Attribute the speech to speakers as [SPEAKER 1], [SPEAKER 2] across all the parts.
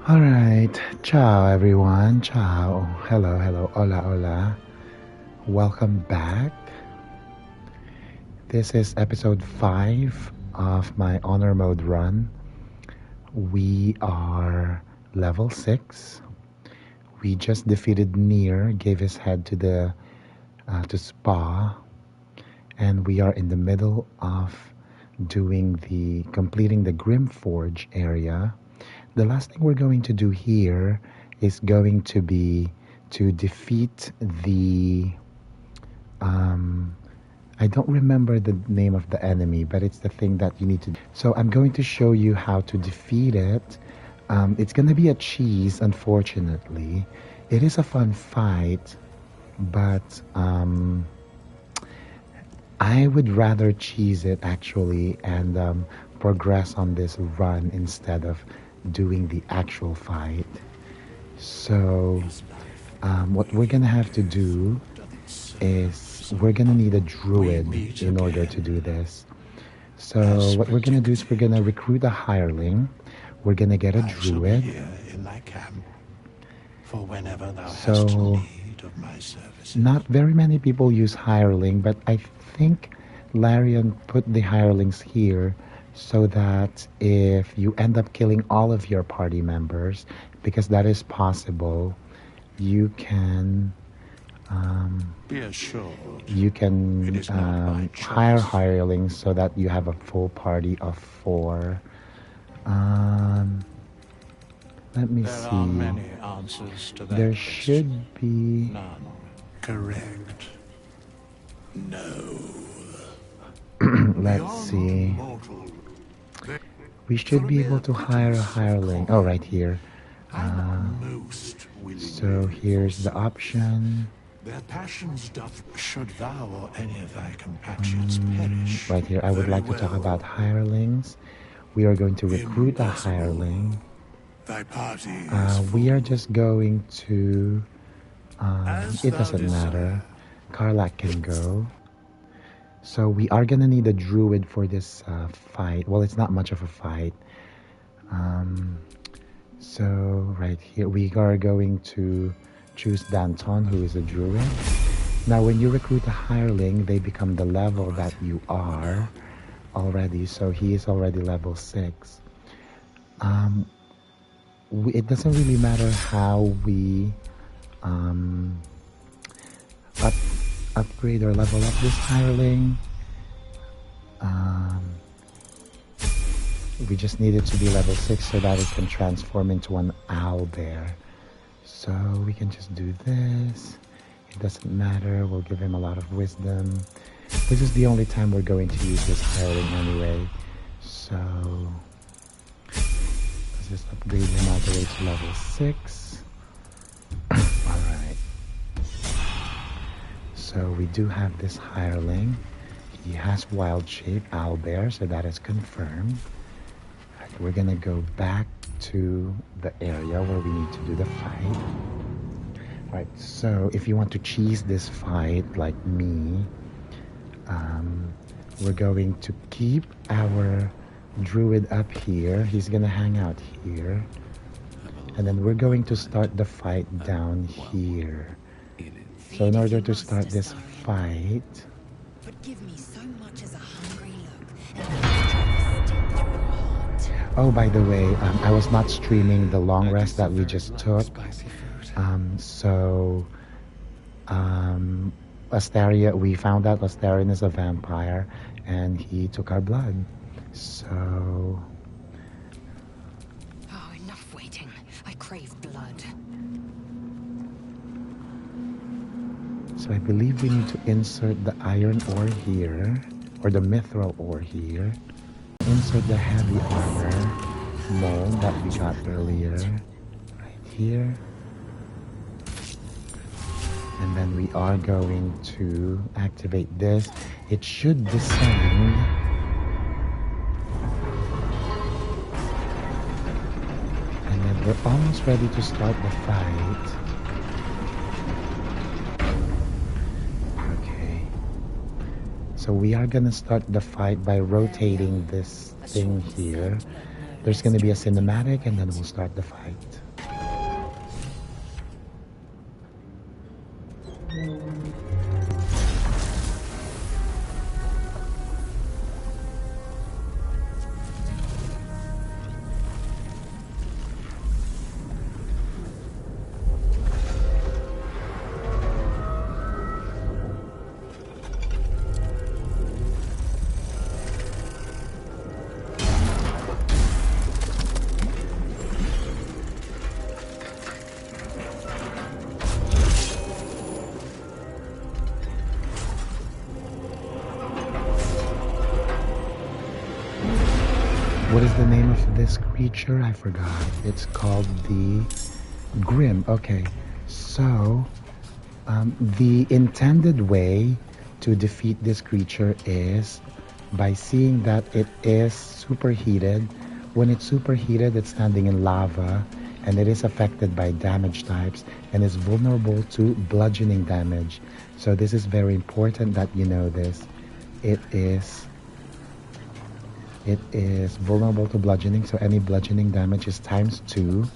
[SPEAKER 1] Alright, ciao everyone, ciao, hello, hola, hola, welcome back. This is episode 5 of my honor mode run. We are level 6. We just defeated Nier, gave his head to Spa, and we are in the middle of completing the Grym Forge area. The last thing we're going to do here is going to be to defeat the I don't remember the name of the enemy, but it's the thing that you need to do. So I'm going to show you how to defeat it. It's going to be a cheese, unfortunately. It is a fun fight, but I would rather cheese it actually and progress on this run instead of doing the actual fight. So what we're gonna have to do is we're gonna need a druid in order to do this. So what we're gonna do is we're gonna recruit a hireling. We're gonna get a druid. So not very many people use hireling, but I think Larian put the hirelings here so that if you end up killing all of your party members, because that is possible, you can hire hirelings so that you have a full party of 4. Let me see. There should be.
[SPEAKER 2] None. Correct. No.
[SPEAKER 1] Let's see. We should be able to hire a hireling. Oh, right here. So here's the option.
[SPEAKER 2] Their passions doth should thou or any of thy compatriots perish.
[SPEAKER 1] Right here, I would like to talk about hirelings. We are going to recruit a hireling.
[SPEAKER 2] Thy party
[SPEAKER 1] we are just going to. It doesn't matter. Kith'rak can go. So we are gonna need a druid for this fight. Well, it's not much of a fight. So right here we are going to choose Danton, who is a druid. Now when you recruit a hireling, they become the level that you are already. So he is already level 6. It doesn't really matter how we upgrade or level up this hireling. We just need it to be level 6 so that it can transform into an owl bear. So we can just do this. It doesn't matter. We'll give him a lot of wisdom. This is the only time we're going to use this hireling anyway. So let's just upgrade him all the way to level 6. Alright. So we do have this hireling. He has wild shape, owlbear, so that is confirmed. Right, we're gonna go back to the area where we need to do the fight. Right, so if you want to cheese this fight like me, we're going to keep our druid up here. He's gonna hang out here. And then we're going to start the fight down here. So in order to start this fight, oh, by the way, I was not streaming the long rest that we just took. Asteria, we found out Asterion is a vampire, and he took our blood. So.
[SPEAKER 3] Oh, enough waiting. I crave blood.
[SPEAKER 1] So I believe we need to insert the iron ore here, or the mithril ore here. Insert the heavy armor mold that we got earlier, right here. And then we are going to activate this. It should descend. And then we're almost ready to start the fight. Okay. So we are gonna start the fight by rotating this thing here. There's going to be a cinematic and then we'll start the fight. What is the name of this creature? I forgot. It's called the Grym. Okay, so the intended way to defeat this creature is by seeing that it is superheated. When it's superheated, it's standing in lava and it is affected by damage types and is vulnerable to bludgeoning damage. So this is very important that you know this. It is vulnerable to bludgeoning, so any bludgeoning damage is ×2.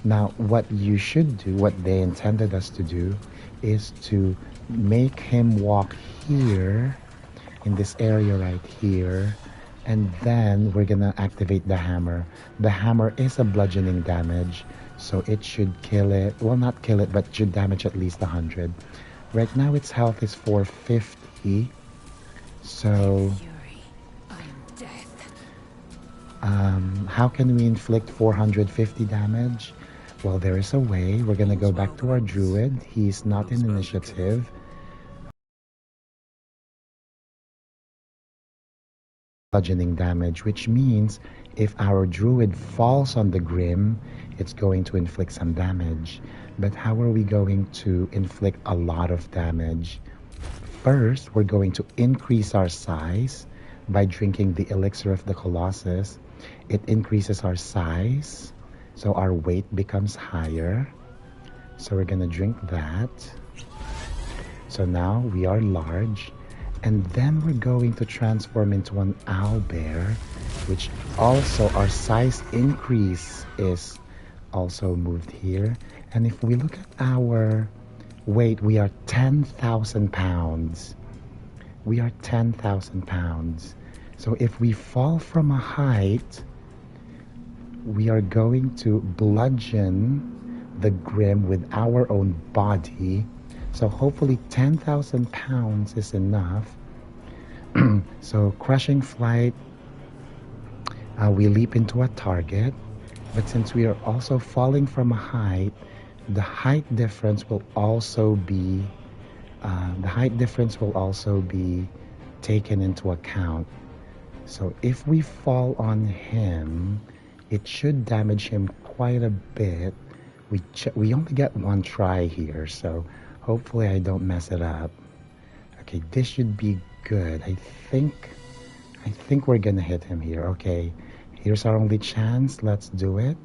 [SPEAKER 1] Now, what you should do, what they intended us to do, is to make him walk here, in this area right here, and then we're gonna activate the hammer. The hammer is a bludgeoning damage, so it should kill it. Well, not kill it, but should damage at least 100. Right now, its health is 450, so... how can we inflict 450 damage? Well, there is a way. We're gonna go back to our druid. He's not in initiative. Bludgeoning damage, which means if our druid falls on the Grym, it's going to inflict some damage. But how are we going to inflict a lot of damage? First, we're going to increase our size by drinking the elixir of the Colossus. It increases our size, so our weight becomes higher. So we're gonna drink that. So now we are large. And then we're going to transform into an owlbear, which also our size increase is also moved here. And if we look at our weight, we are 10,000 pounds. We are 10,000 pounds. So if we fall from a height, we are going to bludgeon the Grym with our own body. So hopefully 10,000 pounds is enough. So crushing flight, we leap into a target. But since we are also falling from a height, the height difference will also be taken into account. So if we fall on him, it should damage him quite a bit. We only get one try here, so hopefully I don't mess it up. Okay, this should be good. I think we're gonna hit him here. Okay, here's our only chance. Let's do it.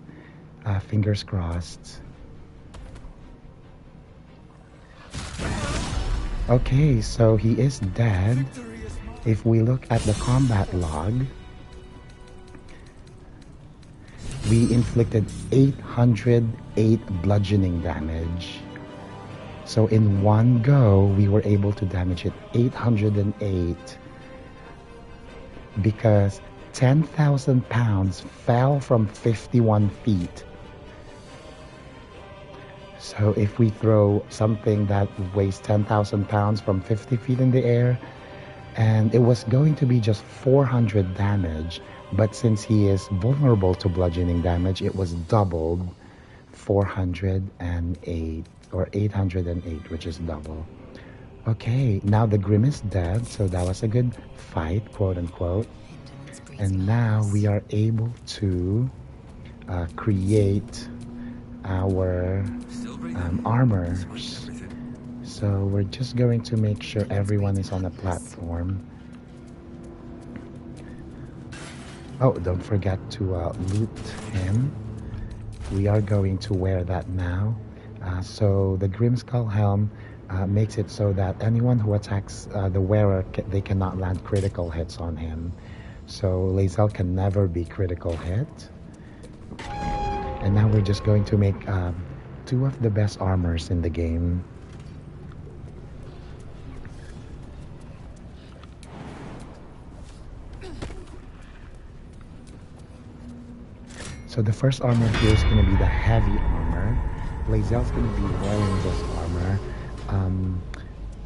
[SPEAKER 1] Fingers crossed. Okay, so he is dead. If we look at the combat log, we inflicted 808 bludgeoning damage. So in one go, we were able to damage it 808 because 10,000 pounds fell from 51 feet. So if we throw something that weighs 10,000 pounds from 50 feet in the air, and it was going to be just 400 damage, but since he is vulnerable to bludgeoning damage, it was doubled, 408 or 808, which is double. Okay, now the Grym is dead, so that was a good fight, quote unquote. And now we are able to create our armor. So we're just going to make sure everyone is on a platform. Oh, don't forget to loot him. We are going to wear that now. So the Grim Skull Helm makes it so that anyone who attacks the wearer, they cannot land critical hits on him. So Lae'zel can never be critical hit. And now we're just going to make two of the best armors in the game. So the first armor here is going to be the heavy armor. Lae'zel's going to be wearing this armor.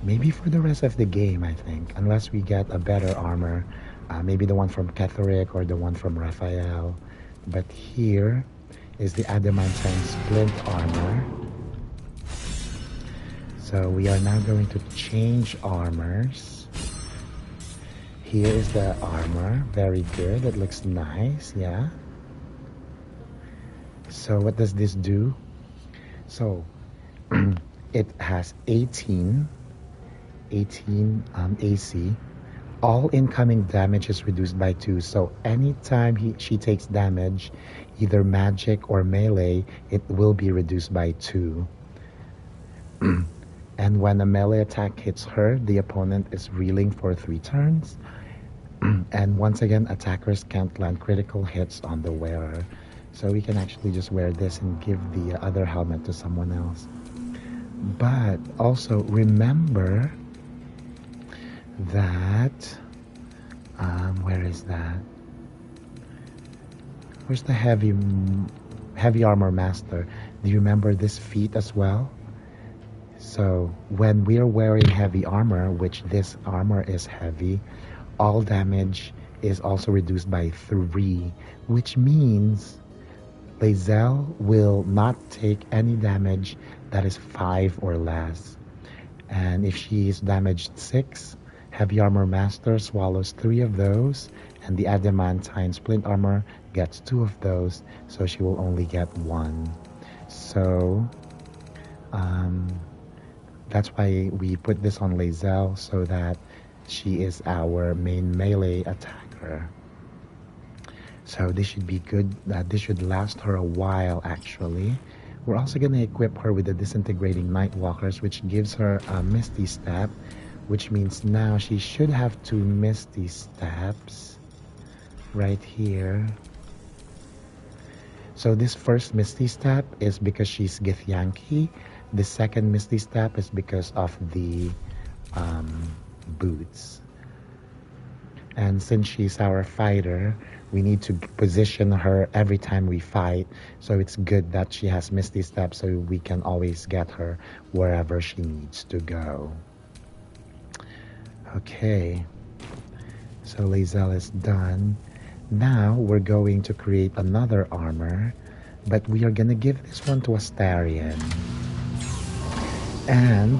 [SPEAKER 1] Maybe for the rest of the game, I think. Unless we get a better armor. Maybe the one from Kith'rak or the one from Raphael. But here is the adamantine splint armor. So we are now going to change armors. Here is the armor. Very good. It looks nice. Yeah. So what does this do? So it has 18 AC. All incoming damage is reduced by 2. So anytime she takes damage, either magic or melee, it will be reduced by 2. And when a melee attack hits her, the opponent is reeling for 3 turns. And once again, attackers can't land critical hits on the wearer. So we can actually just wear this and give the other helmet to someone else. But also remember that, where is that? Where's the heavy armor master? Do you remember this feat as well? So when we're wearing heavy armor, which this armor is heavy, all damage is also reduced by 3, which means Lae'zel will not take any damage that is 5 or less. And if she is damaged 6, Heavy Armor Master swallows 3 of those, and the Adamantine Splint Armor gets 2 of those, so she will only get 1. So that's why we put this on Lae'zel, so that she is our main melee attacker. So this should be good. This should last her a while, actually. We're also going to equip her with the Disintegrating Nightwalkers, which gives her a Misty Step, which means now she should have 2 Misty Steps right here. So this first Misty Step is because she's Githyanki. The second Misty Step is because of the boots. And since she's our fighter, we need to position her every time we fight. So it's good that she has Misty Step, so we can always get her wherever she needs to go. Okay. So Lae'zel is done. Now we're going to create another armor, but we are going to give this one to Astarion. And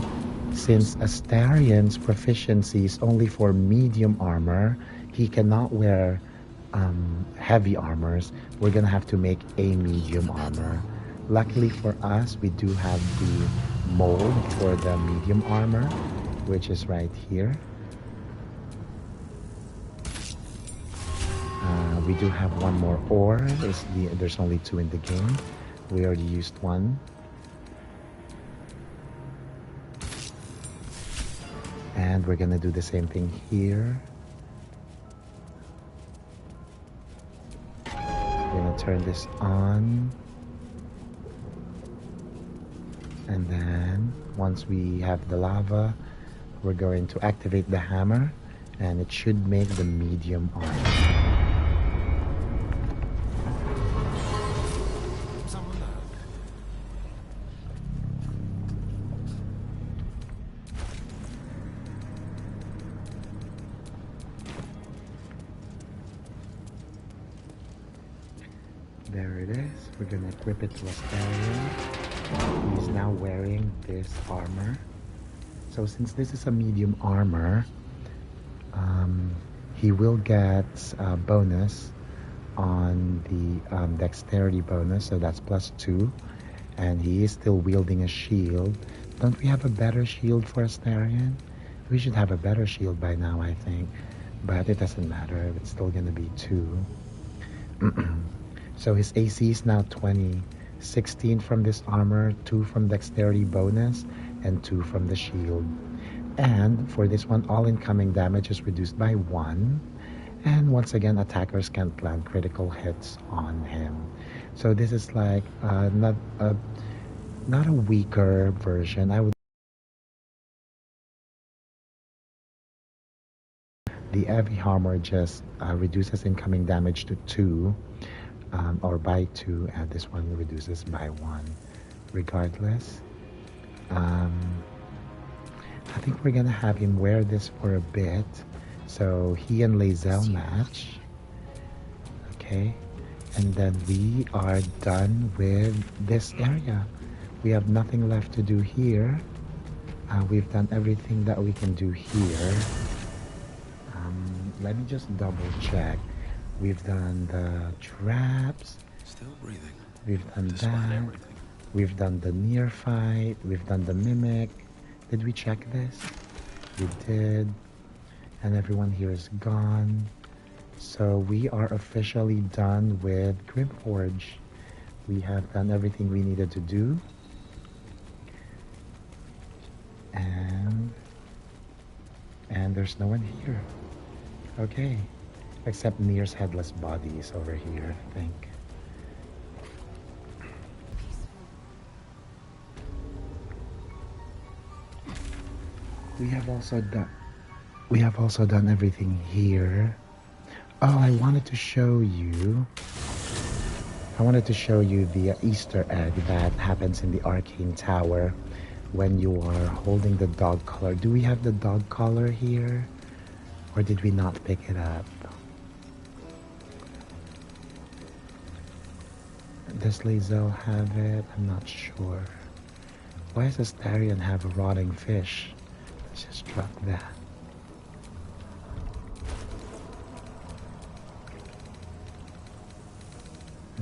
[SPEAKER 1] since Astarion's proficiency is only for medium armor, he cannot wear heavy armors. We're gonna have to make a medium armor. Luckily for us, we do have the mold for the medium armor, which is right here. We do have one more ore. There's only 2 in the game. We already used 1. And we're gonna do the same thing here. We're gonna turn this on. And then once we have the lava, we're going to activate the hammer, and it should make the medium armor. There it is. We're gonna equip it to Astarion. He's now wearing this armor. So since this is a medium armor, he will get a bonus on the dexterity bonus, so that's +2. And he is still wielding a shield. Don't we have a better shield for Astarion? We should have a better shield by now, I think. But it doesn't matter. It's still gonna be 2. So his AC is now 20. 16 from this armor, 2 from dexterity bonus, and 2 from the shield. And for this one, all incoming damage is reduced by 1. And once again, attackers can't land critical hits on him. So this is like not a weaker version. I would. The heavy hammer just reduces incoming damage to 2, or by 2, and this one reduces by 1. Regardless, I think we're gonna have him wear this for a bit, so he and Lae'zel match. Okay, and then we are done with this area. We have nothing left to do here. We've done everything that we can do here. Let me just double check. We've done the traps.
[SPEAKER 4] Still breathing.
[SPEAKER 1] We've done
[SPEAKER 4] Despite
[SPEAKER 1] that.
[SPEAKER 4] everything.
[SPEAKER 1] We've done the near fight. We've done the mimic. Did we check this? We did. And everyone here is gone. So we are officially done with Grimforge. We have done everything we needed to do. And there's no one here. Okay. Except Nir's headless body is over here, I think. We have also done everything here. Oh, I wanted to show you the Easter egg that happens in the Arcane Tower when you are holding the dog collar. Do we have the dog collar here? Or did we not pick it up? Does Lae'zel have it? I'm not sure. Why does Astarion have a rotting fish? Let's just drop that.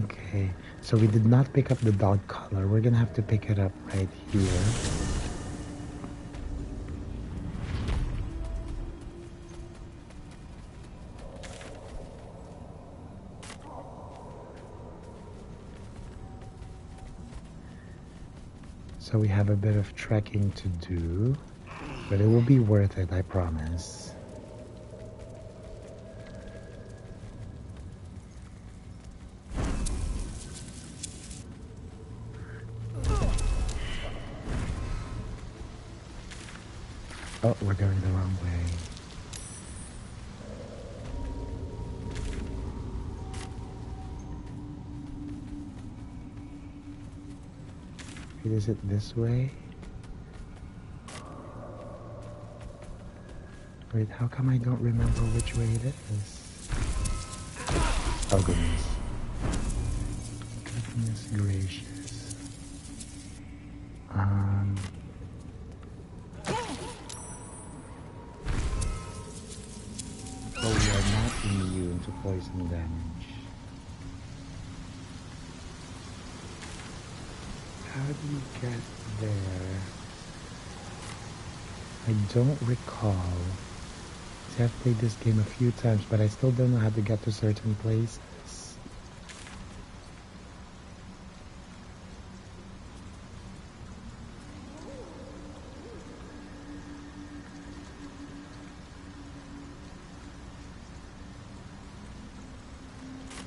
[SPEAKER 1] Okay, so we did not pick up the dog collar. We're gonna have to pick it up right here. So we have a bit of trekking to do, but it will be worth it, I promise. Oh, we're going the wrong way. Wait, is it this way? Wait, how come I don't remember which way it is? Oh goodness. Goodness gracious. Oh, we are not immune to poison damage. How do you get there? I don't recall. See, I've played this game a few times, but I still don't know how to get to certain places.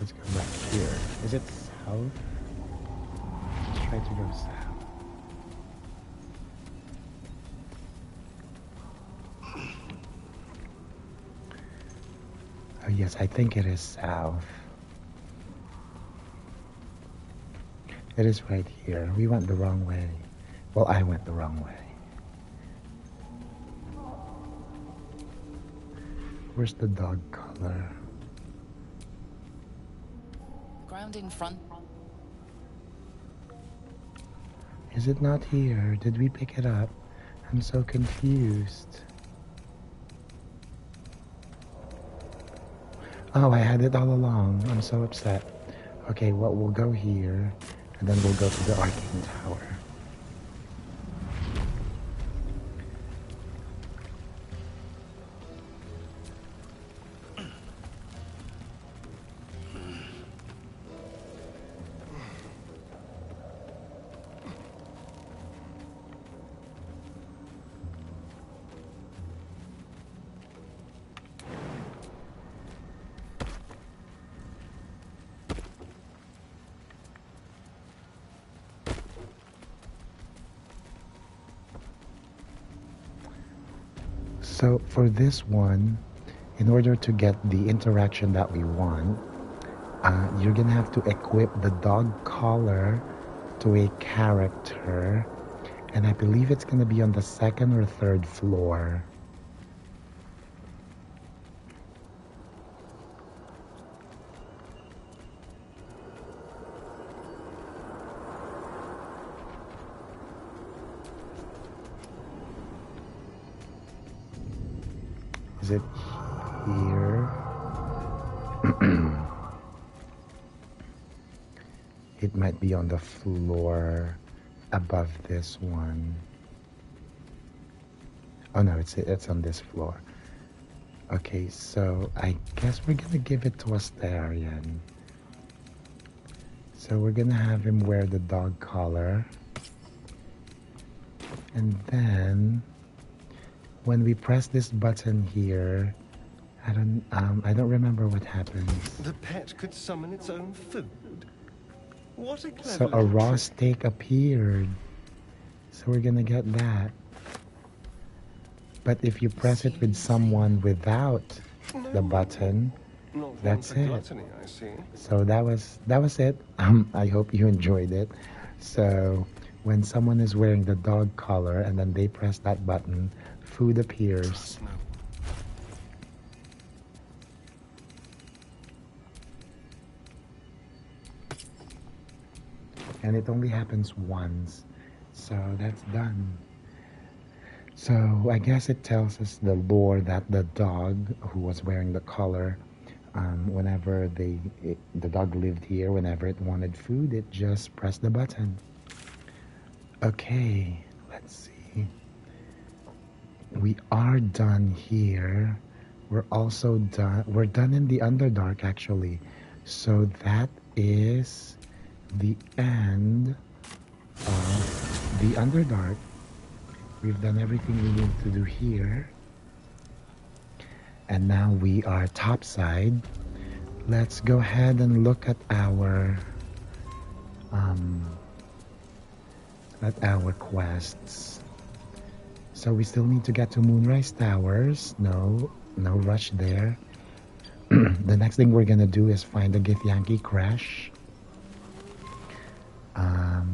[SPEAKER 1] Let's go back here. Is it south? Let's try to go south. Oh yes, I think it is south. It is right here. We went the wrong way. Well, I went the wrong way. Where's the dog collar?
[SPEAKER 3] Ground in front.
[SPEAKER 1] Is it not here? Did we pick it up? I'm so confused. Oh, I had it all along. I'm so upset. Okay, well, we'll go here, and then we'll go to the Arcane Tower. So for this one, in order to get the interaction that we want, you're gonna have to equip the dog collar to a character, and I believe it's gonna be on the second or third floor. Is it here? It might be on the floor above this one. Oh no, it's on this floor. Okay, so I guess we're gonna give it to Astarian. So we're gonna have him wear the dog collar. And then when we press this button here, I don't remember what happens.
[SPEAKER 4] The pet could summon its own food. What a clever
[SPEAKER 1] So a raw steak appeared. So we're gonna get that. But if you press it with someone without the button, that's it.
[SPEAKER 4] Gluttony, I see.
[SPEAKER 1] So that was it. I hope you enjoyed it. So when someone is wearing the dog collar and then they press that button, food appears. And it only happens once. So that's done. So I guess it tells us the lore that the dog who was wearing the collar, whenever the dog lived here, whenever it wanted food, it just pressed the button. Okay, let's see. We are done here. We're also done. We're done in the Underdark actually. So that is the end of the Underdark. We've done everything we need to do here. And now we are topside. Let's go ahead and look at our quests. So we still need to get to Moonrise Towers. No rush there. The next thing we're gonna do is find the Githyanki Crèche.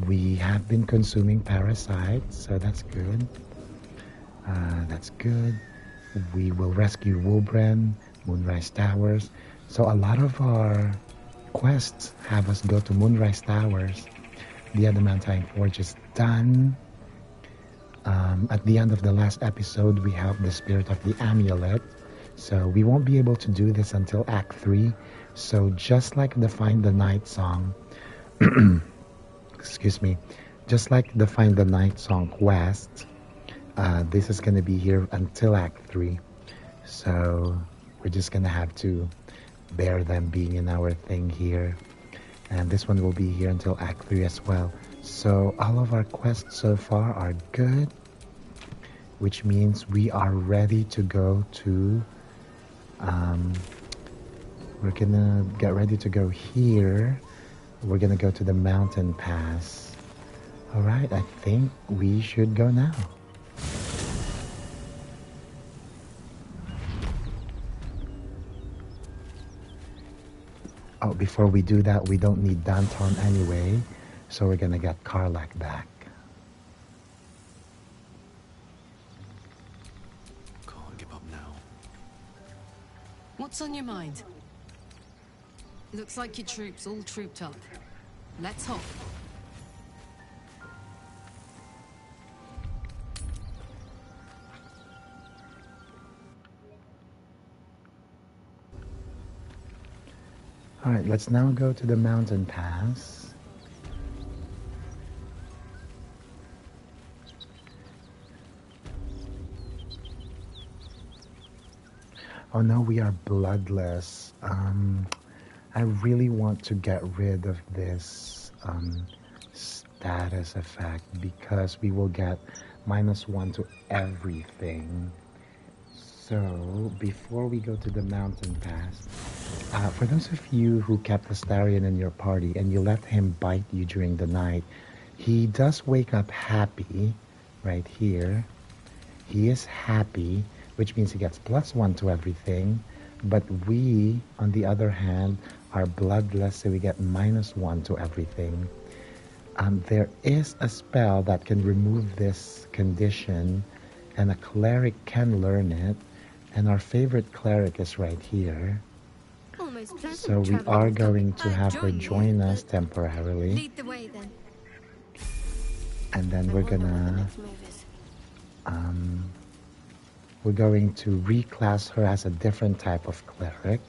[SPEAKER 1] We have been consuming parasites, so that's good. That's good. We will rescue Wulbren, Moonrise Towers. So a lot of our quests have us go to Moonrise Towers. The Adamantine Forge is done. At the end of the last episode, we have the Spirit of the Amulet. So we won't be able to do this until Act 3. So just like the Find the Night song, excuse me, just like the Find the Night song quest, this is going to be here until Act 3. So we're just going to have to bear them being in our thing here. And this one will be here until Act 3 as well. So all of our quests so far are good, which means we are ready to go to, we're going to get ready to go here. We're going to go to the mountain pass. All right, I think we should go now. Oh, before we do that, we don't need Danton anyway, so we're going to get Karlach back.
[SPEAKER 5] Can't give up now.
[SPEAKER 6] What's on your mind? Looks like your troops all trooped up. Let's hop.
[SPEAKER 1] All right, let's now go to the mountain pass. Oh no, we are bloodless. I really want to get rid of this status effect because we will get -1 to everything. So before we go to the mountain pass, for those of you who kept Astarian in your party and you let him bite you during the night, he does wake up happy right here. He is happy, which means he gets +1 to everything. But we, on the other hand, are bloodless, so we get -1 to everything. There is a spell that can remove this condition, and a cleric can learn it. And our favorite cleric is right here. So we are going to have her join us temporarily.
[SPEAKER 6] Lead the way then.
[SPEAKER 1] And then we're going to reclass her as a different type of cleric.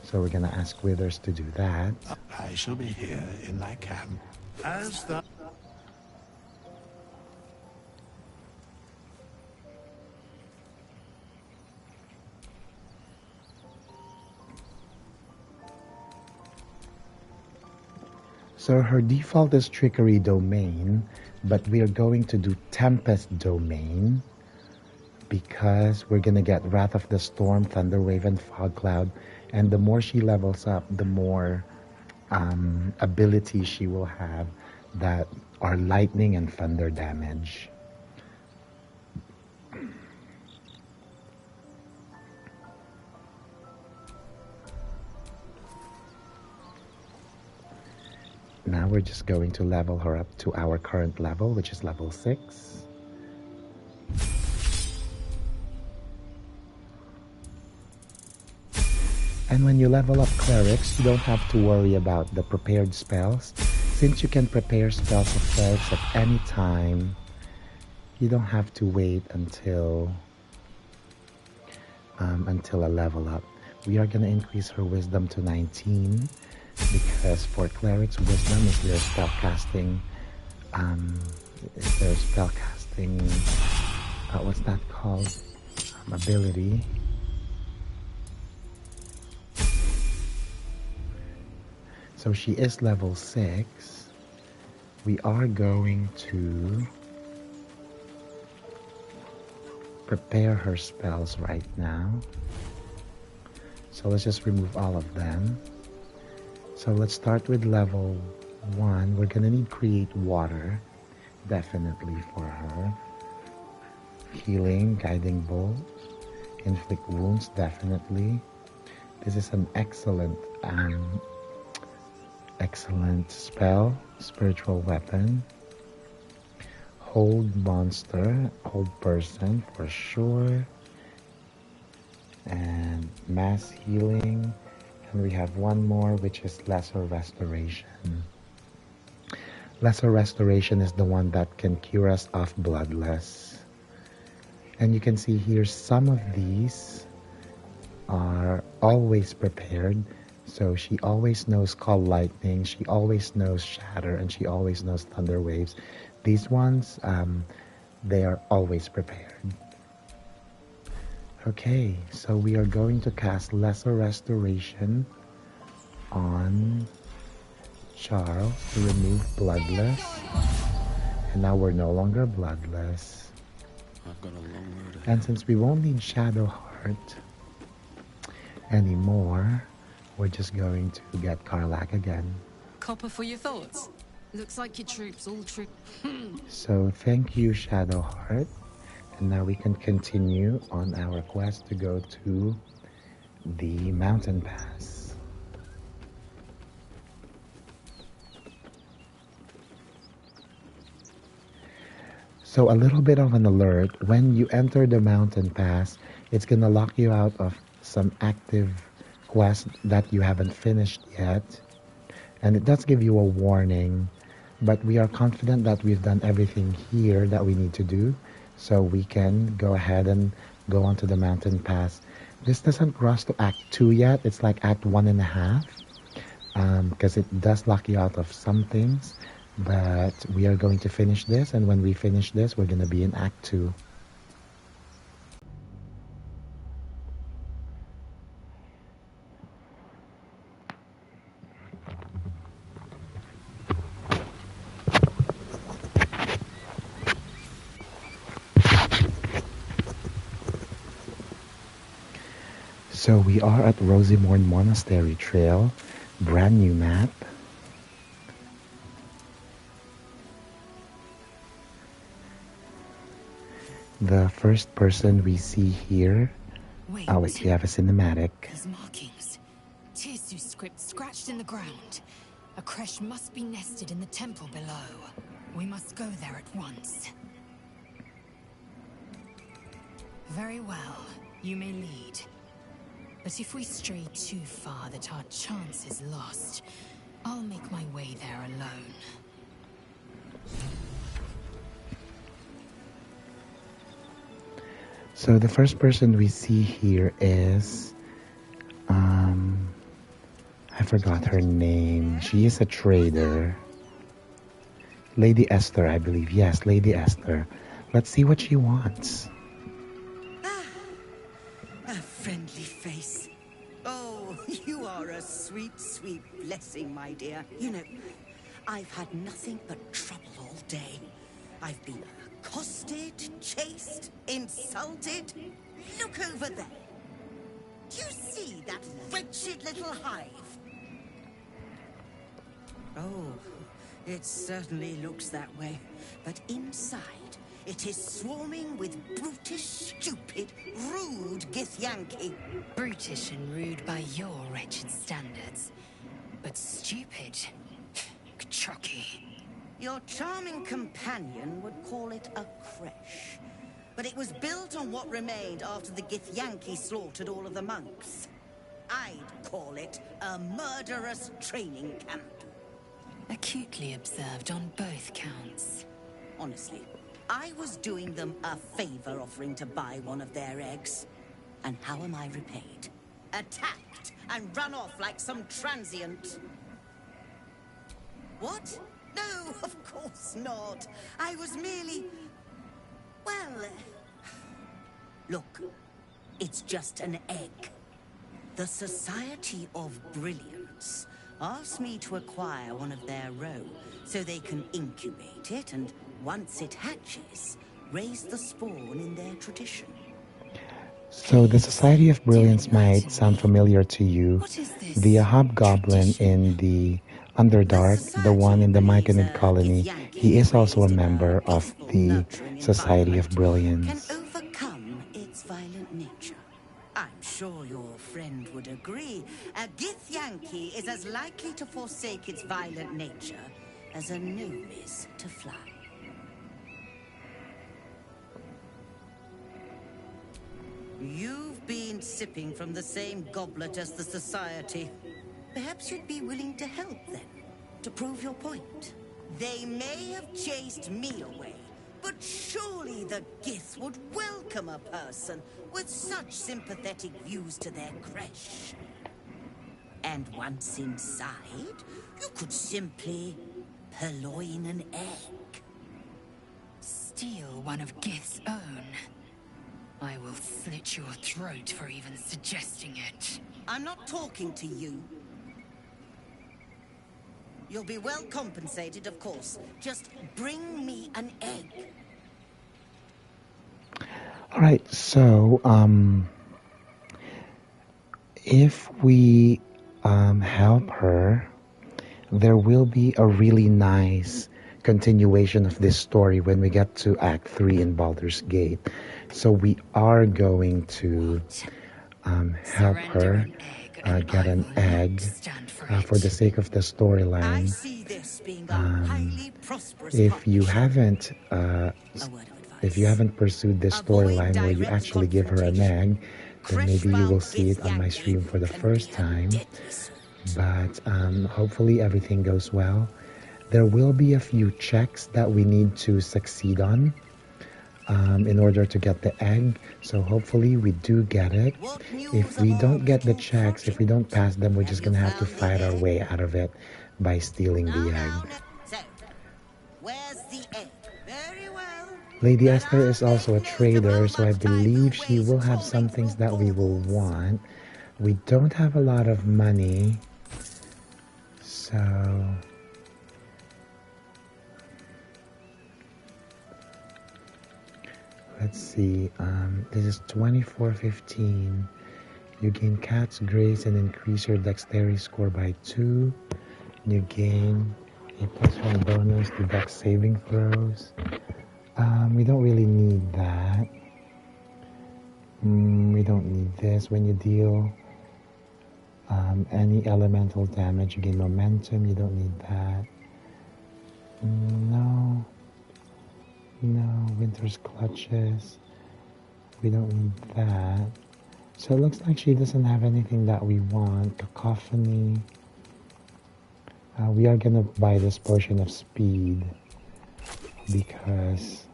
[SPEAKER 1] So we're gonna ask Withers to do that.
[SPEAKER 2] I shall be here in my camp as the...
[SPEAKER 1] So her default is Trickery Domain, but we are going to do Tempest Domain because we're going to get Wrath of the Storm, Thunderwave, and Fog Cloud. And the more she levels up, the more abilities she will have that are lightning and thunder damage. Now we're just going to level her up to our current level, which is level 6. And when you level up clerics, you don't have to worry about the prepared spells. Since you can prepare spells of clerics at any time, you don't have to wait until a level up. We are going to increase her wisdom to 19. Because for clerics, wisdom is their spellcasting, what's that called? Ability. So she is level 6. We are going to prepare her spells right now. So let's just remove all of them. So let's start with level 1. We're gonna need Create Water, definitely for her. Healing, Guiding Bolt, Inflict Wounds, definitely. This is an excellent spell. Spiritual Weapon. Hold Monster, Hold Person for sure. And Mass Healing. And we have one more, which is Lesser Restoration. Lesser Restoration is the one that can cure us of Bloodless. And you can see here some of these are always prepared. So she always knows Call Lightning, she always knows Shatter, and she always knows Thunder Waves. These ones, they are always prepared. Okay, so we are going to cast Lesser Restoration on Charles to remove Bloodless. And now we're no longer Bloodless.
[SPEAKER 5] I've got a long road ahead.
[SPEAKER 1] And since we won't need Shadowheart anymore, we're just going to get Kith'rak again.
[SPEAKER 3] Copper for your thoughts.
[SPEAKER 6] Looks like your troops all troop.
[SPEAKER 1] So thank you, Shadowheart. And now we can continue on our quest to go to the mountain pass. So a little bit of an alert, when you enter the mountain pass, it's gonna lock you out of some active quests that you haven't finished yet. And it does give you a warning, but we are confident that we've done everything here that we need to do. So we can go ahead and go onto the mountain pass. This doesn't cross to Act 2 yet. It's like Act 1.5. Because it does lock you out of some things. But we are going to finish this. And when we finish this, we're going to be in Act 2. So we are at Rosimorn Monastery Trail, brand new map. the first person we see here.
[SPEAKER 6] Wait.
[SPEAKER 1] Oh wait, we have a cinematic.
[SPEAKER 6] These markings. Tirsu script scratched in the ground. A Crèche must be nested in the temple below. We must go there at once. Very well. You may lead. But if we stray too far that our chance is lost, I'll make my way there alone.
[SPEAKER 1] So the first person we see here is... I forgot her name. She is a trader. Lady Esther, I believe. Yes, Lady Esther. Let's see what she wants.
[SPEAKER 7] A friendly face. Oh, you are a sweet, sweet blessing, my dear. You know, I've had nothing but trouble all day. I've been accosted, chased, insulted. Look over there. Do you see that wretched little hive? Oh, it certainly looks that way. But inside, it is swarming with brutish, stupid, rude Githyanki.
[SPEAKER 6] Brutish and rude by your wretched standards. But stupid. Kith'rak.
[SPEAKER 7] Your charming companion would call it a crèche. But it was built on what remained after the Githyanki slaughtered all of the monks. I'd call it a murderous training camp.
[SPEAKER 6] Acutely observed on both counts.
[SPEAKER 7] Honestly, I was doing them a favor offering to buy one of their eggs. And how am I repaid? Attacked and run off like some transient. What? No, of course not. I was merely... well... Look, it's just an egg. The Society of Brilliance asked me to acquire one of their roe so they can incubate it and, once it hatches, raise the spawn in their tradition.
[SPEAKER 1] So the Society of Brilliance might sound familiar to you. The hobgoblin in the Underdark, the one in the Myconid colony, he is also a member of the Society of Brilliance.
[SPEAKER 7] Can overcome its violent nature. I'm sure your friend would agree. A Githyanki is as likely to forsake its violent nature as a gnome is to fly. You've been sipping from the same goblet as the Society. Perhaps you'd be willing to help them, to prove your point. They may have chased me away, but surely the Gith would welcome a person with such sympathetic views to their crèche. And once inside, you could simply purloin an egg.
[SPEAKER 6] Steal one of Gith's own. I will slit your throat for even suggesting it.
[SPEAKER 7] I'm not talking to you. You'll be well compensated, of course. Just bring me an egg.
[SPEAKER 1] Alright, so, if we help her, there will be a really nice continuation of this story when we get to Act 3 in Baldur's Gate. So we are going to help her get an egg for the sake of the storyline. If you haven't pursued this storyline where you actually give her an egg, then maybe you will see it on my stream for the first time. But hopefully everything goes well. There will be a few checks that we need to succeed on in order to get the egg. So hopefully we do get it. If we don't get the checks, if we don't pass them, we're just going to have to fight our way out of it by stealing the egg.
[SPEAKER 7] Where's the egg? Very well.
[SPEAKER 1] Lady Esther is also a trader, so I believe she will have some things that we will want. We don't have a lot of money, so... Let's see, this is 2415. You gain Cat's Grace and increase your Dexterity score by 2. You gain a +1 bonus to Dex saving throws. We don't really need need that. We don't need this. When you deal any elemental damage, you gain momentum. You don't need that. No. No, Winter's Clutches. We don't need that. So it looks like she doesn't have anything that we want. Cacophony. We are going to buy this potion of speed because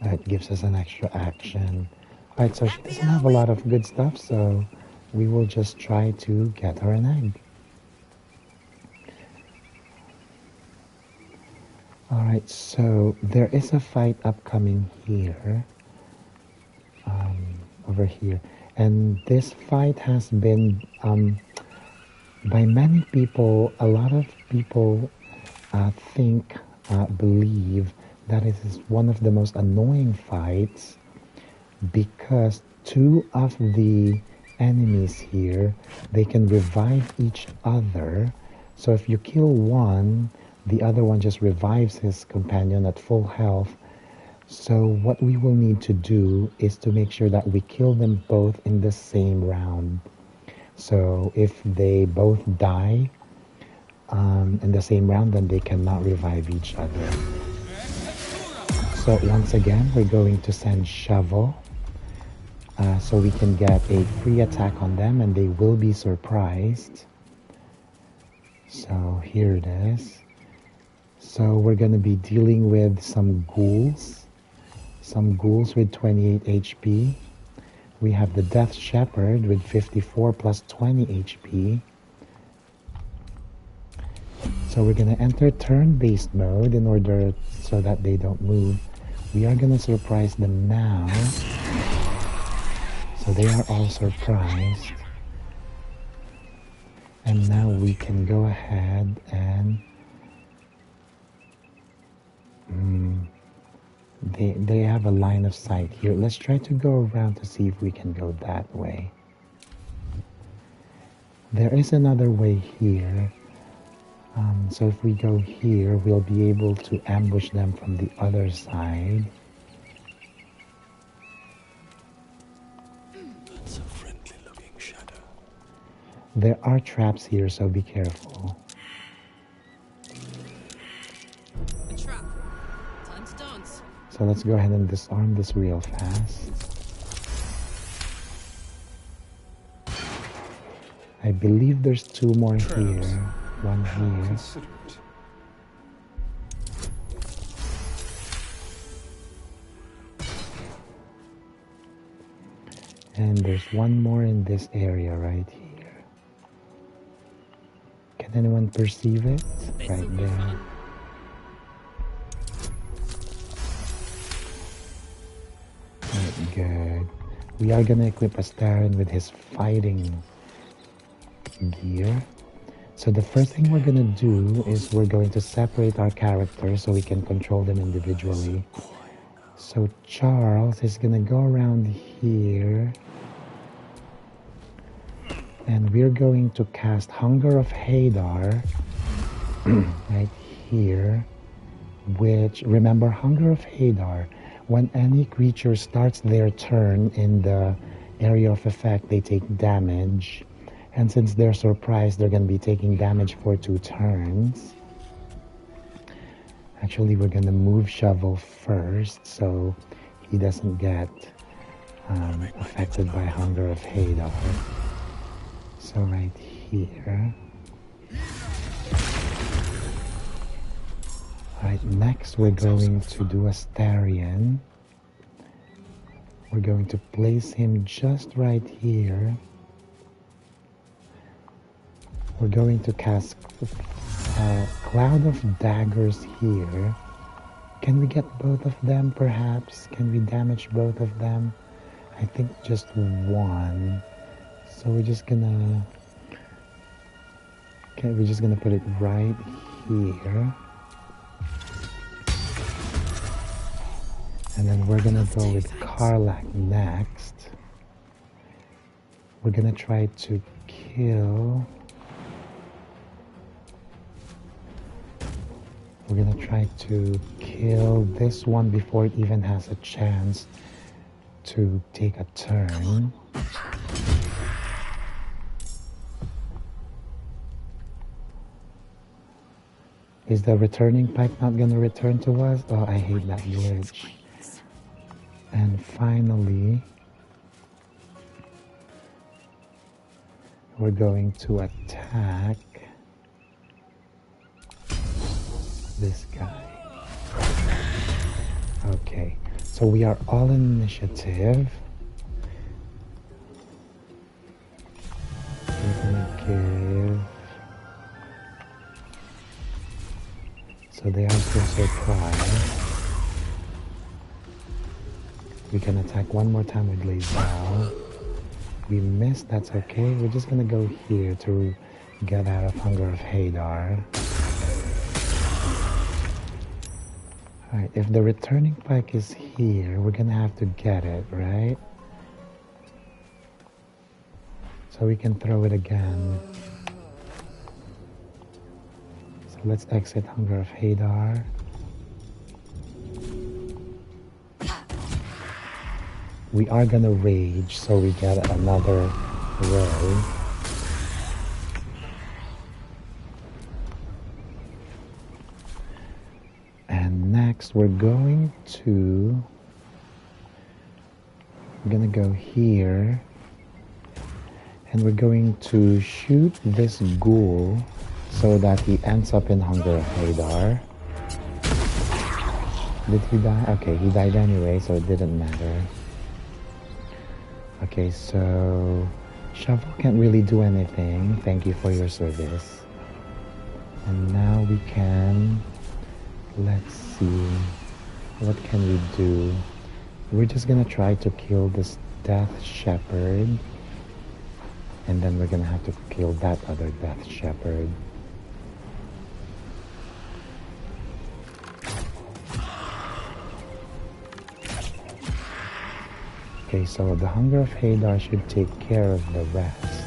[SPEAKER 1] it gives us an extra action. Alright, so she doesn't have a lot of good stuff, so we will just try to get her an egg. Alright, so there is a fight upcoming here. Over here. And this fight has been, by many people, a lot of people believe that it is one of the most annoying fights because two of the enemies here, they can revive each other. So if you kill one, the other one just revives his companion at full health. So what we will need to do is to make sure that we kill them both in the same round. So if they both die in the same round, then they cannot revive each other. So once again, we're going to send Shovel so we can get a free attack on them and they will be surprised. So here it is. So we're going to be dealing with some ghouls. Some ghouls with 28 HP. We have the Death Shepherd with 54 plus 20 HP. So we're going to enter turn-based mode in order so that they don't move. We are going to surprise them now. So they are all surprised. And now we can go ahead and they have a line of sight here. Let's try to go around to see if we can go that way. There is another way here. So if we go here, we'll be able to ambush them from the other side.
[SPEAKER 5] That's a friendly looking shadow.
[SPEAKER 1] There are traps here, so be careful.
[SPEAKER 3] A trap. Time to dance.
[SPEAKER 1] So let's go ahead and disarm this real fast. I believe there's two more here. One here. And there's one more in this area right here. Can anyone perceive it? Right there. Right, good. We are gonna equip Astarion with his fighting gear. So the first thing we're gonna do is we're going to separate our characters so we can control them individually. So Charles is gonna go around here and we're going to cast Hunger of Hadar right here, which, remember, Hunger of Hadar, when any creature starts their turn in the area of effect, they take damage. And since they're surprised, they're going to be taking damage for 2 turns. Actually, we're going to move Shovel first, so he doesn't get affected by Hunger of Hadar. So right here. Alright, next we're going to do Astarion. We're going to place him just right here. We're going to cast Cloud of Daggers here. Can we get both of them, perhaps? Can we damage both of them? I think just one. So we're just gonna... Okay, we're just gonna put it right here. And then we're gonna go with Karlach next. We're gonna try to kill... We're gonna try to kill this one before it even has a chance to take a turn. Is the returning pipe not gonna return to us? Oh, I hate that glitch. And finally, we're going to attack this guy. Okay, so we are all in initiative. We're gonna give... So they are still surprised. We can attack one more time with Lazel. We missed, that's okay. We're just gonna go here to get out of Hunger of Hadar. Alright, if the returning pike is here, we're gonna have to get it, right? So we can throw it again. So let's exit Hunger of Hadar. We are gonna rage, so we get another row. And next we're gonna go here, and we're going to shoot this ghoul so that he ends up in Hunger of Hadar. Did he die? Okay, he died anyway, so it didn't matter. Okay, so Shovel can't really do anything. Thank you for your service. And now we can, let's see, what can we do? We're just gonna try to kill this Death Shepherd, and then we're gonna have to kill that other Death Shepherd. Okay, so the Hunger of Hadar should take care of the rest.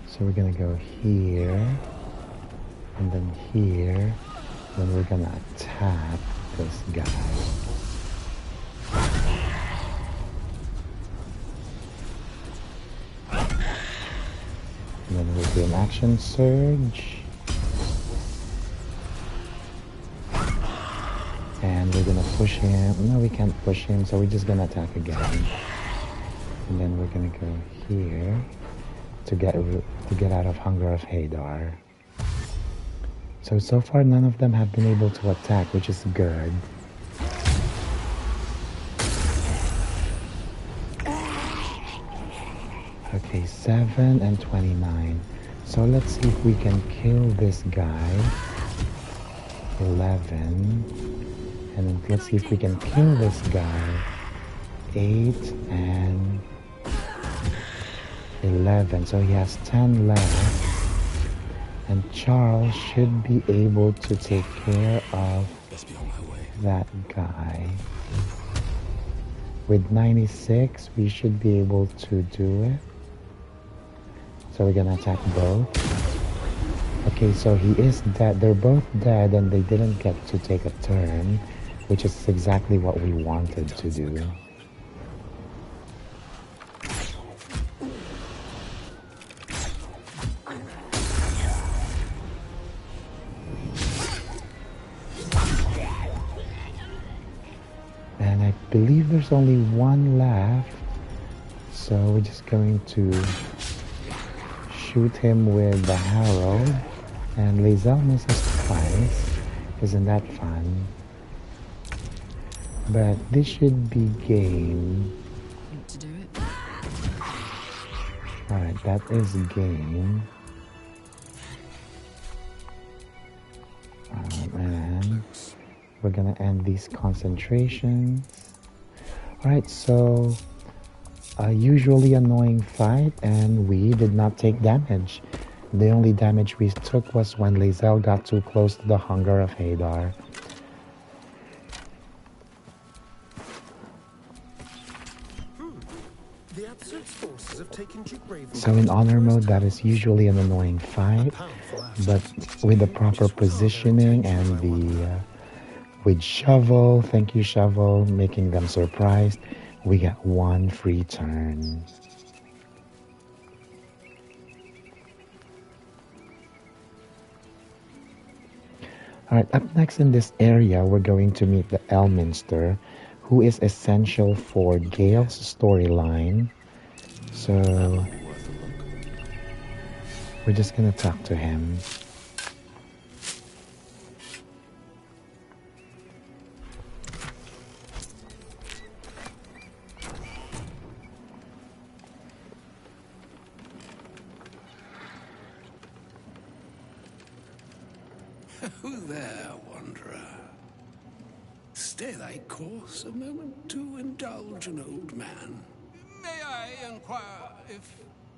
[SPEAKER 1] So we're gonna go here, and then here, then we're gonna attack this guy. And then we'll do an action surge. And we're gonna push him. No, we can't push him, so we're just gonna attack again. And then we're gonna go here to get out of Hunger of Hadar. So far none of them have been able to attack, which is good. Okay, 7 and 29. So let's see if we can kill this guy. 11. And then let's see if we can kill this guy. 8 and 11. So he has 10 left. And Charles should be able to take care of that guy. With 96, we should be able to do it. So we're gonna attack both. Okay, so he is dead. They're both dead and they didn't get to take a turn, which is exactly what we wanted to do. And I believe there's only one left. So we're just going to shoot him with the harrow, and Lazel misses twice. Isn't that fun? But this should be game.
[SPEAKER 3] To do it.
[SPEAKER 1] Alright, that is game. And we're gonna end these concentrations. Alright, so a usually annoying fight, and we did not take damage. The only damage we took was when Lazel got too close to the Hunger of Hadar. So in honor mode, that is usually an annoying fight, but with the proper positioning and the with shovel, thank you shovel, making them surprised, we get one free turn. Alright, up next in this area, we're going to meet the Elminster, who is essential for Gale's storyline. So, we're just gonna talk to him.
[SPEAKER 5] Who there, wanderer? Stay thy course a moment to indulge an old man. May I inquire if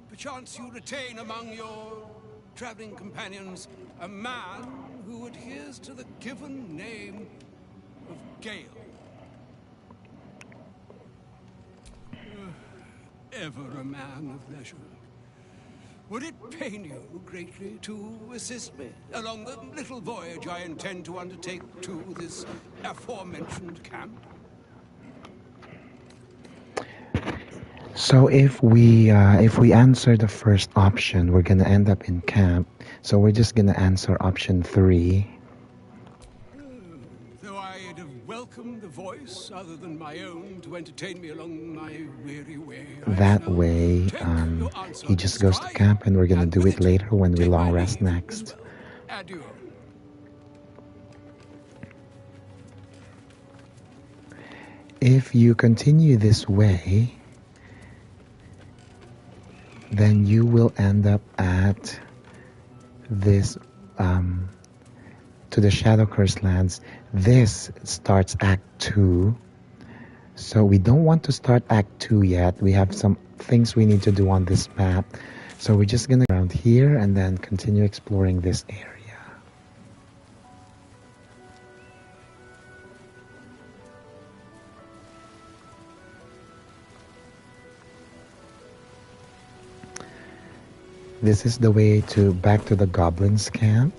[SPEAKER 5] perchance you retain among your traveling companions a man who adheres to the given name of Gale? Ever a man of leisure. Would it pain you greatly to assist me along the little voyage I intend to undertake to this aforementioned camp?
[SPEAKER 1] So if we answer the first option, we're gonna end up in camp. So we're just gonna answer option 3.
[SPEAKER 5] Though I'd have welcomed the voice other than my own to entertain me along my weary way.
[SPEAKER 1] That way, he just goes to camp, and we're gonna do it later when we long rest next.
[SPEAKER 5] Adieu.
[SPEAKER 1] If you continue this way, then you will end up at this, to the Shadow Curse lands. This starts Act 2. So we don't want to start Act 2 yet. We have some things we need to do on this map. So we're just gonna go around here and then continue exploring this area. This is the way back to the Goblins camp.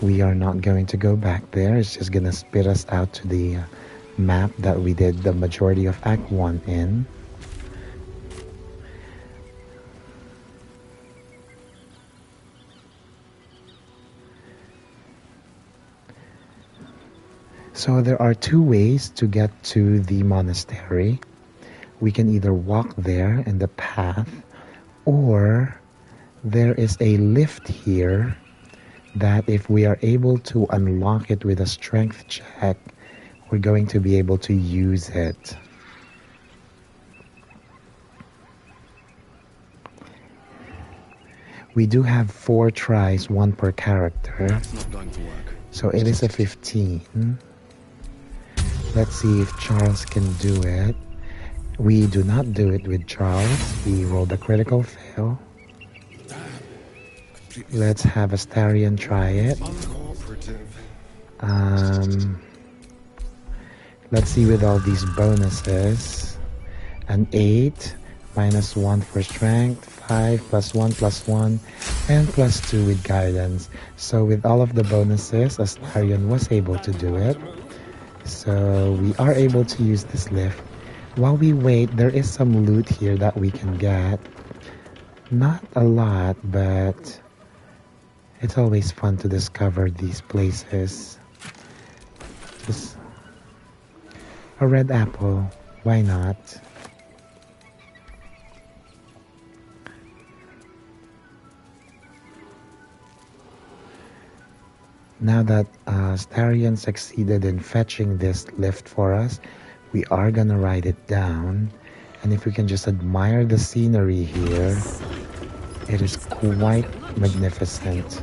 [SPEAKER 1] We are not going to go back there. It's just gonna spit us out to the map that we did the majority of Act 1 in. So there are 2 ways to get to the monastery. We can either walk there in the path, or there is a lift here that if we are able to unlock it with a strength check, we're going to be able to use it. We do have 4 tries, 1 per character.
[SPEAKER 5] That's not going to work.
[SPEAKER 1] So it is a 15. Let's see if Charles can do it. We do not do it with Charles. He rolled a critical fail. Let's have Astarion try it. Let's see with all these bonuses. An 8, -1 for strength, 5 +1 +1, and +2 with guidance. So with all of the bonuses, Astarion was able to do it. So we are able to use this lift. While we wait, there is some loot here that we can get. Not a lot, but it's always fun to discover these places. A red apple, why not? Now that Astarion succeeded in fetching this lift for us, we are gonna ride it down. And if we can just admire the scenery here, it is quite magnificent.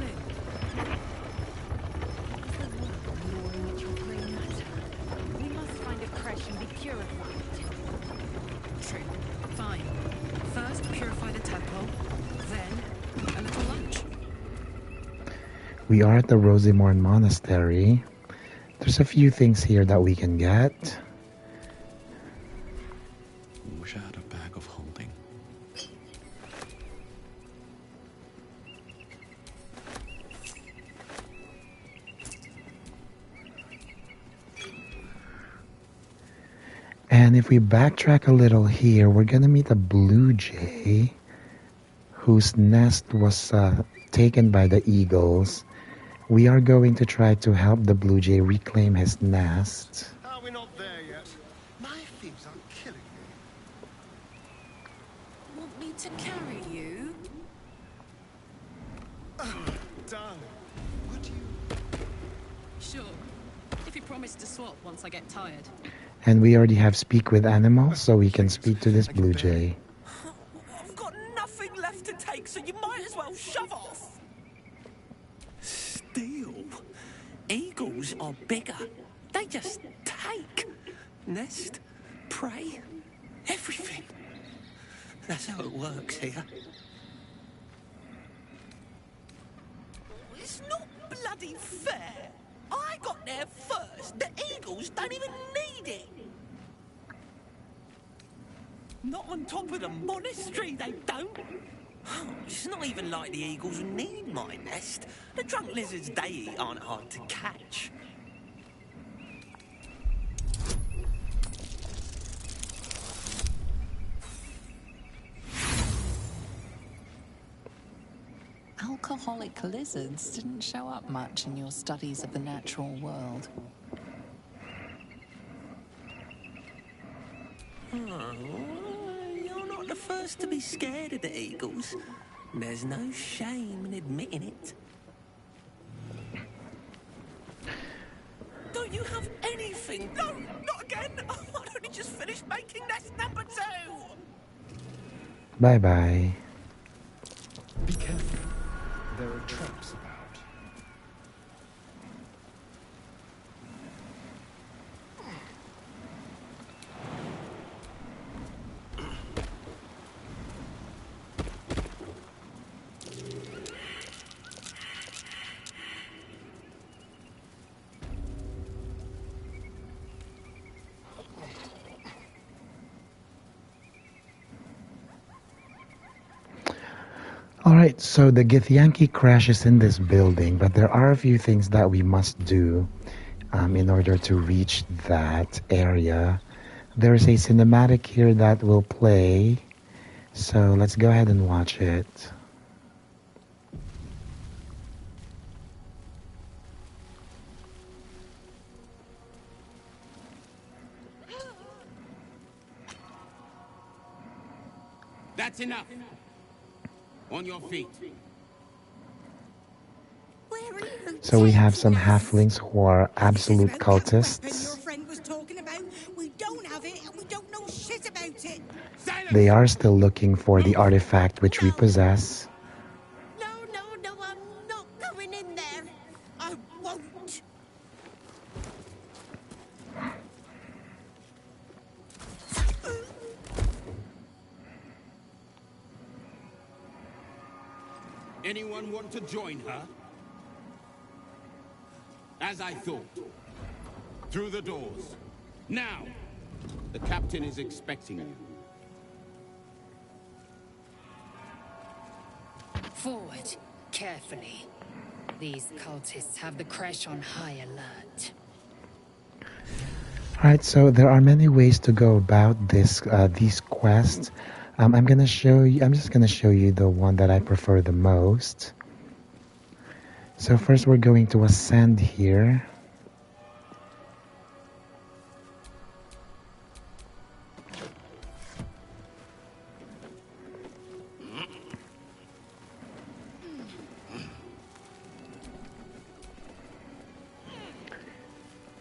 [SPEAKER 6] We must find a crèche and be purified. True. Fine. First, purify the temple, then a little lunch.
[SPEAKER 1] We are at the Rosimorn Monastery. There's a few things here that we can get.
[SPEAKER 5] Wish I had a bag of holding.
[SPEAKER 1] And if we backtrack a little here, we're gonna meet a blue jay whose nest was taken by the eagles. We are going to try to help the blue jay reclaim his nest.
[SPEAKER 4] Are we not there yet? My thieves are killing me.
[SPEAKER 6] Want me to carry you?
[SPEAKER 4] Oh, darling. Would you?
[SPEAKER 3] Sure. If you promise to swap once I get tired.
[SPEAKER 1] And we already have speak with animals, so we can speak to this blue jay.
[SPEAKER 8] I've got nothing left to take, so you might as well shove off. Steal? Eagles are bigger. They just take. Nest, prey, everything. That's how it works here. It's not bloody fair. I got there first. The eagles don't even need it. Not on top of the monastery, they don't. It's not even like the eagles need my nest. The drunk lizards they eat aren't hard to catch.
[SPEAKER 9] Alcoholic lizards didn't show up much in your studies of the natural world.
[SPEAKER 8] You're not the first to be scared of the eagles. There's no shame in admitting it. Don't you have anything? No, not again! I've only just finished making nest number 2!
[SPEAKER 1] Bye-bye.
[SPEAKER 4] Be careful. There are traps about.
[SPEAKER 1] Alright, so the Githyanki Crèche is in this building, but there are a few things that we must do in order to reach that area. There is a cinematic here that will play, so let's go ahead and watch it.
[SPEAKER 5] That's enough. On your feet.
[SPEAKER 1] So we have some halflings who are absolute
[SPEAKER 7] Your
[SPEAKER 1] cultists.
[SPEAKER 7] friend was talking about. We don't have it and we don't know shit about it.
[SPEAKER 1] They are still looking for the artifact which we possess.
[SPEAKER 7] No, I'm not going in there. I won't.
[SPEAKER 5] Anyone want to join her? As I thought. Through the doors. Now! The captain is expecting you.
[SPEAKER 6] Forward, carefully. These cultists have the Crèche on high alert.
[SPEAKER 1] Alright, so there are many ways to go about this these quests. I'm just gonna show you the one that I prefer the most. So first we're going to ascend here.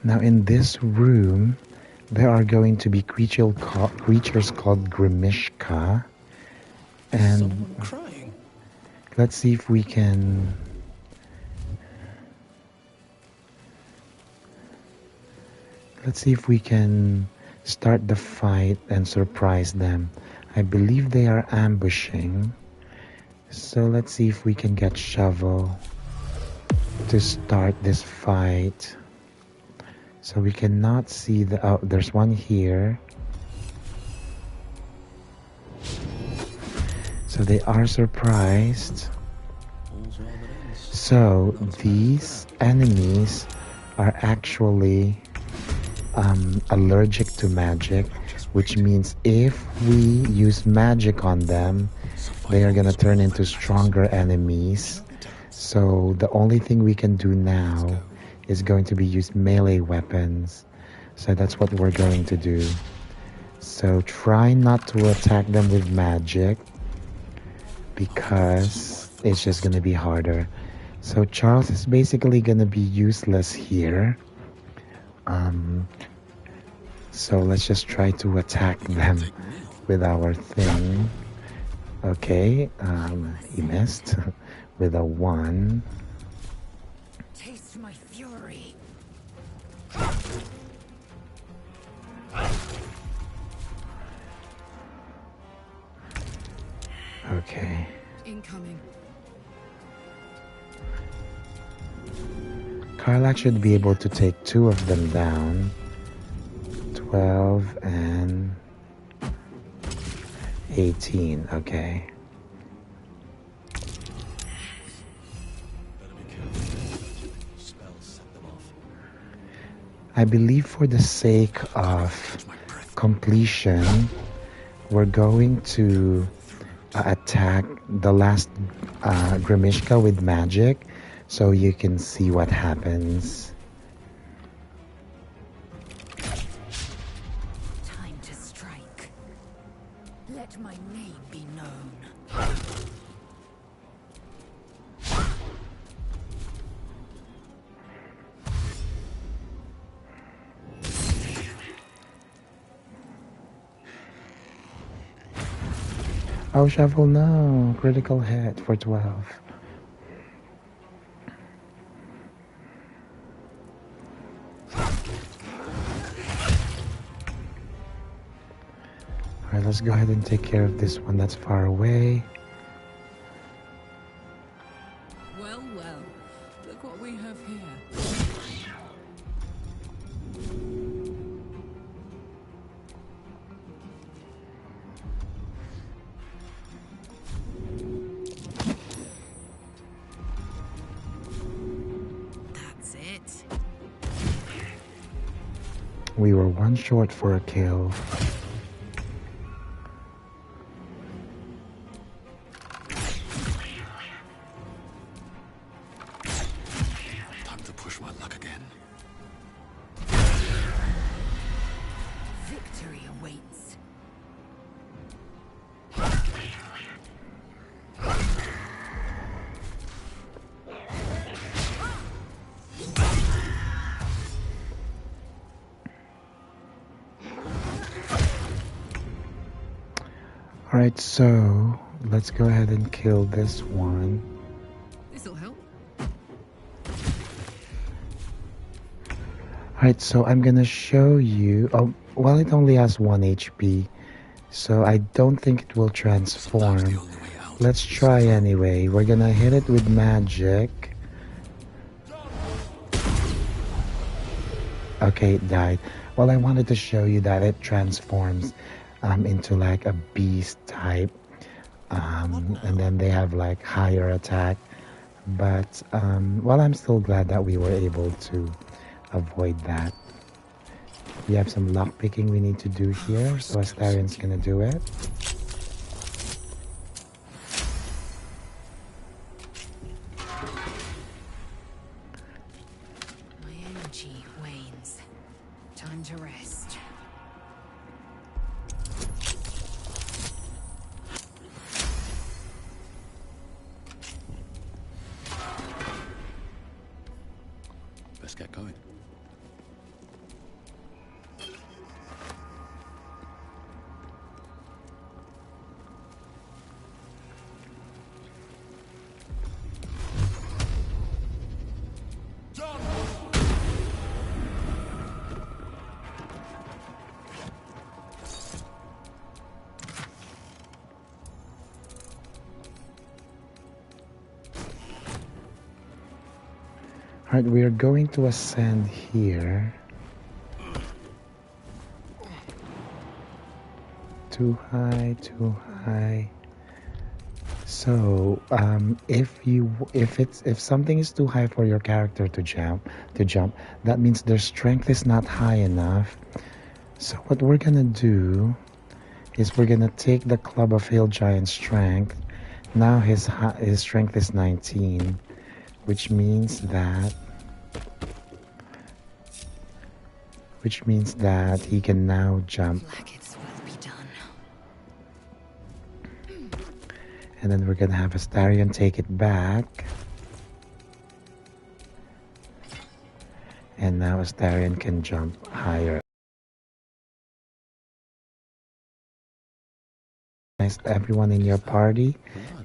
[SPEAKER 1] Now in this room, there are going to be creatures called Gremishka, and
[SPEAKER 8] Someone crying.
[SPEAKER 1] let's see if we can. Let's see if we can start the fight and surprise them. I believe they are ambushing, so let's see if we can get Shovel to start this fight. So we cannot see the... Oh, there's one here. So they are surprised. So these enemies are actually allergic to magic. which means if we use magic on them, they are gonna turn into stronger enemies. So the only thing we can do now is going to be use melee weapons. So that's what we're going to do. So try not to attack them with magic, because it's just gonna be harder. So Charles is basically gonna be useless here. So let's just try to attack them with our thing. Okay, he missed with a 1.
[SPEAKER 6] Taste my fury.
[SPEAKER 1] Okay.
[SPEAKER 3] Incoming.
[SPEAKER 1] Kith'rak should be able to take 2 of them down. 12 and 18, okay. I believe for the sake of completion, we're going to attack the last Gremishka with magic, so you can see what happens.
[SPEAKER 6] My name be known.
[SPEAKER 1] Oh, shovel, no. Critical hit for 12. Alright, let's go ahead and take care of this one that's far away.
[SPEAKER 3] Well, well. Look what we have here. That's it.
[SPEAKER 1] We were 1 short for a kill. Alright, so let's go ahead and kill this one.
[SPEAKER 3] This'll help.
[SPEAKER 1] Alright, so I'm gonna show you. Oh, well, it only has 1 HP, so I don't think it will transform. Let's try anyway. We're gonna hit it with magic. Okay, it died. Well, I wanted to show you that it transforms into like a beast type, and then they have like higher attack. But well, I'm still glad that we were able to avoid that. We have some lock picking we need to do here, so Astarion's gonna do it.
[SPEAKER 6] My energy wanes. Time to rest.
[SPEAKER 2] Let's get going.
[SPEAKER 1] Alright, we are going to ascend here. Too high, too high. So, if something is too high for your character to jump, that means their strength is not high enough. So what we're gonna do is we're gonna take the Club of Hill Giant strength. Now his strength is 19, which means that he can now jump. And then we're gonna have Astarion take it back. And now Astarion can jump higher. Everyone in your party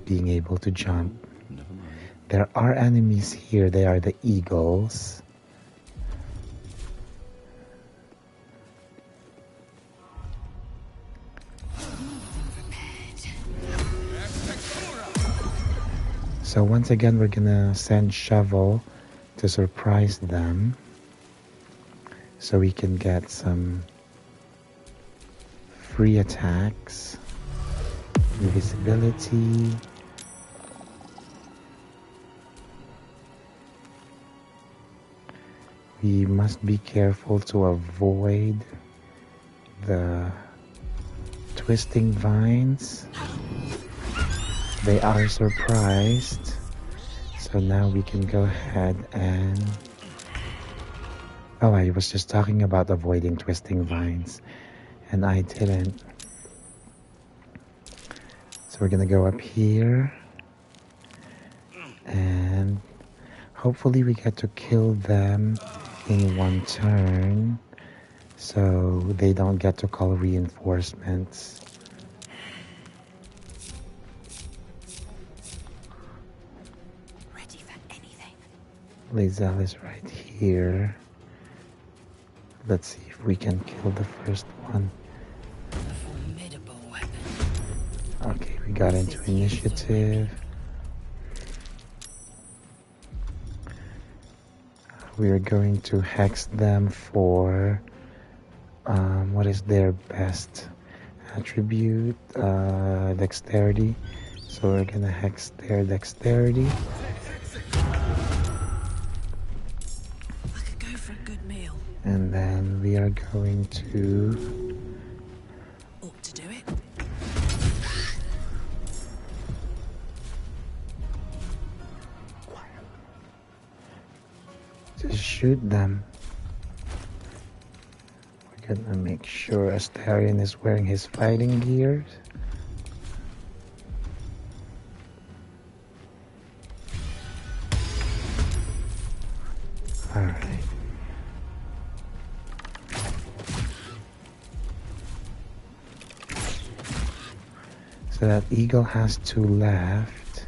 [SPEAKER 1] being able to jump. There are enemies here. They are the eagles. So once again, we're gonna send Shovel to surprise them so we can get some free attacks. Invisibility. We must be careful to avoid the twisting vines. They are surprised. So now we can go ahead and... Oh, I was just talking about avoiding twisting vines, and I didn't. So we're gonna go up here, and hopefully we get to kill them in one turn, so they don't get to call reinforcements.
[SPEAKER 6] Ready for anything.
[SPEAKER 1] Lae'zel is right here. Let's see if we can kill the first one. Okay, we got into initiative. We are going to hex them for what is their best attribute? Dexterity. So we're gonna hex their dexterity.
[SPEAKER 6] I could go for a good meal.
[SPEAKER 1] And then we are going to
[SPEAKER 6] Ought to do it.
[SPEAKER 1] just shoot them. We're gonna make sure Astarion is wearing his fighting gears. Alright. So that eagle has 2 left.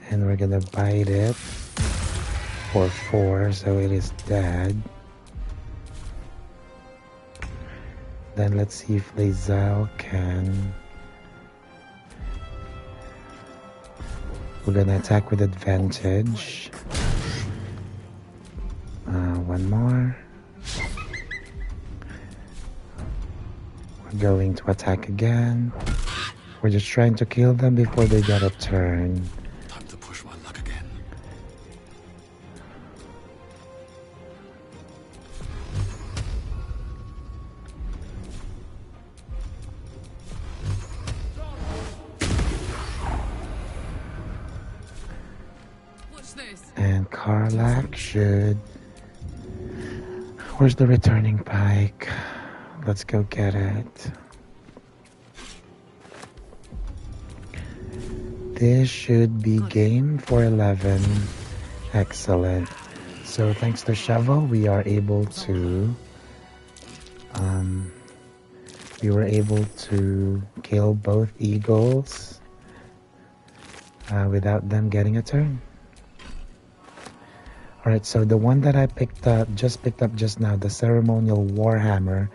[SPEAKER 1] And we're gonna bite it for 4, so it is dead. Then let's see if Lae'zel can... We're gonna attack with advantage. One more. We're going to attack again. We're just trying to kill them before they get a turn.
[SPEAKER 2] Time to push my luck again.
[SPEAKER 3] What's this?
[SPEAKER 1] And Kith'rak should... Where's the returning pike? Let's go get it. This should be game for 11. Excellent. So thanks to Shovel, we are able to... we were able to kill both eagles without them getting a turn. Alright, so the one that I picked up just now, the Ceremonial Warhammer,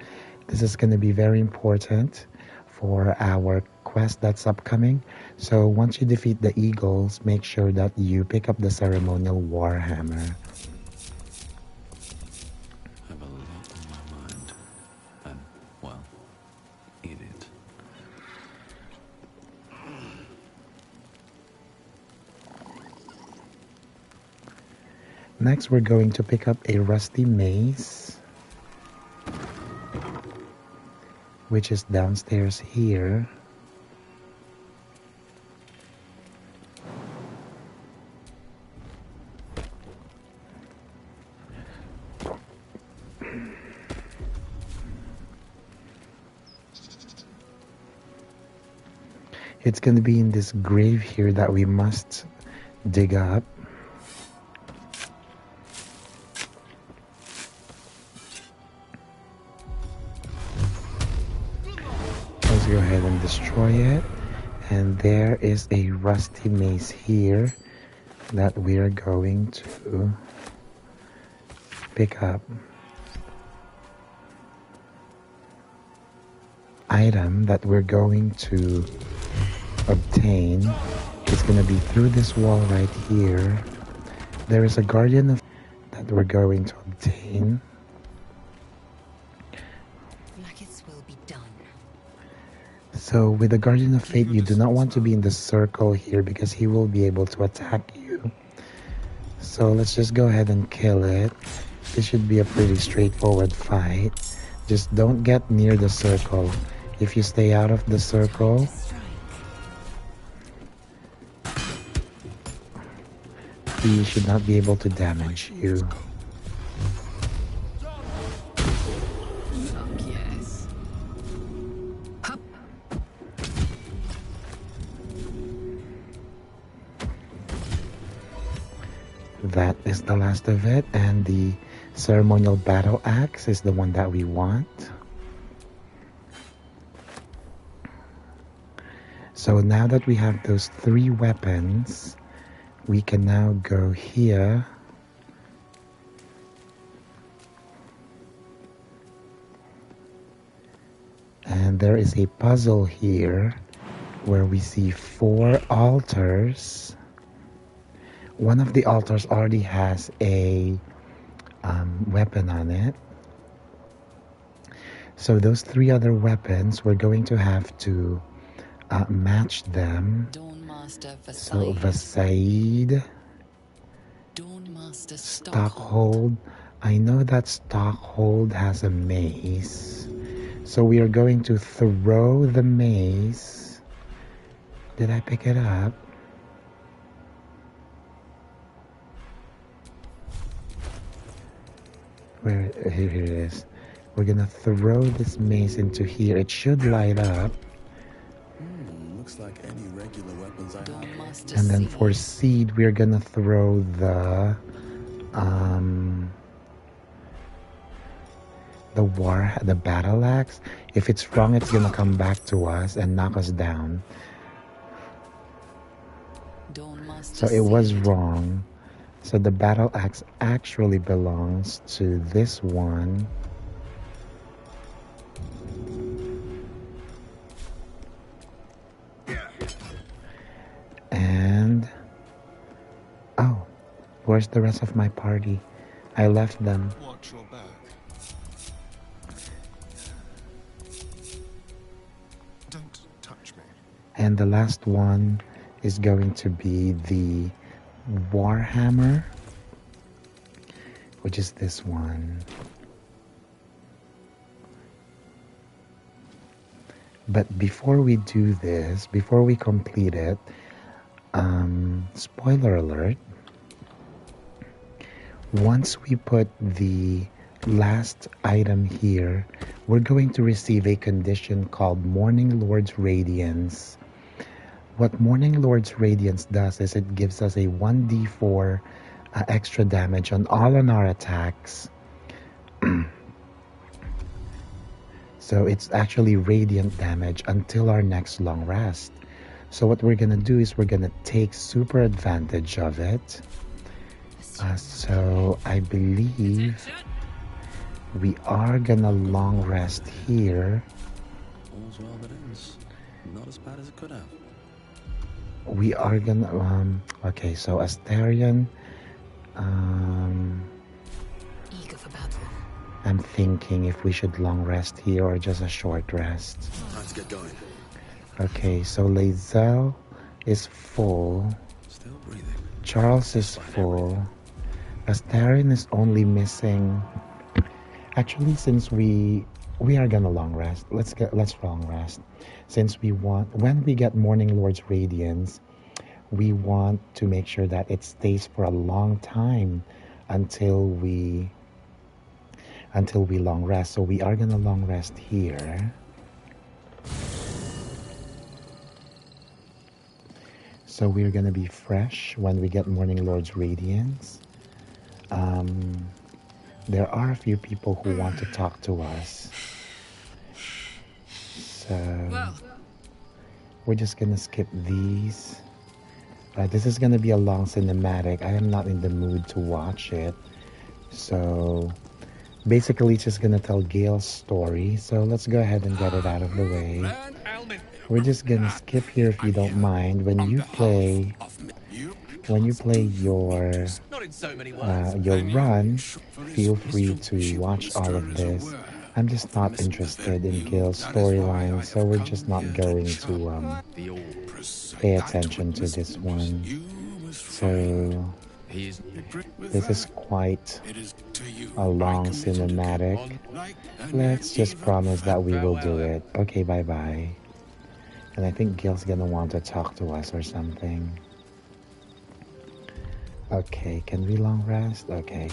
[SPEAKER 1] this is going to be very important for our quest that's upcoming. So once you defeat the eagles, make sure that you pick up the Ceremonial Warhammer.
[SPEAKER 2] I have a lot on my mind. And, well, eat it.
[SPEAKER 1] next we're going to pick up a rusty mace, which is downstairs here. It's going to be in this grave here that we must dig up. Let's go ahead and destroy it. And there is a rusty mace here that we are going to pick up. Item that we're going to obtain is going to be through this wall right here. There is a guardian of that we're going to obtain.
[SPEAKER 7] Will be done.
[SPEAKER 1] So with the guardian of fate, you do not want to be in the circle here because he will be able to attack you. So let's just go ahead and kill it. This should be a pretty straightforward fight. Just don't get near the circle. If you stay out of the circle, he should not be able to damage you.
[SPEAKER 3] Yes. Hup.
[SPEAKER 1] That is the last of it, and the ceremonial Battleaxe is the one that we want. So now that we have those 3 weapons, we can now go here and there is a puzzle here where we see 4 altars. One of the altars already has a weapon on it. So those 3 other weapons, we're going to have to match them. So Vasaid, Stockhold. I know that Stockhold has a mace. So we are going to throw the mace. Did I pick it up? Here it is. We're gonna throw this mace into here. It should light up.
[SPEAKER 2] Looks like any regular weapons I have.
[SPEAKER 1] And then for seed, we're gonna throw the Battleaxe. If it's wrong, it's gonna come back to us and knock us down. So it was wrong. So the Battleaxe actually belongs to this one. And oh, where's the rest of my party? I left them.
[SPEAKER 4] Watch your back. Don't touch me.
[SPEAKER 1] And the last one is going to be the Warhammer, which is this one. But before we do this, before we complete it, spoiler alert, once we put the last item here, we're going to receive a condition called Morning Lord's Radiance. What Morning Lord's Radiance does is it gives us a 1d4 extra damage on all on our attacks. So it's actually radiant damage until our next long rest. So what we're gonna do is we're gonna take super advantage of it. So I believe we are gonna long rest here.
[SPEAKER 2] All's well that ends. Not as bad as it could have.
[SPEAKER 1] We are gonna okay, so Asterion,
[SPEAKER 6] Eager for battle.
[SPEAKER 1] I'm thinking if we should long rest here or just a short rest.
[SPEAKER 2] Time to get going.
[SPEAKER 1] Okay, so Lae'zel is full.
[SPEAKER 2] Still breathing.
[SPEAKER 1] Charles is full. Astarion is only missing. Actually, since we are gonna long rest, let's long rest. Since we want, when we get Morning Lord's Radiance, we want to make sure that it stays for a long time until we long rest. So we are gonna long rest here. So we're gonna be fresh when we get Morning Lord's Radiance. There are a few people who want to talk to us. So we're just gonna skip these. This is gonna be a long cinematic. I am not in the mood to watch it. So basically it's just gonna tell Gale's story. So let's go ahead and get it out of the way. We're just gonna skip here if you don't mind. When you play your run, feel free to watch all of this. I'm just not interested in Gale's storyline, so we're just not going to pay attention to this one. So this is quite a long cinematic. Let's just promise that we will do it. Okay, bye-bye. And I think Gale's gonna want to talk to us or something. Okay, can we long rest? Okay.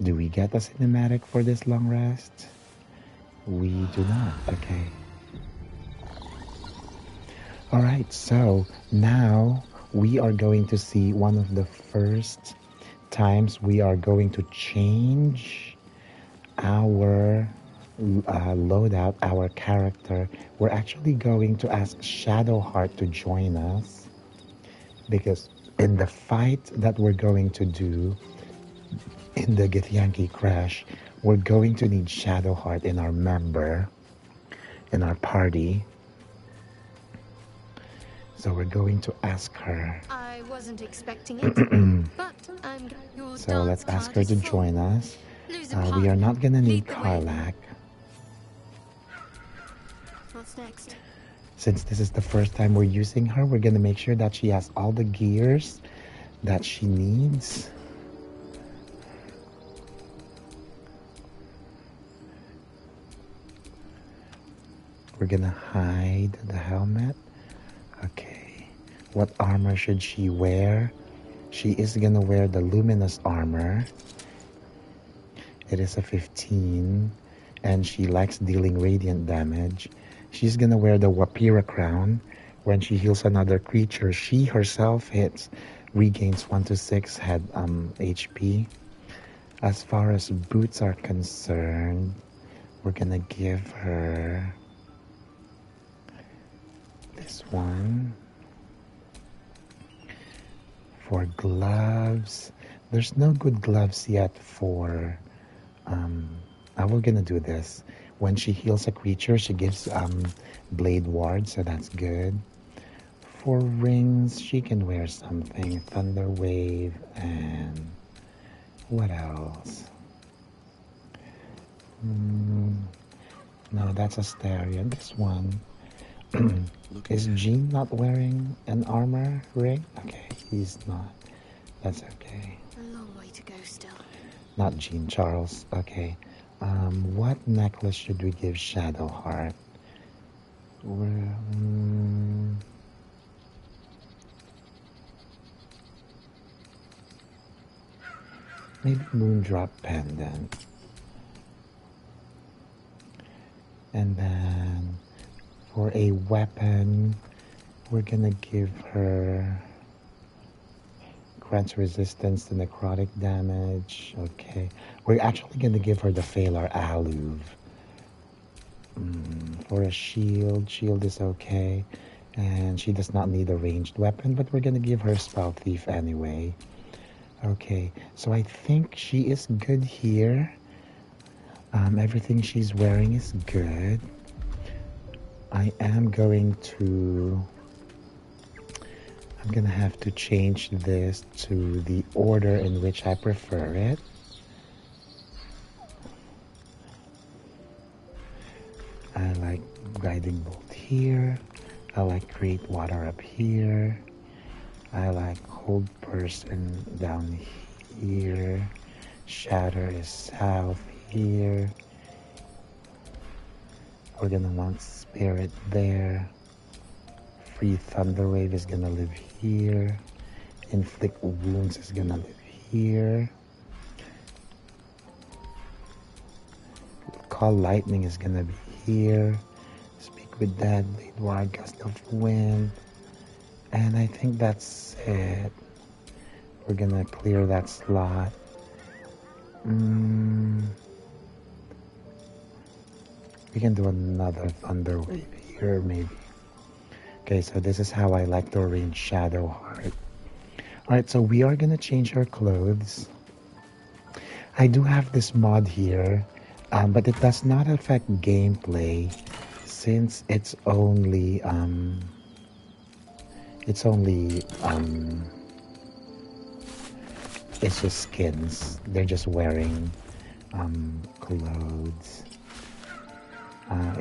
[SPEAKER 1] Do we get a cinematic for this long rest? We do not. Okay. Alright, so now we are going to see one of the first times we are going to change our loadout, our character. We're actually going to ask Shadowheart to join us, because in the fight that we're going to do in the Githyanki Crèche, we're going to need Shadowheart in our party. So we're going to ask her.
[SPEAKER 10] I wasn't expecting it, but
[SPEAKER 1] so let's ask her to join us. We are not gonna need Kith'rak.
[SPEAKER 10] What's next?
[SPEAKER 1] Since this is the first time we're using her, we're gonna make sure that she has all the gears that she needs. We're gonna hide the helmet. Okay. What armor should she wear? She is gonna wear the luminous armor. It is a 15, and she likes dealing radiant damage. She's gonna wear the Wapira crown. When she heals another creature, she herself regains 1 to 6 head HP. As far as boots are concerned, we're gonna give her this one. For gloves, there's no good gloves yet for we're gonna do this. When she heals a creature, she gives blade ward, so that's good. For rings, she can wear something, thunder wave, and what else? No, that's Astarion. This one. Is Jean not wearing an armor ring? Okay, he's not. That's okay.
[SPEAKER 10] A long way to go still.
[SPEAKER 1] Not Jean, Charles. Okay. What necklace should we give Shadowheart? Maybe Moondrop pendant. And then for a weapon, we're gonna give her grants resistance to necrotic damage. Okay. We're actually gonna give her the Phalar Aluve. For a shield is okay. And she does not need a ranged weapon, but we're gonna give her Spell Thief anyway. Okay, so I think she is good here. Everything she's wearing is good. I'm gonna have to change this to the order in which I prefer it. I like Guiding Bolt here. I like create water up here. I like hold person down here. Shatter is south here. We're gonna want spirit there. Free thunder wave is gonna live here. Inflict wounds is gonna live here. Call lightning is gonna be here. Speak with that, lead wide gust of wind. And I think that's it. We're gonna clear that slot. We can do another thunder wave here maybe. Okay, so this is how I like to arrange Shadowheart. Alright, so we are gonna change our clothes. I do have this mod here, but it does not affect gameplay since it's just skins. They're just wearing clothes.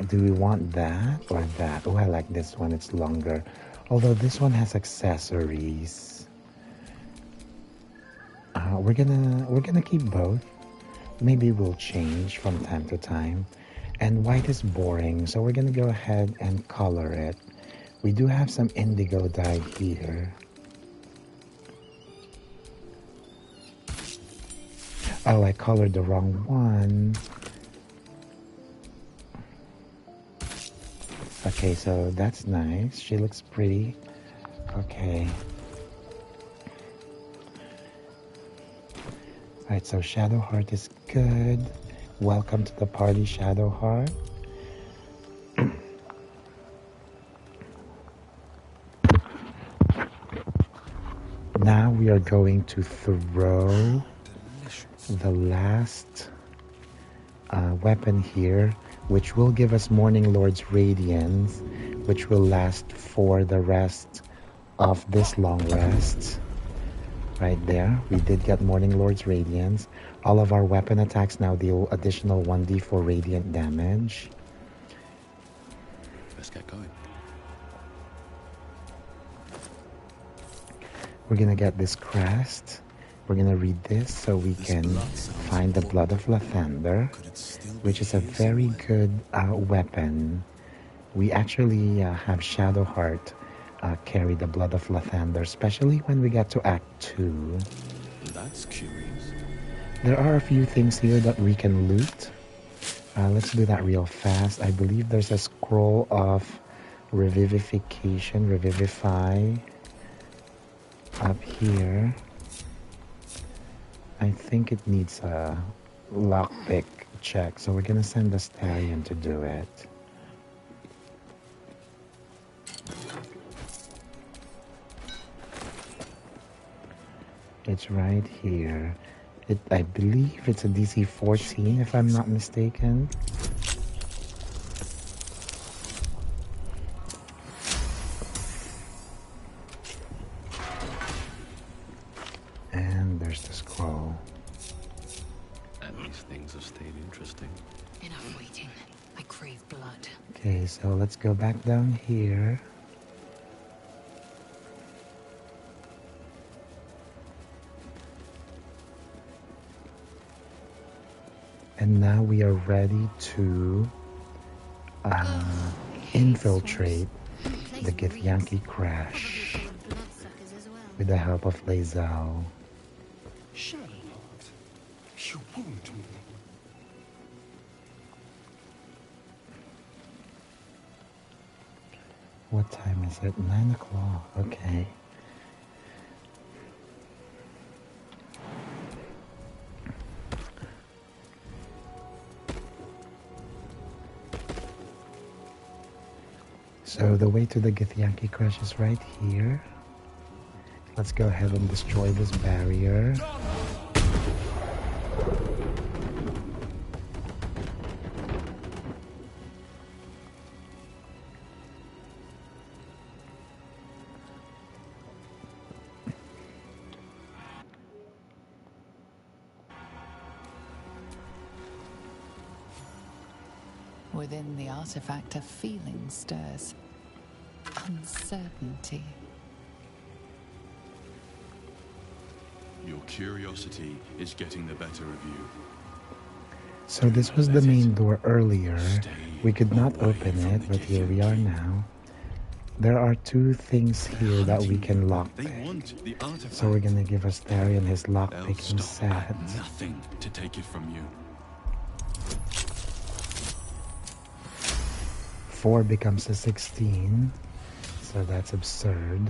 [SPEAKER 1] Do we want that or that? Oh, I like this one. It's longer. Although this one has accessories. We're gonna keep both. Maybe we'll change from time to time. And white is boring, so we're gonna go ahead and color it. We do have some indigo dye here. Oh, I colored the wrong one. Okay, so that's nice. She looks pretty. Okay. Alright, so Shadowheart is good. Welcome to the party, Shadowheart. Now we are going to throw the last weapon here, which will give us Morning Lord's Radiance, which will last for the rest of this long rest. Right there, we did get Morning Lord's Radiance. All of our weapon attacks now deal additional 1d4 radiant damage.
[SPEAKER 2] Let's get going.
[SPEAKER 1] We're gonna get this crest. We're gonna read this so we can find the Blood of Lathander, which is a very good weapon. We actually have Shadowheart carry the Blood of Lathander, especially when we get to Act 2.
[SPEAKER 2] That's curious.
[SPEAKER 1] There are a few things here that we can loot. Let's do that real fast. I believe there's a scroll of revivification, revivify up here. I think it needs a lockpick check, so we're gonna send the stallion to do it. It's right here. I believe it's a DC 14 if I'm not mistaken. And there's the scroll.
[SPEAKER 2] And these things have stayed interesting.
[SPEAKER 6] Enough waiting. I crave blood.
[SPEAKER 1] Okay, so let's go back down here. And now we are ready to infiltrate the Githyanki Crèche with the help of Lae'zel.
[SPEAKER 4] Shadowheart, you wound me.
[SPEAKER 1] What time is it? 9 o'clock. Okay. So the way to the Githyanki Crèche is right here. Let's go ahead and destroy this barrier.
[SPEAKER 9] Within the artifact, a feeling stirs. uncertainty.
[SPEAKER 2] Your curiosity is getting the better of you.
[SPEAKER 1] So this was the main door earlier. We could not open it, but here we are now. There are two things here that we can lockpick. So we're gonna give Astarion his lockpicking set.
[SPEAKER 2] Nothing to take it from you.
[SPEAKER 1] 4 becomes a 16, so that's absurd.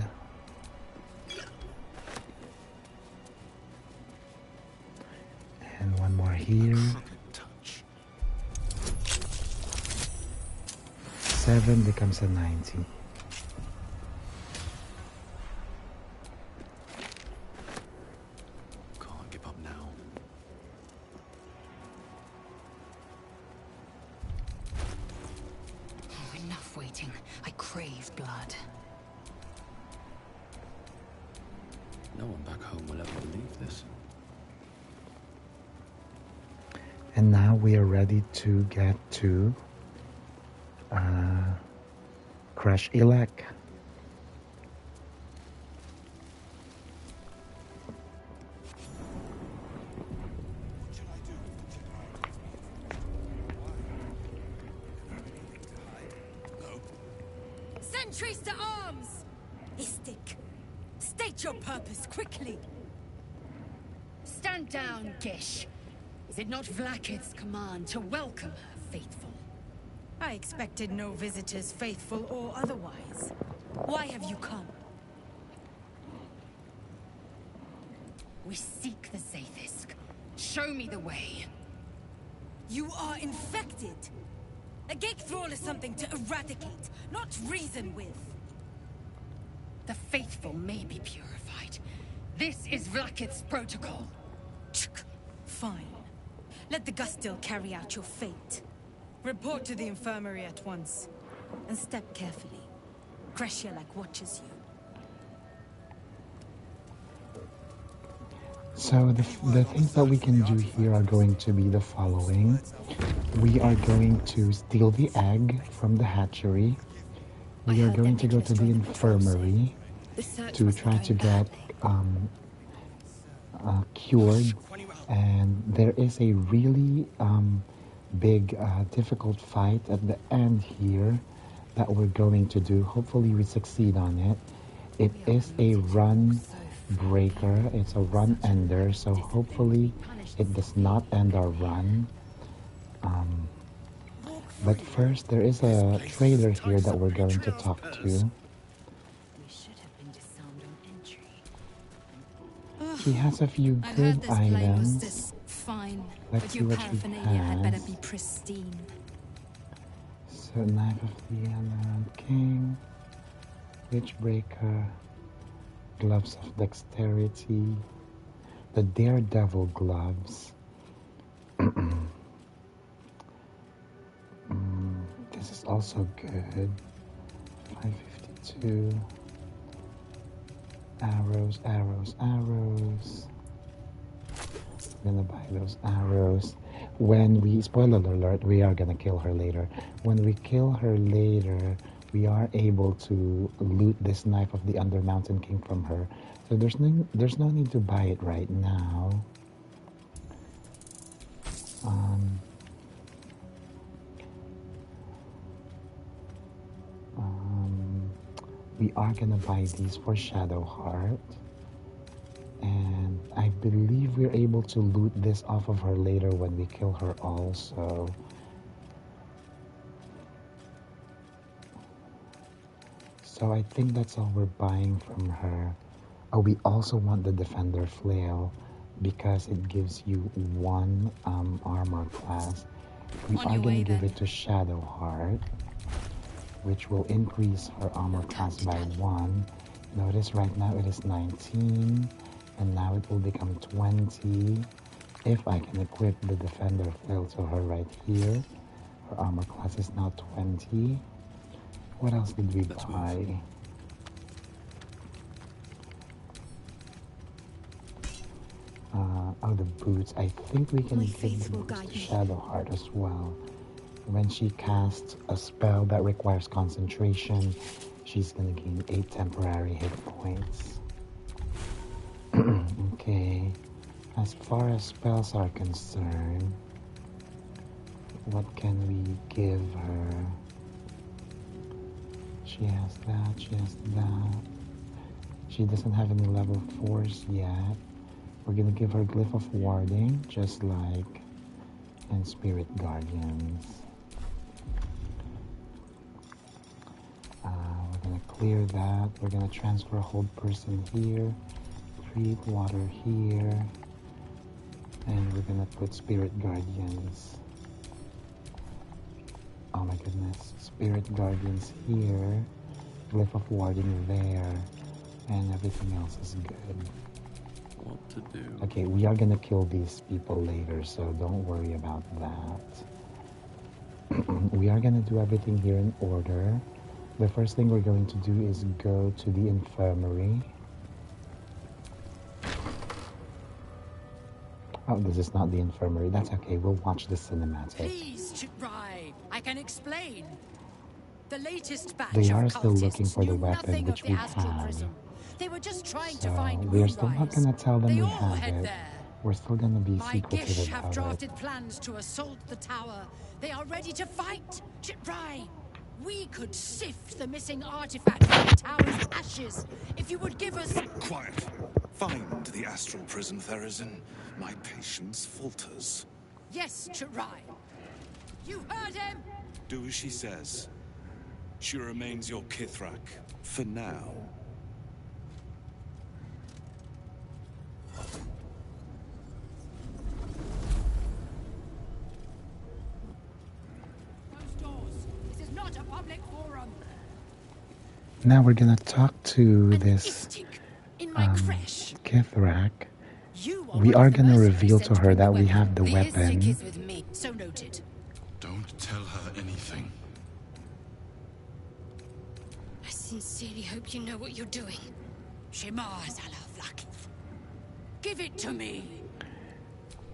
[SPEAKER 1] And one more here. 7 becomes a 19.
[SPEAKER 2] Can't give up now.
[SPEAKER 6] Enough waiting. I crave blood.
[SPEAKER 2] No one back home will ever believe this.
[SPEAKER 1] And now we are ready to get to Crèche elect.
[SPEAKER 6] Sentries to arms! Istik, state your purpose quickly. Stand down, Gish. Is it not Vlaakith's command to welcome her faithful?
[SPEAKER 11] I expected no visitors, faithful or otherwise. Why have you come?
[SPEAKER 6] We seek the Zaith'isk. Show me the way.
[SPEAKER 11] You are infected. A gate thrall is something to eradicate, not reason with.
[SPEAKER 6] The faithful may be purified. This is Vlaakith's protocol.
[SPEAKER 11] Fine. Let the Gustil carry out your fate. Report to the infirmary at once. And step carefully. Crèche watches you.
[SPEAKER 1] So the things that we can do here are going to be the following. We are going to steal the egg from the hatchery. We are going to go to the infirmary to try to get cured. And there is a really big, difficult fight at the end here that we're going to do. Hopefully we succeed on it. It is a run breaker. It's a run ender, so hopefully it does not end our run. But first, there is a trader here that we're going to talk to. He has a few good items.
[SPEAKER 6] Fine,
[SPEAKER 1] Let's see what he
[SPEAKER 6] had better
[SPEAKER 1] has.
[SPEAKER 6] be pristine.
[SPEAKER 1] So, Knife of the Emerald King, Witchbreaker, Gloves of Dexterity, the Daredevil Gloves. This is also good. 552. Arrows, arrows, arrows. I'm gonna buy those arrows. When we, spoiler alert, we are gonna kill her later. When we kill her later, we are able to loot this Knife of the Undermountain King from her. So there's no need to buy it right now. We are gonna buy these for Shadowheart. And I believe we're able to loot this off of her later when we kill her also. So I think that's all we're buying from her. Oh, we also want the Defender Flail because it gives you 1 armor class. We are going to give it to Shadowheart, which will increase her armor class by 1. Notice right now it is 19, and now it will become 20. If I can equip the Defender Flail to her right here, her armor class is now 20. What else did we buy? Oh, the boots. I think we can give the boots to Shadowheart as well. When she casts a spell that requires concentration, She's gonna gain 8 temporary hit points. Okay, as far as spells are concerned, what can we give her? She has that, she has that. She doesn't have any level 4s yet. We're gonna give her Glyph of Warding, just like in Spirit Guardians. We're gonna clear that. We're gonna transfer Hold Person here, treat water here, and we're gonna put Spirit Guardians. Oh my goodness, Spirit Guardians here, Glyph of Warding there, and everything else is good.
[SPEAKER 2] What to do?
[SPEAKER 1] Okay, we are gonna kill these people later, so don't worry about that. We are gonna do everything here in order. The first thing we're going to do is go to the infirmary. Oh, this is not the infirmary. That's okay. We'll watch the cinematic.
[SPEAKER 6] Please, Chitrai, I can explain. The latest batch
[SPEAKER 1] They are
[SPEAKER 6] of
[SPEAKER 1] still looking
[SPEAKER 6] cultists
[SPEAKER 1] for the
[SPEAKER 6] knew
[SPEAKER 1] weapon
[SPEAKER 6] nothing
[SPEAKER 1] which
[SPEAKER 6] of the
[SPEAKER 1] we
[SPEAKER 6] astral
[SPEAKER 1] have.
[SPEAKER 6] prism. They were just trying to
[SPEAKER 1] So
[SPEAKER 6] find
[SPEAKER 1] we're
[SPEAKER 6] moon
[SPEAKER 1] still not
[SPEAKER 6] rise.
[SPEAKER 1] gonna tell them
[SPEAKER 6] They
[SPEAKER 1] we
[SPEAKER 6] all
[SPEAKER 1] have
[SPEAKER 6] head
[SPEAKER 1] it.
[SPEAKER 6] there.
[SPEAKER 1] We're still gonna be
[SPEAKER 6] My
[SPEAKER 1] secretive
[SPEAKER 6] Gish have
[SPEAKER 1] about it.
[SPEAKER 6] drafted plans to assault the tower. They are ready to fight. Chitrai, we could sift the missing artifact from the tower's ashes if you would give us...
[SPEAKER 12] Quiet. Find the astral prison, Therazin. My patience falters.
[SPEAKER 6] Yes, Chitrai. You heard him?
[SPEAKER 12] Do as she says. She remains your Kith'rak, for now.
[SPEAKER 6] This is not a public forum.
[SPEAKER 1] Now we're gonna talk to this
[SPEAKER 6] In my Crèche.
[SPEAKER 1] Kith'rak.
[SPEAKER 6] You
[SPEAKER 1] We are gonna reveal to her that we have the weapon.
[SPEAKER 6] is with me. So noted.
[SPEAKER 2] Don't tell her anything.
[SPEAKER 10] I sincerely hope you know what you're doing.
[SPEAKER 6] Shema Zalavlak. Give it to me.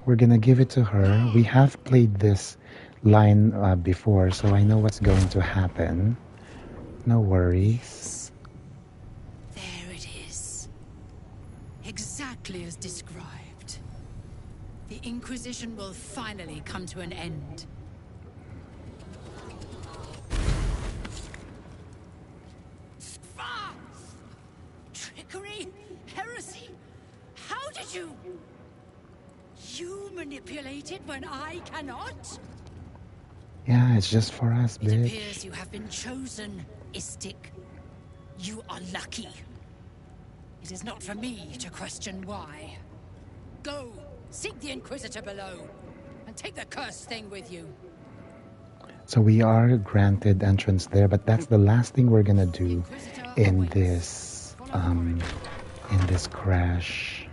[SPEAKER 1] We're gonna give it to her. We have played this line before, so I know what's going to happen. No worries.
[SPEAKER 6] There it is. Exactly as described. The Inquisition will finally come to an end. Ah! Trickery? Heresy? How did you... You manipulate it when I cannot?
[SPEAKER 1] Yeah, it's just for us,
[SPEAKER 6] It
[SPEAKER 1] bitch.
[SPEAKER 6] appears you have been chosen, Istik. You are lucky. It is not for me to question why. Go, seek the Inquisitor below, and take the cursed thing with you.
[SPEAKER 1] So we are granted entrance there, but that's the last thing we're gonna do in this Crèche.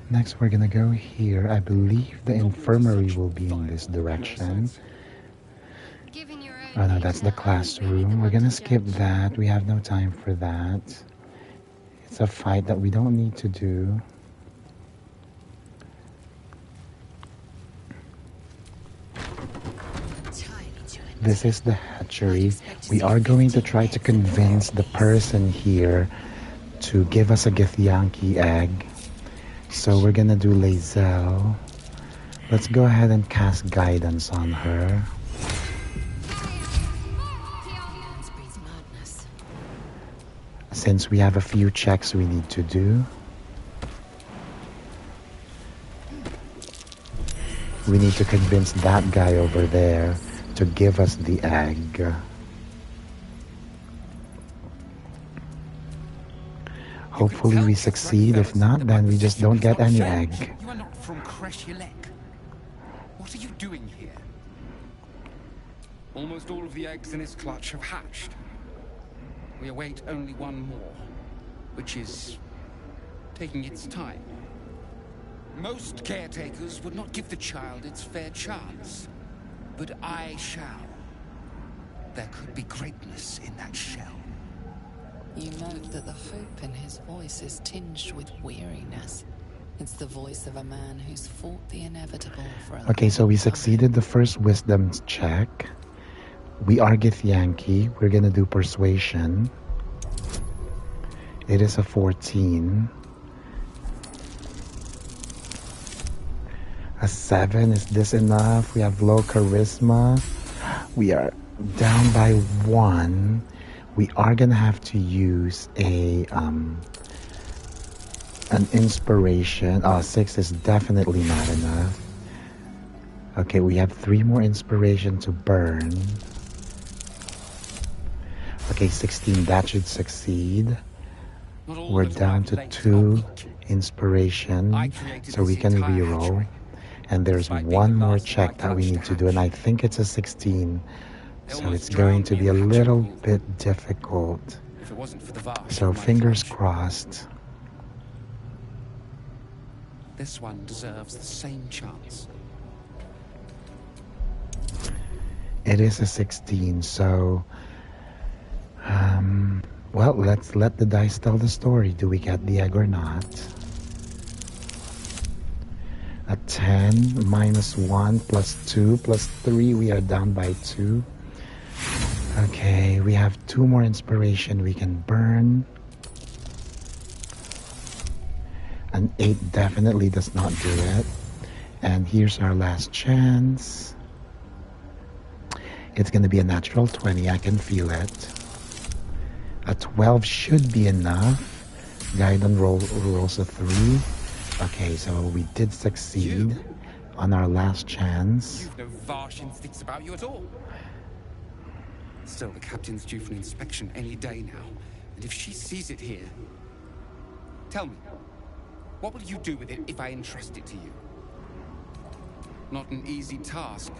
[SPEAKER 1] Next we're gonna go here. I believe the infirmary will be in this direction. Oh no, that's the classroom. We're gonna skip that. We have no time for that. It's a fight that we don't need to do. This is the hatchery. We are going to try to convince the person here to give us a Githyanki egg. So we're gonna do Lae'zel. Let's go ahead and cast guidance on her. Since we have a few checks we need to do. We need to convince that guy over there to give us the egg. Hopefully we succeed. If not, then we just don't get any egg.
[SPEAKER 13] You are not from Crèche. What are you doing here? Almost all of the eggs in its clutch have hatched. We await only one more, which is taking its time. Most caretakers would not give the child its fair chance, but I shall. There could be greatness in that shell.
[SPEAKER 9] You note that the hope in his voice is tinged with weariness. It's the voice of a man who's fought the inevitable for a
[SPEAKER 1] Okay, so we
[SPEAKER 9] long time.
[SPEAKER 1] succeeded the first wisdom check. We are Githyanki. We're gonna do persuasion. It is a 14. A 7. Is this enough? We have low charisma. We are down by 1. We are gonna have to use an inspiration. 6 is definitely not enough. Okay, we have 3 more inspiration to burn. Okay, 16, that should succeed. We're down to 2 inspiration, so we can reroll. And there's one more check that we need to do, and I think it's a 16. So it's going to be a little bit difficult. So fingers crossed.
[SPEAKER 13] This one deserves the same chance.
[SPEAKER 1] It is a 16, so well, let's let the dice tell the story. Do we get the egg or not? A 10 minus 1 plus 2 plus 3, we are down by 2. Okay, we have 2 more inspiration we can burn. An 8 definitely does not do it. And here's our last chance. It's going to be a natural 20, I can feel it. A 12 should be enough. Guidon rolls a 3. Okay, so we did succeed on our last chance.
[SPEAKER 13] You've no Varsh instincts about you at all. Still, the captain's due for an inspection any day now. And if she sees it here... Tell me, what will you do with it if I entrust it to you? Not an easy task.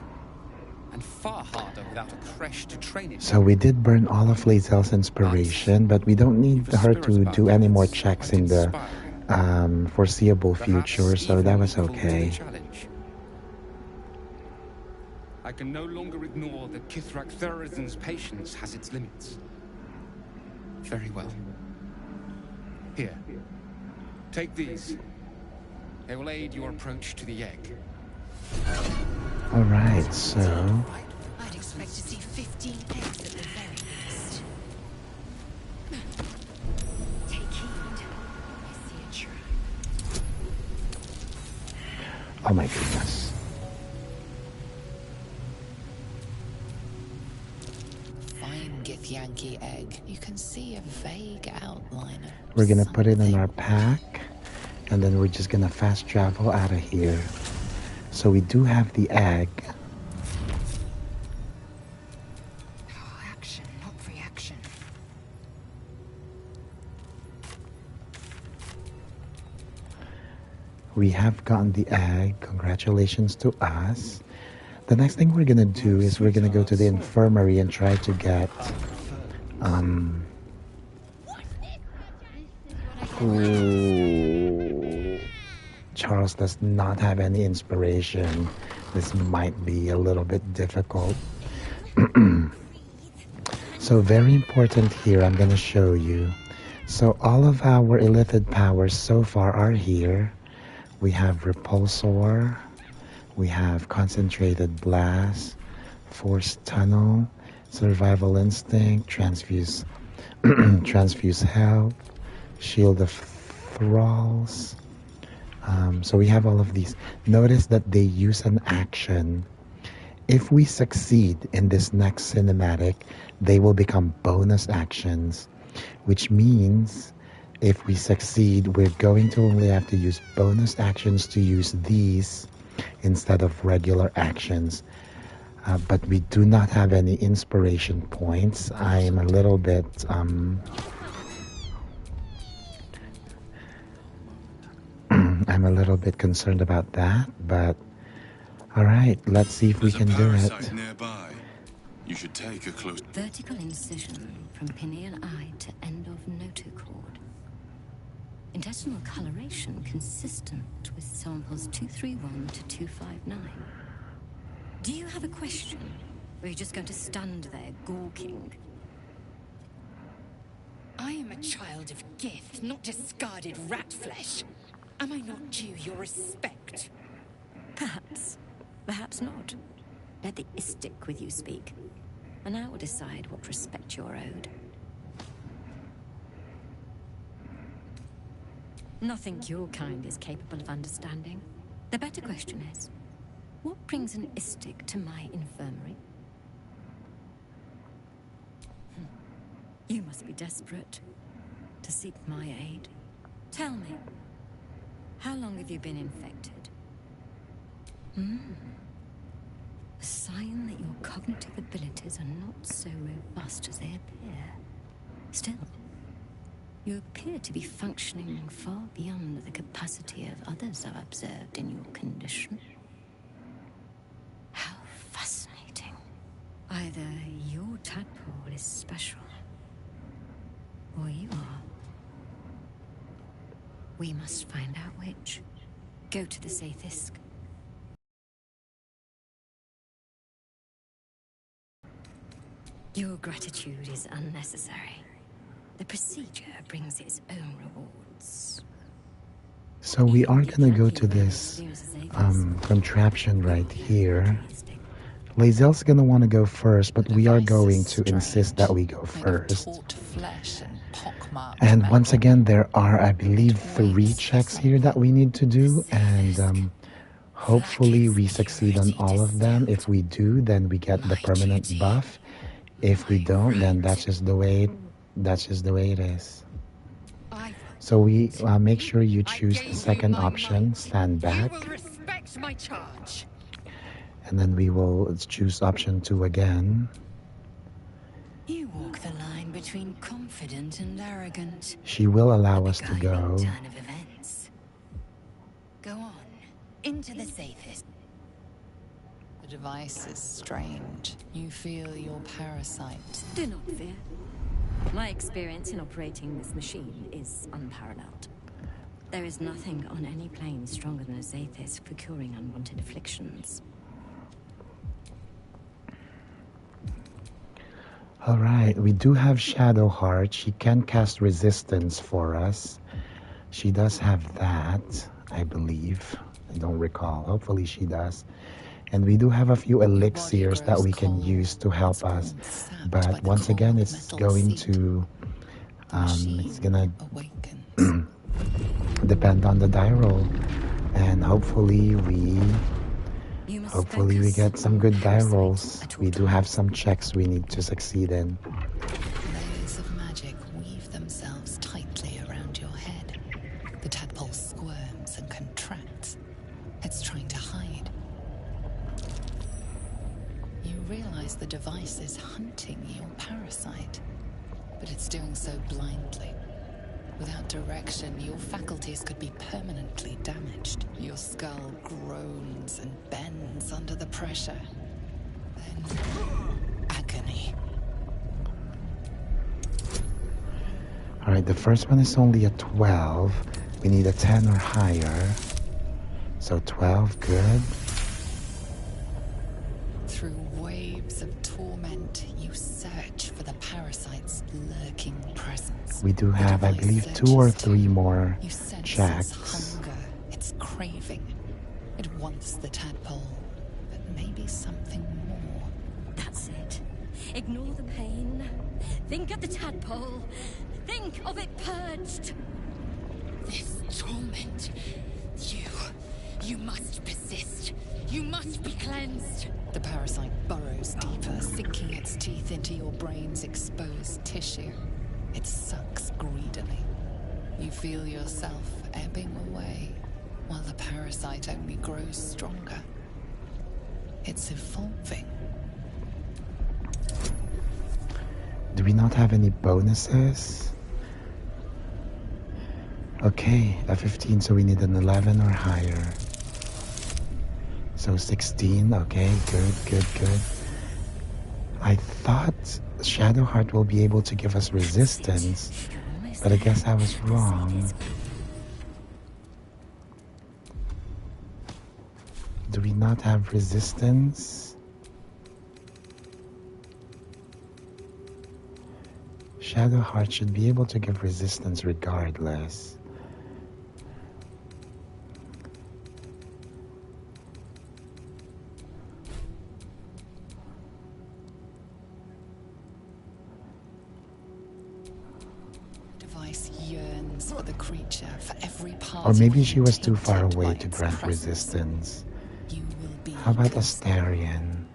[SPEAKER 13] And far harder without a Crèche to train it.
[SPEAKER 1] So we did burn all of Lazel's inspiration, but we don't need her to do any more checks in the foreseeable future, so that was okay.
[SPEAKER 13] I can no longer ignore that Kith'rak Tharizdun's patience has its limits. Very well. Here. Take these. They will aid your approach to the egg.
[SPEAKER 1] Alright, so...
[SPEAKER 6] I'd expect to see 15 eggs at the very least. Take heed. I see a trap.
[SPEAKER 1] Oh my goodness.
[SPEAKER 9] Fine Githyanki Egg. You can see a vague outline of
[SPEAKER 1] We're gonna put it in our pack, and then we're just gonna fast travel out of here. So we do have the egg.
[SPEAKER 6] Action, not reaction.
[SPEAKER 1] We have gotten the egg. Congratulations to us. The next thing we're gonna do is we're gonna go to the infirmary and try to get Ooh. Charles does not have any inspiration. This might be a little bit difficult. So very important here, I'm going to show you. So all of our illithid powers so far are here. We have Repulsor, we have Concentrated Blast, Force Tunnel, Survival Instinct, Transfuse, Transfuse Health, Shield of Thralls. So we have all of these. Notice that they use an action. If we succeed in this next cinematic, they will become bonus actions, which means if we succeed, we're going to only have to use bonus actions to use these instead of regular actions. But we do not have any inspiration points. I am a little bit I'm a little bit concerned about that, but all right, let's see if we can do it.
[SPEAKER 12] Nearby. You should take a close...
[SPEAKER 10] Vertical incision from pineal eye to end of notochord. Intestinal coloration consistent with samples 231 to 259. Do you have a question? Or are you just going to stand there gawking?
[SPEAKER 11] I am a child of Gith, not discarded rat flesh.
[SPEAKER 6] Am I not due your respect?
[SPEAKER 10] Perhaps. Perhaps not. Let the Istik with you speak, and I will decide what respect you're owed. Nothing your kind is capable of understanding. The better question is, what brings an Istik to my infirmary? You must be desperate to seek my aid. Tell me, how long have you been infected? A sign that your cognitive abilities are not so robust as they appear. Still, you appear to be functioning far beyond the capacity of others I've observed in your condition. How fascinating. Either your tadpole is special, or you are. We must find out which. Go to the Zaith'isk. Your gratitude is unnecessary. The procedure brings its own rewards.
[SPEAKER 1] So we are gonna go to this contraption right here. Lae'zel's gonna want to go first, but we are going to insist that we go first. And once again, there are, I believe, 3 checks here that we need to do, and hopefully we succeed on all of them. If we do, then we get the permanent buff. If we don't, then that's just the way it is. So we make sure you choose the second option, stand back. And then we will choose option 2 again.
[SPEAKER 10] You walk the line between confident and arrogant.
[SPEAKER 1] She will allow us to go.
[SPEAKER 10] Turn of events. Go on, into the Zaith'isk.
[SPEAKER 9] The device is strange. You feel your parasite.
[SPEAKER 10] Do not fear. My experience in operating this machine is unparalleled. There is nothing on any plane stronger than a Zaith'isk for curing unwanted afflictions.
[SPEAKER 1] Alright, we do have Shadowheart. She can cast resistance for us. She does have that, I believe. I don't recall. Hopefully she does. And we do have a few elixirs that we can use to help us. But once again, it's going to... it's gonna depend on the die roll. And hopefully we get some good die rolls. We do have some checks we need to succeed in.
[SPEAKER 9] Layers of magic weave themselves tightly around your head. The tadpole squirms and contracts. It's trying to hide. You realize the device is hunting your parasite, but it's doing so blindly. Without direction, your faculties could be permanently damaged. Your skull groans and bends under the pressure. Then, agony.
[SPEAKER 1] Alright, the first one is only a 12. We need a 10 or higher. So 12, good.
[SPEAKER 9] Through waves of torment, you search for the parasite's lurking presence.
[SPEAKER 1] We do have, I believe, 2 or 3 more checks.
[SPEAKER 9] Its hunger, its craving. It wants the tadpole, but maybe something more.
[SPEAKER 10] That's it. Ignore the pain. Think of the tadpole. Think of it purged. This torment. You must persist. You must be cleansed.
[SPEAKER 9] The parasite burrows deeper, sinking its teeth into your brain's exposed tissue. It sucks greedily. You feel yourself ebbing away, while the parasite only grows stronger. It's evolving.
[SPEAKER 1] Do we not have any bonuses? Okay, a 15, so we need an 11 or higher. So 16, okay, good. I thought Shadowheart will be able to give us resistance, but I guess I was wrong. Do we not have resistance? Shadowheart should be able to give resistance regardless.
[SPEAKER 9] device yearns for the creature, for every part.
[SPEAKER 1] Or maybe she was too far away to grant resistance. How about Astarion?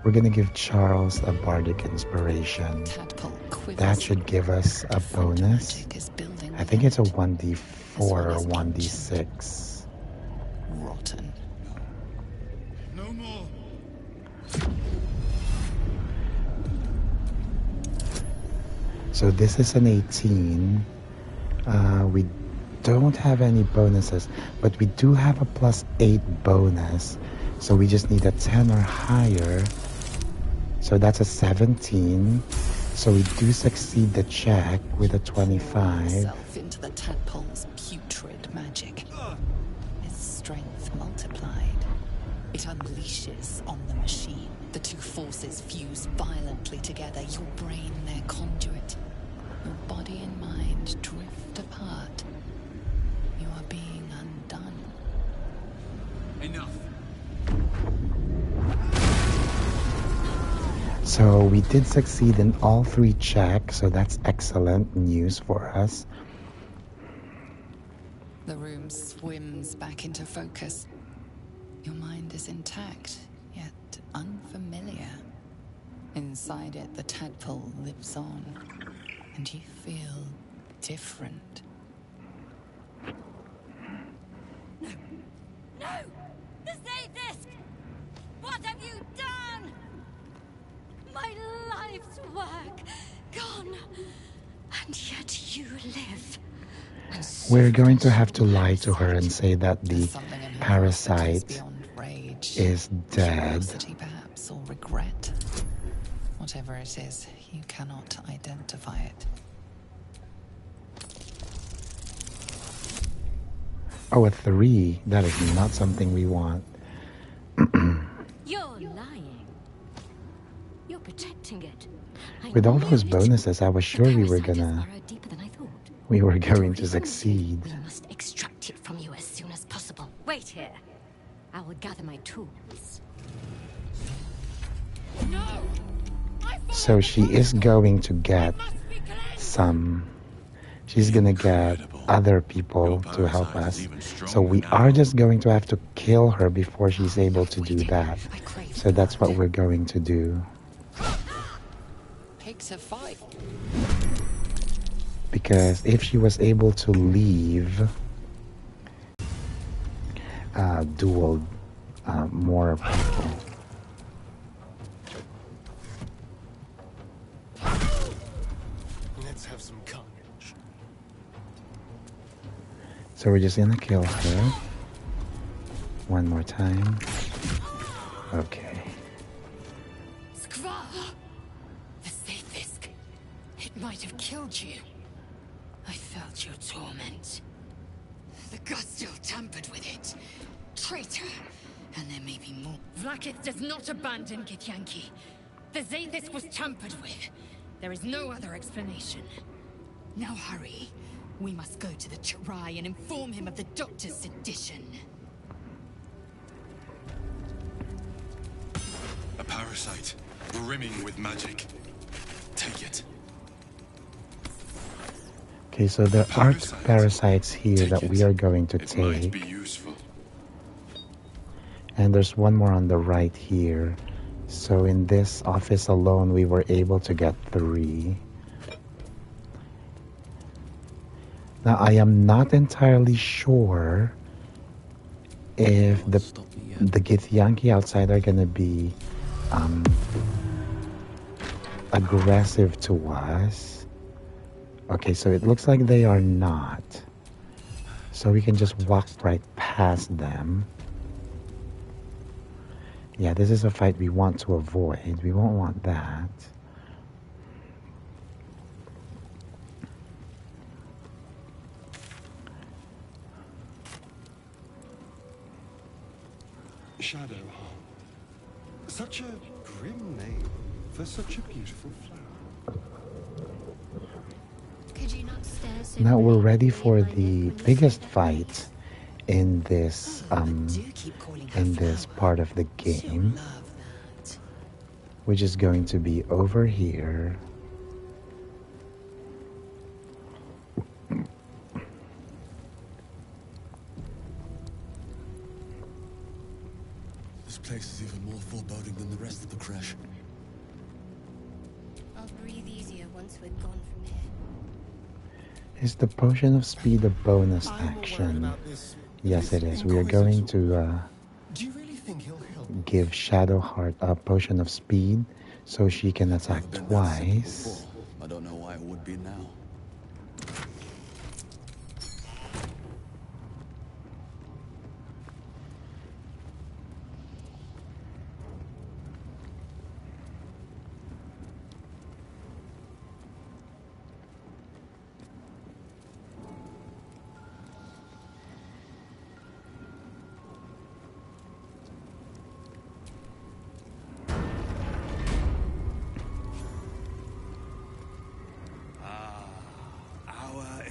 [SPEAKER 1] We're gonna give Charles a bardic inspiration. That should give us a bonus. I think it's a 1d4 or 1d6.
[SPEAKER 9] Rotten.
[SPEAKER 12] No more.
[SPEAKER 1] So this is an 18. We don't have any bonuses, but we do have a +8 bonus. So we just need a 10 or higher. So that's a 17. So we do succeed the check with a 25.
[SPEAKER 9] Into the tadpole's putrid magic. Its strength multiplied. It unleashes on the machine. The two forces fuse violently together. Your brain, their conduit. Your body and mind drift apart. You are being undone.
[SPEAKER 2] Enough.
[SPEAKER 1] So we did succeed in all 3 checks, so that's excellent news for us.
[SPEAKER 9] The room swims back into focus. Your mind is intact, yet unfamiliar. Inside it, the tadpole lives on, and you feel different.
[SPEAKER 6] No! The Zaith'isk! What have you done? My life's work gone, and yet you live.
[SPEAKER 1] We're going to have to lie to her and say that the parasite is dead.
[SPEAKER 9] Perhaps, or regret. Whatever it is, you cannot identify it.
[SPEAKER 1] Oh, a 3. That is not something we want.
[SPEAKER 10] You're lying. You're protecting it.
[SPEAKER 1] With all those bonuses, I was sure we were going to succeed.
[SPEAKER 10] We must extract it from you as soon as possible. Wait here. I will gather my tools.
[SPEAKER 6] No!
[SPEAKER 1] So she is going to get some... She's gonna get other people to help us. So we are just going to have to kill her before she's able to do that. So that's what we're going to do.
[SPEAKER 9] Pigs have fight.
[SPEAKER 1] Because if she was able to leave, duel more people.
[SPEAKER 4] Let's have some carnage.
[SPEAKER 1] So we're just gonna kill her. One more time. Okay.
[SPEAKER 6] Skvar! The Zaith'isk. It might have killed you. I felt your torment. The Gustil tampered with it. Traitor! And there may be more. Vlaakith does not abandon Githyanki. The Zaith'isk was tampered with. There is no other explanation. Now hurry. We must go to the Ch'rai and inform him of the Doctor's sedition.
[SPEAKER 12] A parasite, brimming with magic. Take it.
[SPEAKER 1] Okay, so there are 2 parasites here that we are going to take.
[SPEAKER 12] Might be useful.
[SPEAKER 1] And there's one more on the right here. So in this office alone, we were able to get 3. Now, I am not entirely sure if the Githyanki outside are going to be aggressive to us. Okay, so it looks like they are not. So we can just walk right past them. Yeah, this is a fight we want to avoid. We won't want that.
[SPEAKER 4] Shadowheart. Such a grim name for such a beautiful flower.
[SPEAKER 10] Could you not stare so
[SPEAKER 1] Now we're ready for the biggest fight in this part of the game, which is going to be over here.
[SPEAKER 12] This place is even more foreboding than the rest of the Crèche.
[SPEAKER 10] I'll breathe easier once we're gone from here.
[SPEAKER 1] Is the potion of speed a bonus action? Yes, it is. We are going to give Shadowheart a potion of speed so she can attack twice.
[SPEAKER 2] I don't know why it would be now.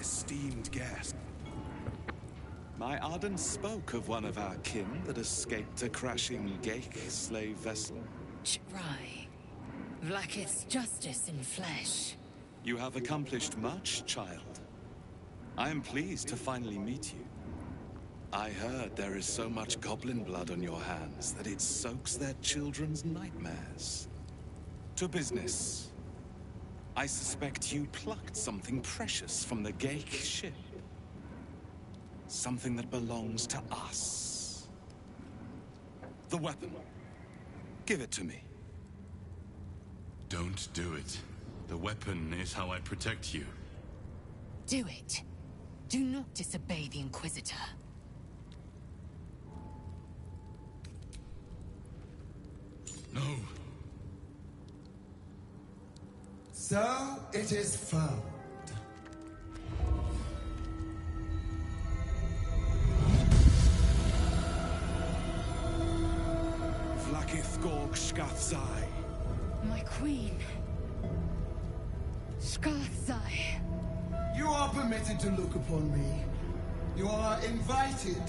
[SPEAKER 12] Esteemed guest. My Arden spoke of one of our kin that escaped a crashing Geik slave vessel.
[SPEAKER 6] Try. Vlaakith's justice in flesh.
[SPEAKER 12] You have accomplished much, child. I am pleased to finally meet you. I heard there is so much goblin blood on your hands that it soaks their children's nightmares. To business. I suspect you plucked something precious from the Geik ship. Something that belongs to us. The weapon. Give it to me.
[SPEAKER 14] Don't do it. The weapon is how I protect you.
[SPEAKER 6] Do it. Do not disobey the Inquisitor.
[SPEAKER 14] No.
[SPEAKER 15] So it is found.
[SPEAKER 12] Vlaakith Gorg Shkathzai.
[SPEAKER 6] My queen. Shkathzai.
[SPEAKER 15] You are permitted to look upon me. You are invited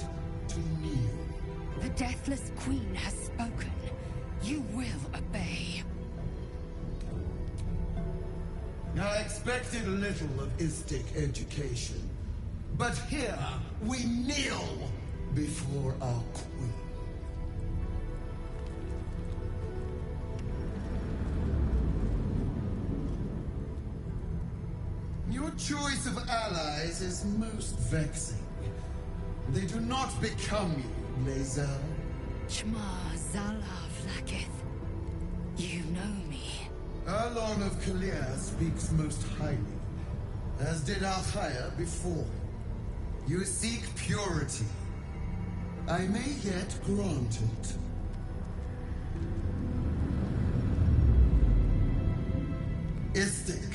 [SPEAKER 15] to kneel.
[SPEAKER 6] The Deathless Queen has spoken. You will obey.
[SPEAKER 15] I expected little of Istic education, but here we kneel before our queen. Your choice of allies is most vexing. They do not become you, Lazel.
[SPEAKER 6] Chma Zala Vlaakith. You know me.
[SPEAKER 15] Erlon of Kalir speaks most highly, as did Althaya before. You seek purity. I may yet grant it. Istic,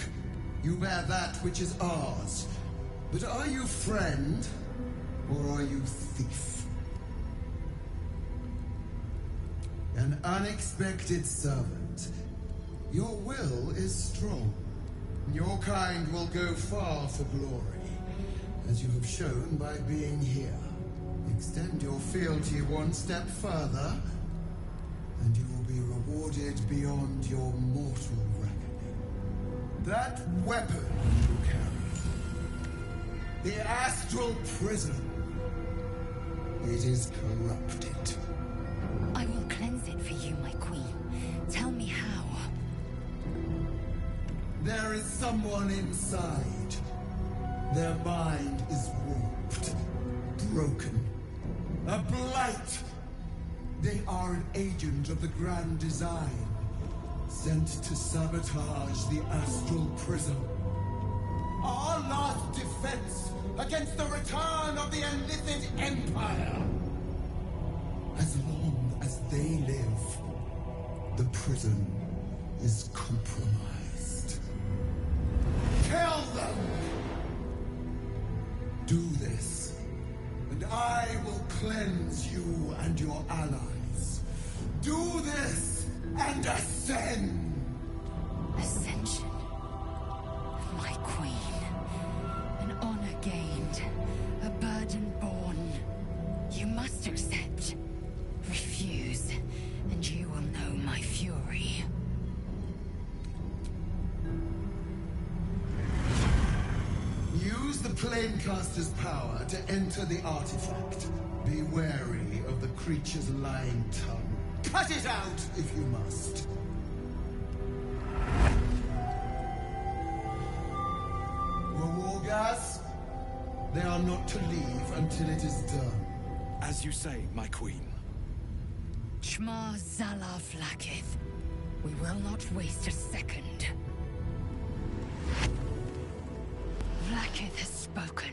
[SPEAKER 15] you bear that which is ours. But are you friend, or are you thief? An unexpected servant. Your will is strong. Your kind will go far for glory, as you have shown by being here. Extend your fealty one step further, and you will be rewarded beyond your mortal reckoning. That weapon you carry, the astral prison, it is corrupted.
[SPEAKER 6] I will cleanse it for you, my queen. Tell me how.
[SPEAKER 15] There is someone inside. Their mind is warped, broken, a blight. They are an agent of the Grand Design, sent to sabotage the astral prison. Our last defense against the return of the Elithid Empire. As long as they live, the prison is compromised. Kill them! Do this, and I will cleanse you and your allies. Do this, and ascend!
[SPEAKER 6] Ascension. My queen. An honor gained. A burden borne. You must accept. Refuse, and you will know my fury.
[SPEAKER 15] Flamecaster's power to enter the artifact. Be wary of the creature's lying tongue. Cut it out if you must. Wargas, they are not to leave until it is done.
[SPEAKER 12] As you say, my queen.
[SPEAKER 6] Shma Zala Vlakith. We will not waste a second. Vlakith has spoken.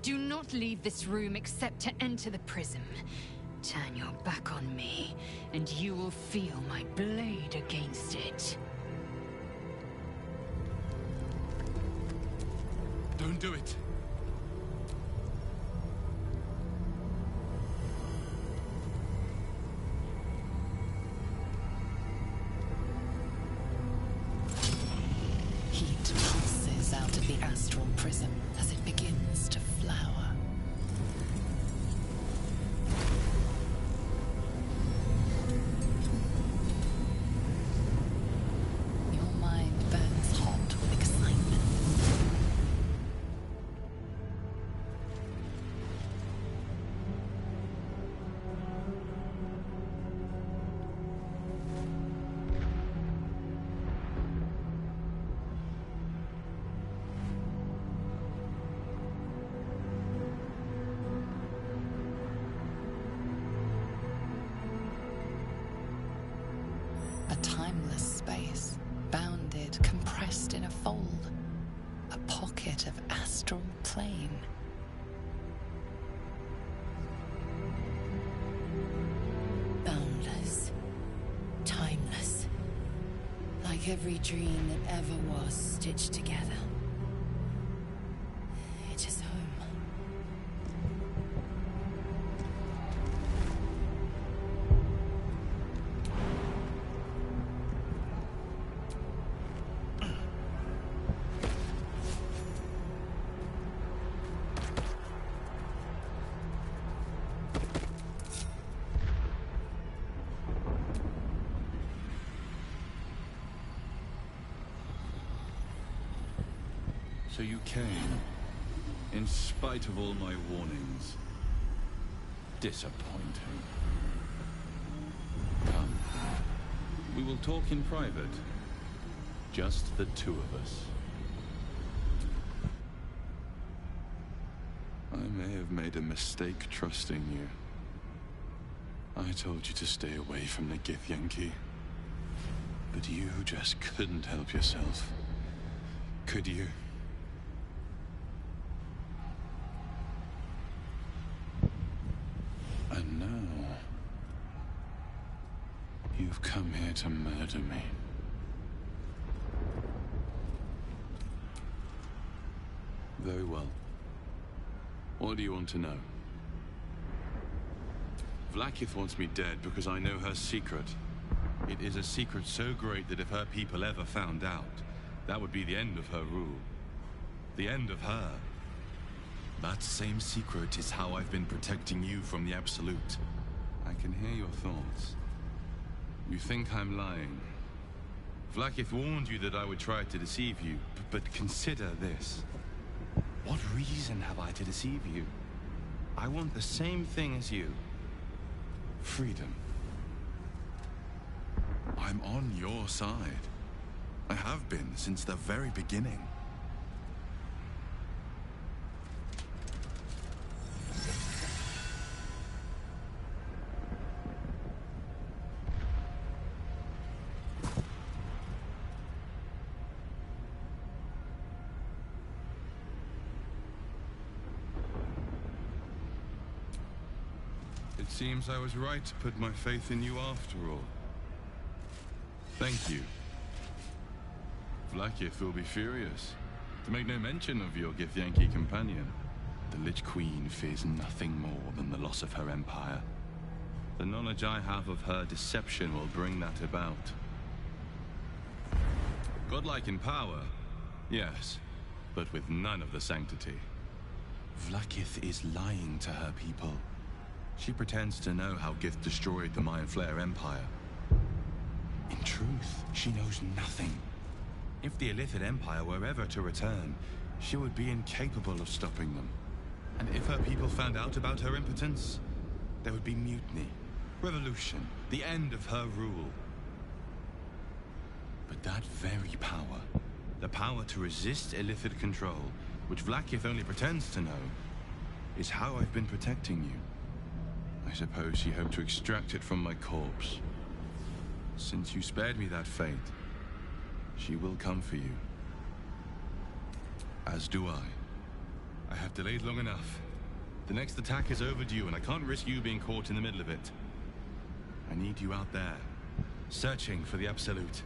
[SPEAKER 6] Do not leave this room except to enter the prism. Turn your back on me, and you will feel my blade against it.
[SPEAKER 12] Don't do it.
[SPEAKER 9] Heat pulses out of the astral prism as it begins to flower. Your mind burns hot with excitement. A timeless space, bounded, compressed in a fold. A pocket of astral plane.
[SPEAKER 6] Boundless. Timeless. Like every dream that ever was stitched together. It is home.
[SPEAKER 14] So you came, in spite of all my warnings. Disappointing. Come, we will talk in private. Just the two of us.
[SPEAKER 12] I may have made a mistake trusting you. I told you to stay away from the Githyanki. But you just couldn't help yourself. Could you? And now... you've come here to murder me. Very well. What do you want to know? Vlakith wants me dead because I know her secret. It is a secret so great that if her people ever found out, that would be the end of her rule. The end of her. That same secret is how I've been protecting you from the Absolute. I can hear your thoughts. You think I'm lying. Vlakith warned you that I would try to deceive you, but consider this. What reason have I to deceive you? I want the same thing as you. Freedom. I'm on your side. I have been since the very beginning. It seems I was right to put my faith in you after all. Thank you. Vlakith will be furious, to make no mention of your Githyanki companion. The Lich Queen fears nothing more than the loss of her empire. The knowledge I have of her deception will bring that about. Godlike in power, yes, but with none of the sanctity. Vlakith is lying to her people. She pretends to know how Gith destroyed the Mind Flayer Empire. In truth, she knows nothing. If the Illithid Empire were ever to return,
[SPEAKER 16] she would be incapable of stopping them. And if her people found out about her impotence, there would be mutiny, revolution, the end of her rule. But that very power, the power to resist illicit control, which Vlaakith only pretends to know, is how I've been protecting you. I suppose she hoped to extract it from my corpse. Since you spared me that fate, she will come for you. As do I. I have delayed long enough. The next attack is overdue, and I can't risk you being caught in the middle of it. I need you out there, searching for the Absolute.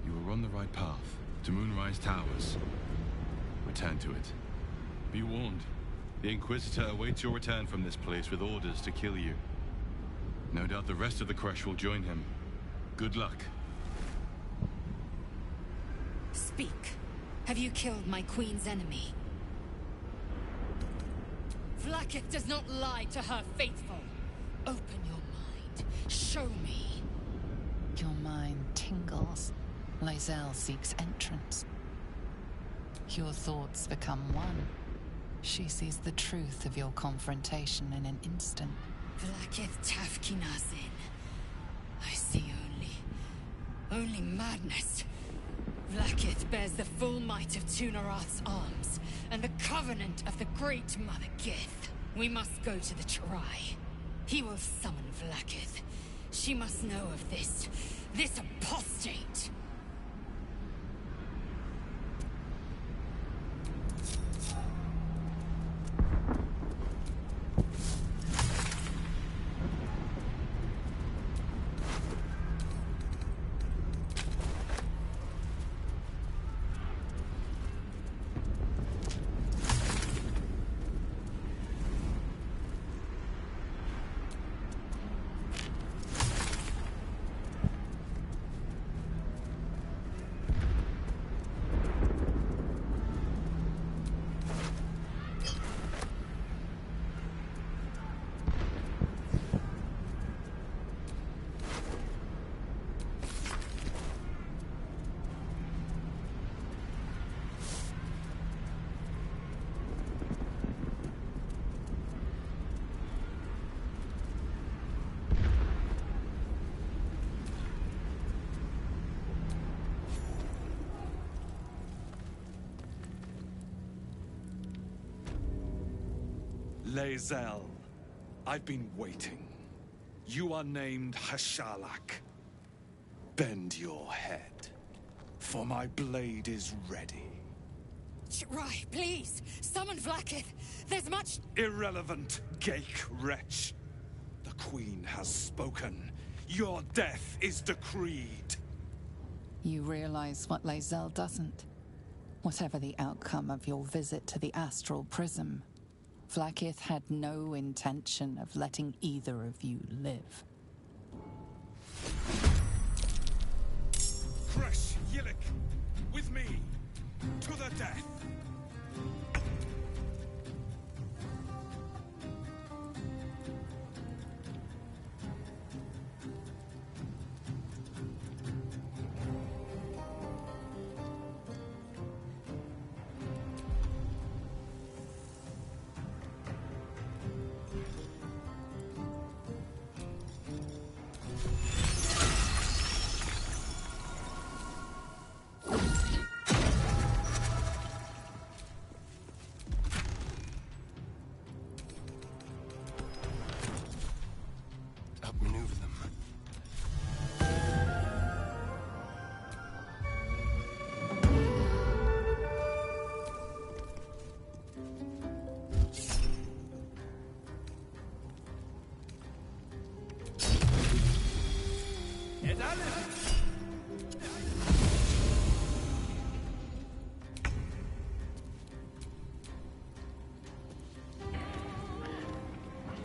[SPEAKER 16] You are on the right path, to Moonrise Towers. Return to it. Be warned, the Inquisitor awaits your return from this place with orders to kill you. No doubt the rest of the Crèche will join him. Good luck.
[SPEAKER 6] Speak. Have you killed my queen's enemy? Vlaakith does not lie to her faithful. Open your mind. Show me.
[SPEAKER 9] Your mind tingles. Lae'zel seeks entrance. Your thoughts become one. She sees the truth of your confrontation in an instant.
[SPEAKER 6] Vlaakith Tafkinazin. I see only madness. Vlaakith bears the full might of Tunarath's arms, and the covenant of the great Mother Gith. We must go to the Try. He will summon Vlaakith. She must know of this apostate.
[SPEAKER 12] Lae'zel, I've been waiting. You are named Hashalak. Bend your head, for my blade is ready.
[SPEAKER 6] Try, please! Summon Vlaakith! There's much—
[SPEAKER 12] Irrelevant, geik wretch. The Queen has spoken. Your death is decreed.
[SPEAKER 9] You realize what Lae'zel doesn't. Whatever the outcome of your visit to the Astral Prism, Vlaakith had no intention of letting either of you live.
[SPEAKER 12] Crèche, Yillik, with me, to the death.
[SPEAKER 4] Outmaneuver them.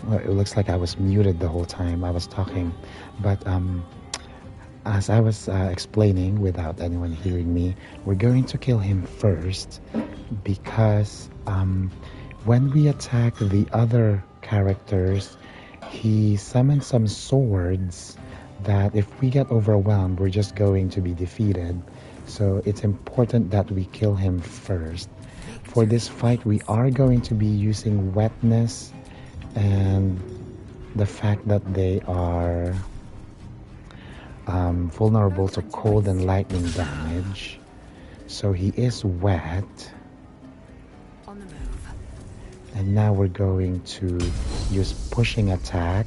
[SPEAKER 1] Well, it looks like I was muted the whole time I was talking, but as I was explaining without anyone hearing me, we're going to kill him first because when we attack the other characters, he summons some swords that if we get overwhelmed, we're just going to be defeated. So it's important that we kill him first. For this fight, we are going to be using wetness and the fact that they are vulnerable to cold and lightning damage. So he is wet. And now we're going to use pushing attack.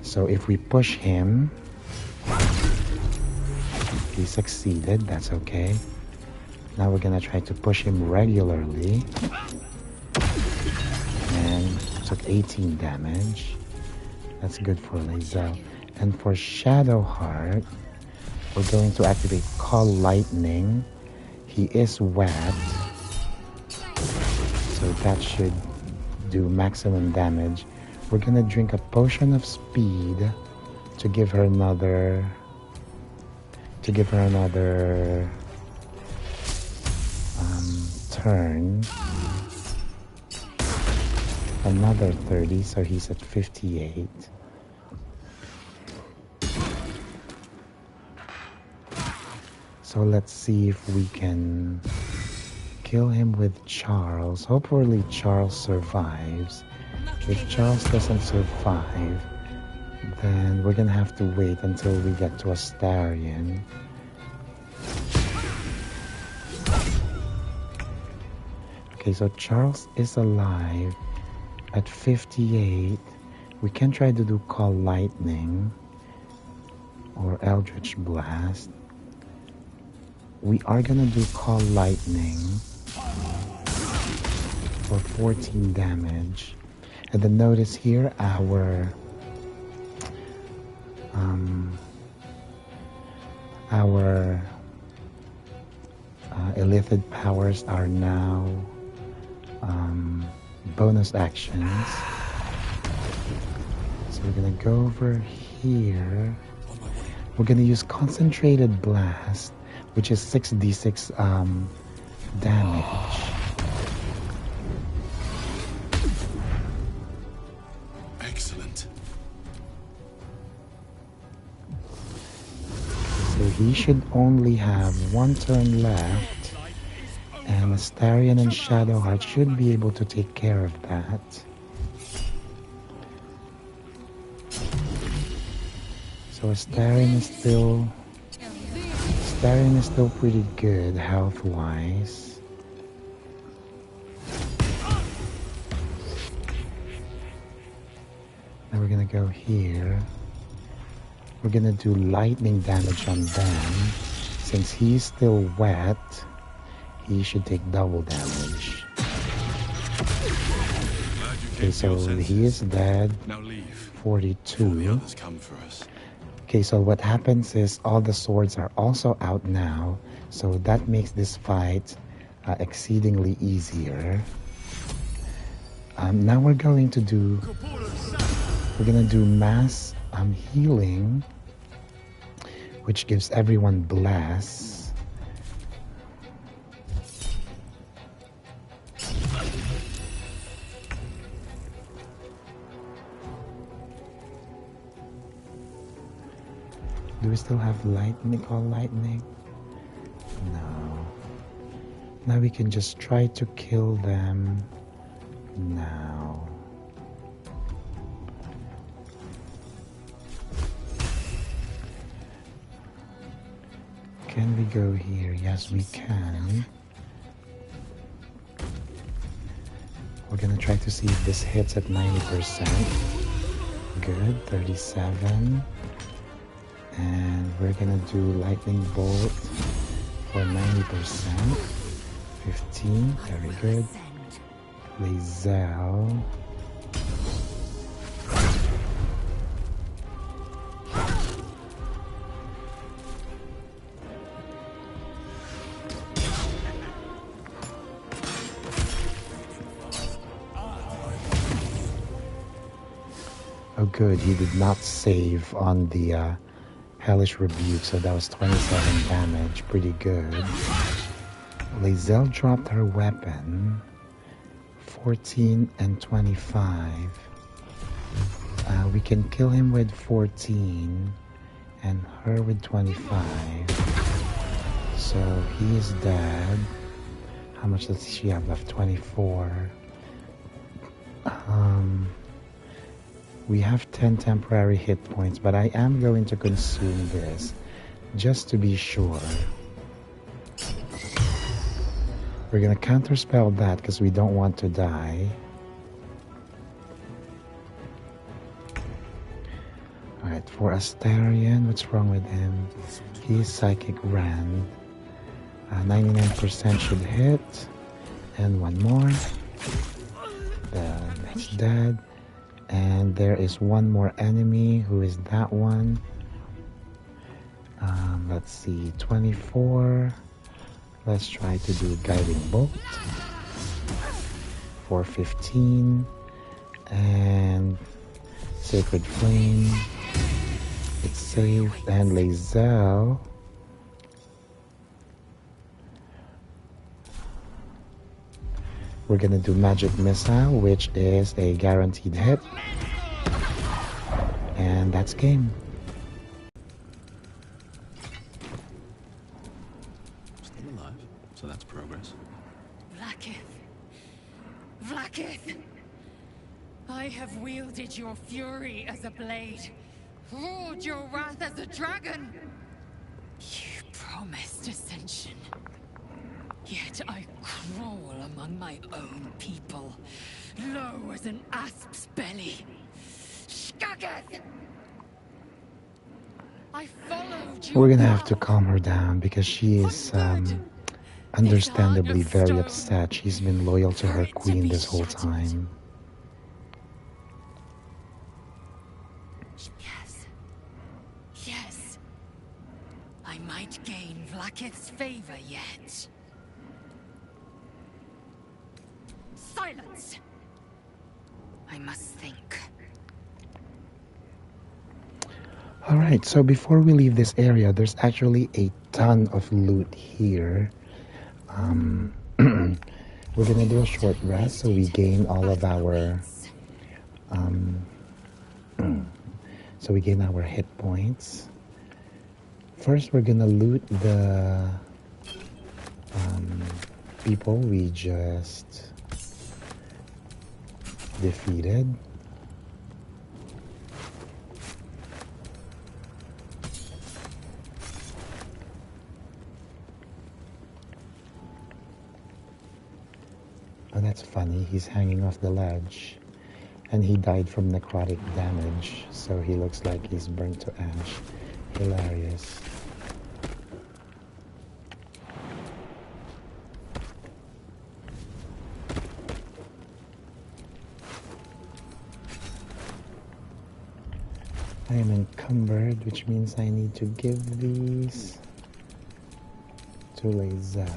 [SPEAKER 1] So if we push him, he succeeded, that's okay. Now we're gonna try to push him regularly. And took 18 damage. That's good for Lazel. And for Shadowheart, we're going to activate Call Lightning. He is wet, so that should do maximum damage. We're gonna drink a potion of speed to give her another turn. Another 30, so he's at 58. So let's see if we can kill him with Charles. Hopefully Charles survives. If Charles doesn't survive, then we're gonna have to wait until we get to Astarion. Okay, so Charles is alive at 58. We can try to do Call Lightning or Eldritch Blast. We are gonna do Call Lightning for 14 damage. And then notice here our illithid powers are now bonus actions. So we're gonna go over here. We're gonna use Concentrated Blast, which is 6d6 damage.
[SPEAKER 12] Excellent.
[SPEAKER 1] So he should only have one turn left, and Astarion and Shadowheart should be able to take care of that. So Astarion is still pretty good health-wise. Now we're gonna go here. We're gonna do lightning damage on them. Since he's still wet, he should take double damage. Okay, so he is dead.
[SPEAKER 12] Now leave.
[SPEAKER 1] 42.
[SPEAKER 12] The others come for us.
[SPEAKER 1] Okay, so what happens is all the swords are also out now, so that makes this fight exceedingly easier. Now we're gonna do mass healing, which gives everyone bless. Do we still have lightning? Call lightning? No. Now we can just try to kill them now. Can we go here? Yes, we can. We're gonna try to see if this hits at 90%. Good, 37. And we're gonna do lightning bolt for 90%. 15, very good. Lazel. Oh good, he did not save on the Hellish Rebuke, so that was 27 damage, pretty good. Lazel dropped her weapon, 14 and 25. We can kill him with 14 and her with 25. So he is dead. How much does she have left? 24. We have 10 temporary hit points, but I am going to consume this just to be sure. We're gonna counterspell that because we don't want to die. Alright, for Astarion, what's wrong with him? He's Psychic Rand. 99% should hit. And one more. That's dead. And there is one more enemy. Who is that one? Let's see. 24. Let's try to do Guiding Bolt. For 15. And Sacred Flame. It's safe. And Lae'zel. We're gonna do Magic Missile, which is a guaranteed hit. And that's game.
[SPEAKER 2] Still alive, so that's progress.
[SPEAKER 6] Vlaakith! I have wielded your fury as a blade, roared your wrath as a dragon. You promised ascension. Yet I crawl among my own people, low as an asp's belly. Shkaggeth! I followed you.
[SPEAKER 1] We're gonna have to calm her down because she is understandably very upset. She's been loyal to her queen this whole time.
[SPEAKER 6] Yes. I might gain Vlaakith's favor yet. Silence! I must think.
[SPEAKER 1] Alright, so before we leave this area, there's actually a ton of loot here. We're gonna do a short rest so we gain all of our so we gain our hit points. First, we're gonna loot the people we just defeated. Oh, that's funny. He's hanging off the ledge. And he died from necrotic damage, so he looks like he's burnt to ash. Hilarious. I am encumbered, which means I need to give these to Lae'zel.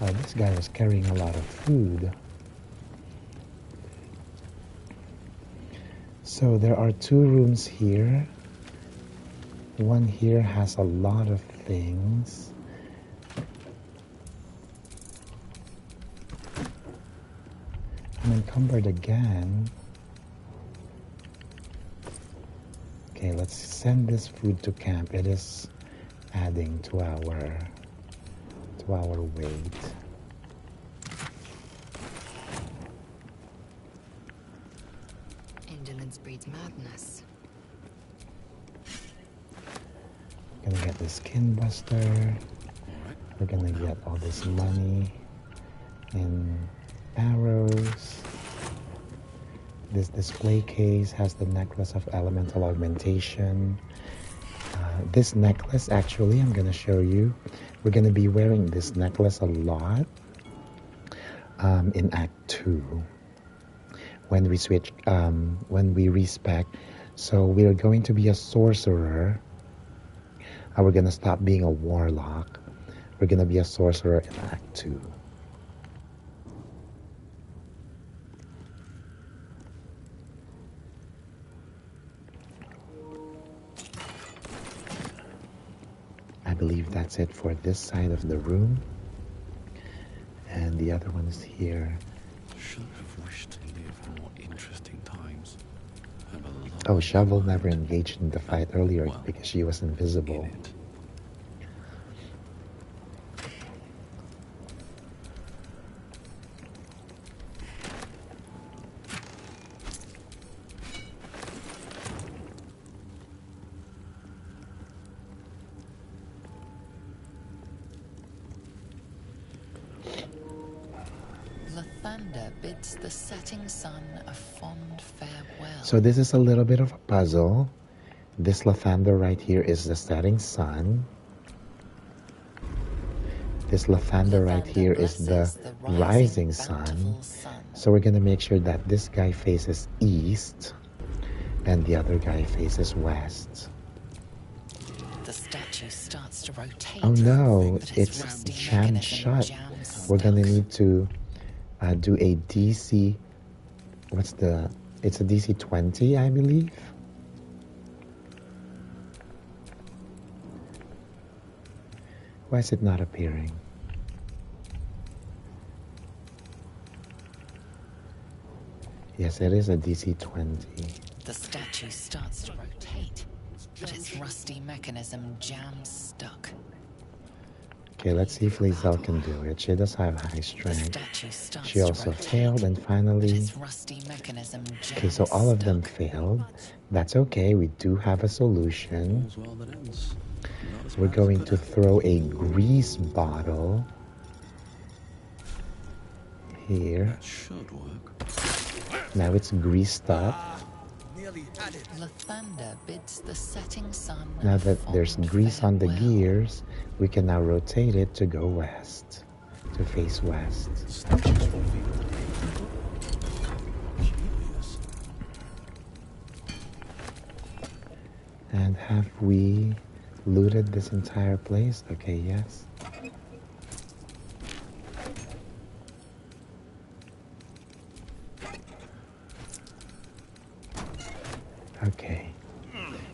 [SPEAKER 1] Oh, this guy is carrying a lot of food. So there are 2 rooms here. One here has a lot of things. I'm encumbered again. Okay, let's send this food to camp. It is adding to our weight.
[SPEAKER 9] Indolence breeds madness.
[SPEAKER 1] We're gonna get the skin buster. We're gonna get all this money in arrows. This display case has the necklace of elemental augmentation. This necklace, actually, I'm gonna show you. We're gonna be wearing this necklace a lot in Act 2 when we switch, when we respec. So we're going to be a sorcerer. We're gonna stop being a warlock. We're gonna be a sorcerer in Act 2. I believe that's it for this side of the room. And the other one is here.
[SPEAKER 2] shouldn't have wished to live more interesting times.
[SPEAKER 1] Oh, Shovel never engaged in the fight earlier because she was invisible.
[SPEAKER 9] Lathander bids the setting sun a fond farewell.
[SPEAKER 1] So this is a little bit of a puzzle. This Lathander right here is the setting sun. This Lathander right here is the rising sun. So we're going to make sure that this guy faces east and the other guy faces west.
[SPEAKER 9] The statue starts to rotate.
[SPEAKER 1] Oh no, it's jammed shut. We're going to need to do a DC, it's a DC 20, I believe. Why is it not appearing? Yes, it is a DC 20.
[SPEAKER 9] The statue starts to rotate, but its rusty mechanism jams stuck.
[SPEAKER 1] Okay, let's see if Liesel can do it. She does have high strength. She also failed, and finally... Okay, so all of them failed. That's okay, we do have a solution. We're going to throw a grease bottle here.
[SPEAKER 2] That should work.
[SPEAKER 1] Now it's greased up.
[SPEAKER 9] Lathander bids the setting sun.
[SPEAKER 1] Now that there's grease on the gears, we can now rotate it to go west, to face west. And have we looted this entire place? Okay, yes. Okay.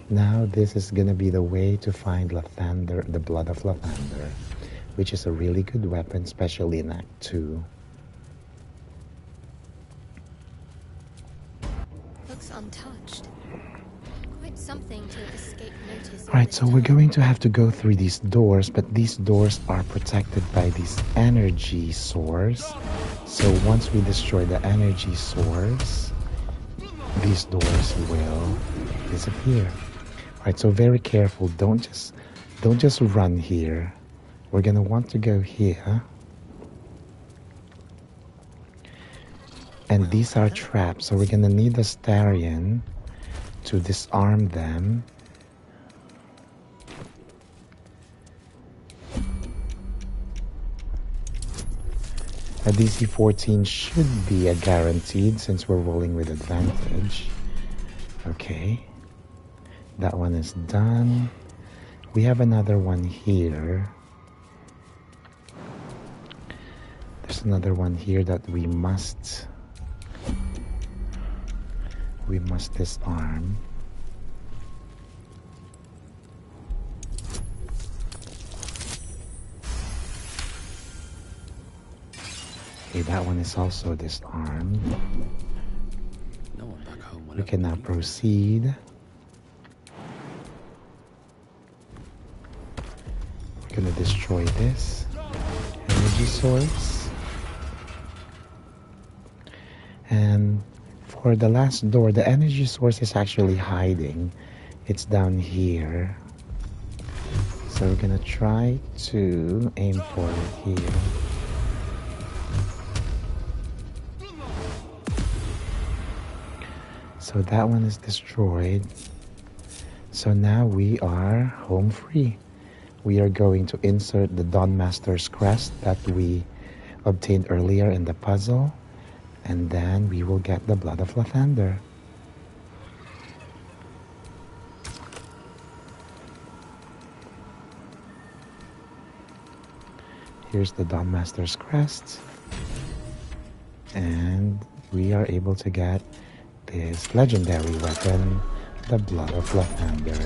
[SPEAKER 1] Now this is gonna be the way to find Lathander, the blood of Lathander, which is a really good weapon, especially in Act 2.
[SPEAKER 17] Looks untouched. Quite something to have escaped notice.
[SPEAKER 1] Right, so we're going to have to go through these doors, but these doors are protected by this energy source. So once we destroy the energy source, these doors will disappear. Right, so very careful. Don't just run here. We're gonna want to go here. And these are traps, so we're gonna need a Starion to disarm them. A DC 14 should be a guaranteed since we're rolling with advantage. Okay. That one is done. We have another one here. There's another one here that we must disarm. Okay, that one is also disarmed.
[SPEAKER 2] No one back home.
[SPEAKER 1] We can now proceed. We're gonna destroy this energy source. And for the last door, the energy source is actually hiding. It's down here. So we're gonna try to aim for it here. So that one is destroyed. So now we are home free. We are going to insert the Dawnmaster's crest that we obtained earlier in the puzzle. And then we will get the blood of Lathander. Here's the Dawnmaster's crest. And we are able to get this legendary weapon, the blood of Lathander.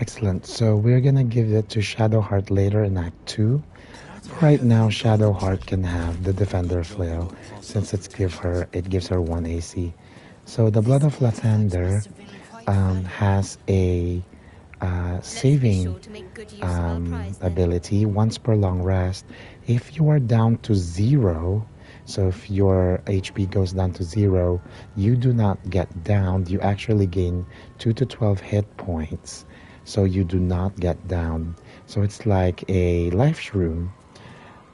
[SPEAKER 1] Excellent. So we're gonna give it to Shadowheart later in Act 2. Right now, Shadowheart can have the Defender Flail since it gives her 1 AC. So the Blood of Lathander has a saving ability once per long rest. If you are down to 0, so if your HP goes down to 0, you do not get downed. You actually gain 2 to 12 hit points. So you do not get down. So it's like a life shroom.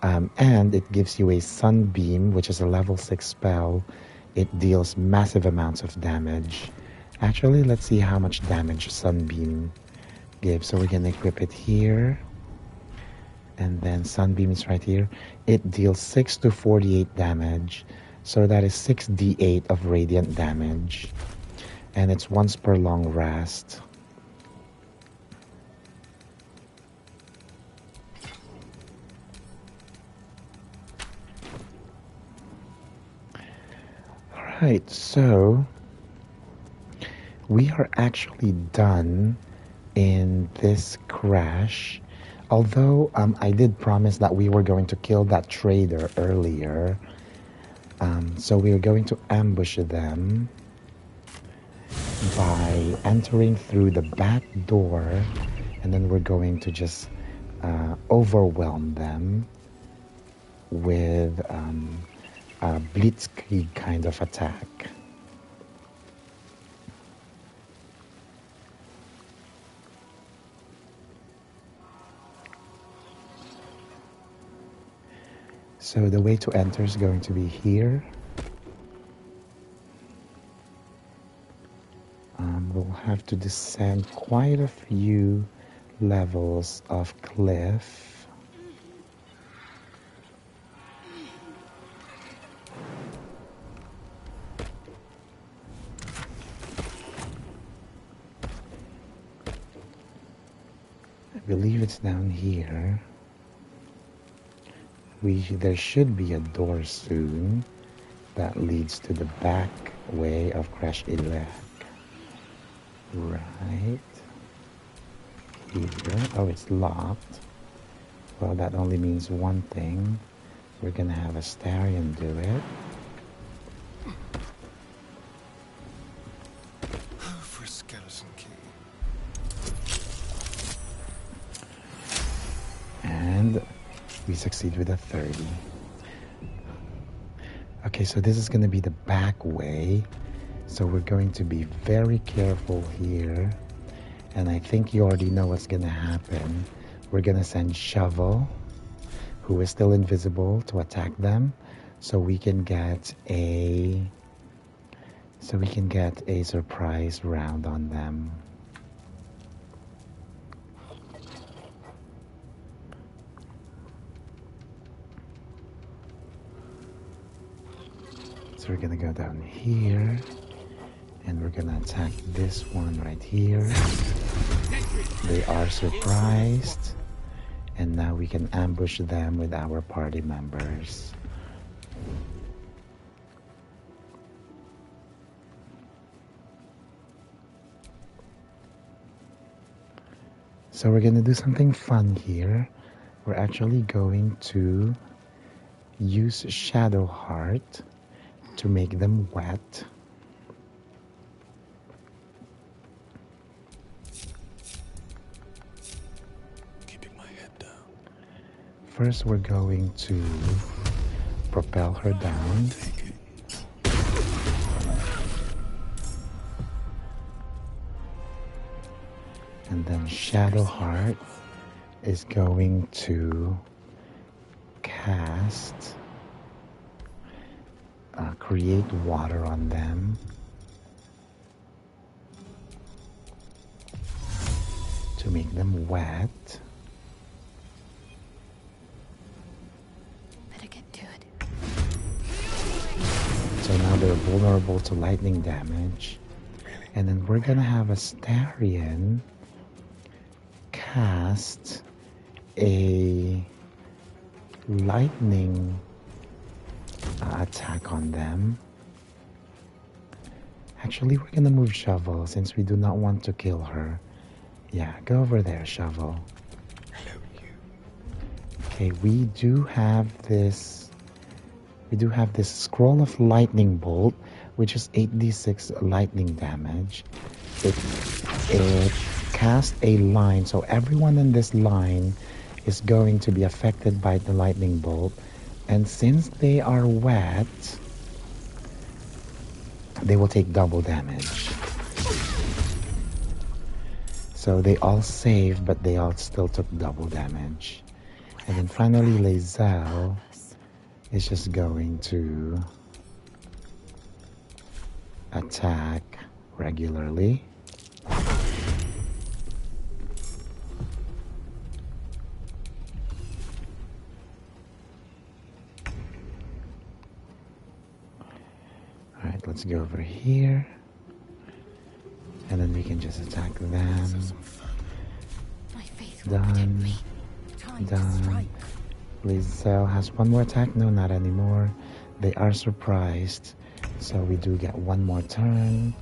[SPEAKER 1] And it gives you a Sunbeam, which is a level 6 spell. It deals massive amounts of damage. Actually, let's see how much damage Sunbeam gives. So we're going to equip it here. And then Sunbeam is right here. It deals 6 to 48 damage. So that is 6d8 of radiant damage. And it's once per long rest. Alright, so we are actually done in this Crèche. Although I did promise that we were going to kill that trader earlier. So we are going to ambush them by entering through the back door, and then we're going to just overwhelm them with a blitzkrieg kind of attack. So the way to enter is going to be here. We'll have to descend quite a few levels of cliff. I believe it's down here. There should be a door soon that leads to the back way of Crèche. Right here. Oh, it's locked. Well, that only means one thing. We're gonna have Astarion do it.
[SPEAKER 4] For a skeleton key.
[SPEAKER 1] And we succeed with a 30. Okay, so this is going to be the back way. So we're going to be very careful here. And I think you already know what's going to happen. We're going to send Shovel, who is still invisible, to attack them. So we can get a surprise round on them. So we're gonna go down here, and we're gonna attack this one right here. They are surprised, and now we can ambush them with our party members. So we're gonna do something fun here. We're actually going to use Shadowheart to make them wet.
[SPEAKER 4] Keeping my head down.
[SPEAKER 1] First, we're going to propel her down. And then Shadowheart is going to cast create water on them. To make them wet.
[SPEAKER 17] Better get to it.
[SPEAKER 1] So now they're vulnerable to lightning damage. And then we're gonna have Astarion cast a lightning attack on them. Actually, we're gonna move Shovel since we do not want to kill her. Yeah, go over there, Shovel. Okay, we do have this scroll of lightning bolt, which is 8d6 lightning damage. It casts a line, so everyone in this line is going to be affected by the lightning bolt. And since they are wet, they will take double damage. So they all saved, but they all still took double damage. And then finally, Lae'zel is just going to attack regularly. Alright, let's go over here. And then we can just attack them. Done. Done. Lae'zel has one more attack. No, not anymore. They are surprised. So we do get one more turn.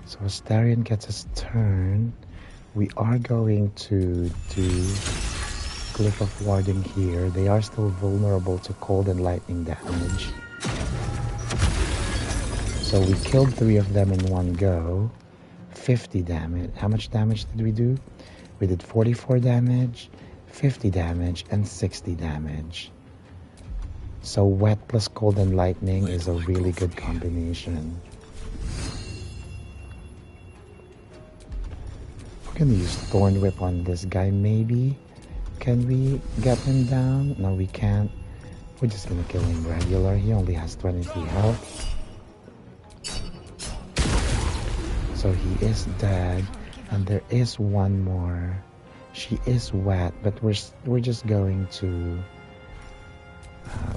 [SPEAKER 1] So Astarion gets his turn. We are going to do Glyph of Warding here. They are still vulnerable to cold and lightning damage. So we killed 3 of them in one go. 50 damage. How much damage did we do? We did 44 damage, 50 damage, and 60 damage. So wet plus cold and lightning is a really good combination. We're gonna use Thorn Whip on this guy, maybe. Can we get him down? No, we can't. We're just gonna kill him regular. He only has 23 health. So he is dead. And there is one more. She is wet, but we're just going to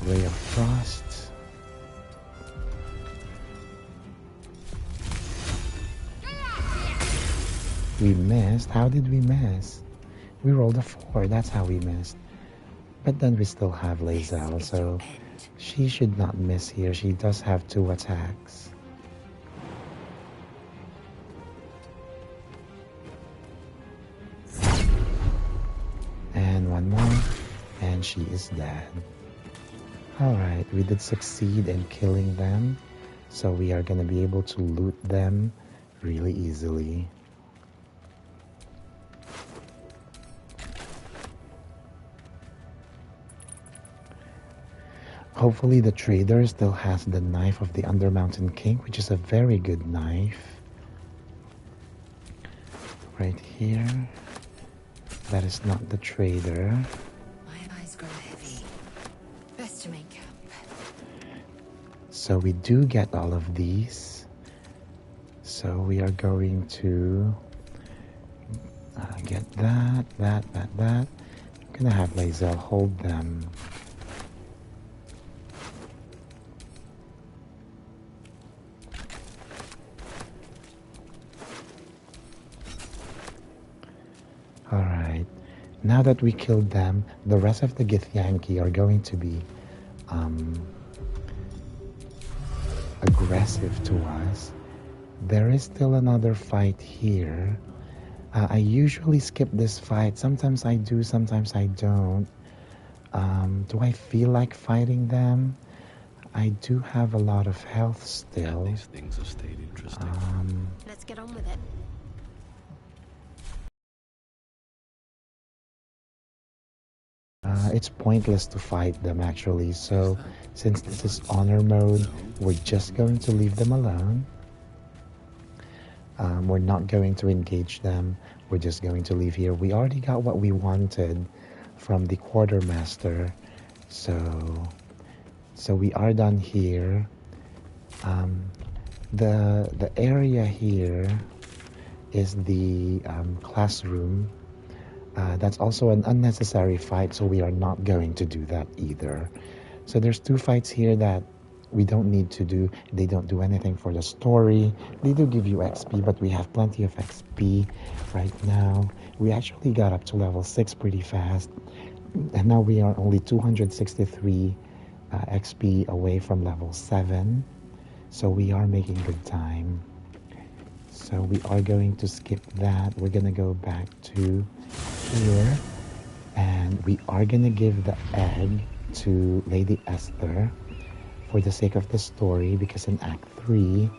[SPEAKER 1] Ray of Frost. We missed. How did we miss? We rolled a 4. That's how we missed. But then we still have Lae'zel, so she should not miss here. She does have 2 attacks. And one more, and she is dead. Alright, we did succeed in killing them, so we are going to be able to loot them really easily. Hopefully the trader still has the Knife of the Undermountain King, which is a very good knife. Right here. That is not the trader.
[SPEAKER 6] My eyes grow heavy. Best to make camp.
[SPEAKER 1] So we do get all of these. So we are going to get that. I'm gonna have Lae'zel hold them. Alright, now that we killed them, the rest of the Githyanki are going to be aggressive to us. There is still another fight here. I usually skip this fight. Sometimes I do, sometimes I don't. Do I feel like fighting them? I do have a lot of health still.
[SPEAKER 2] These things have stayed interesting.
[SPEAKER 17] Let's get on with it.
[SPEAKER 1] It's pointless to fight them actually, so since this is honor mode, we're just going to leave them alone. We're not going to engage them, we're just going to leave here. We already got what we wanted from the quartermaster, so we are done here. The area here is the classroom. That's also an unnecessary fight, so we are not going to do that either. So there's 2 fights here that we don't need to do, they don't do anything for the story. They do give you XP, but we have plenty of XP right now. We actually got up to level 6 pretty fast, and now we are only 263 XP away from level 7, so we are making good time. So we are going to skip that. We're gonna go back to here, and we are gonna give the egg to Lady Esther for the sake of the story, because in Act 3,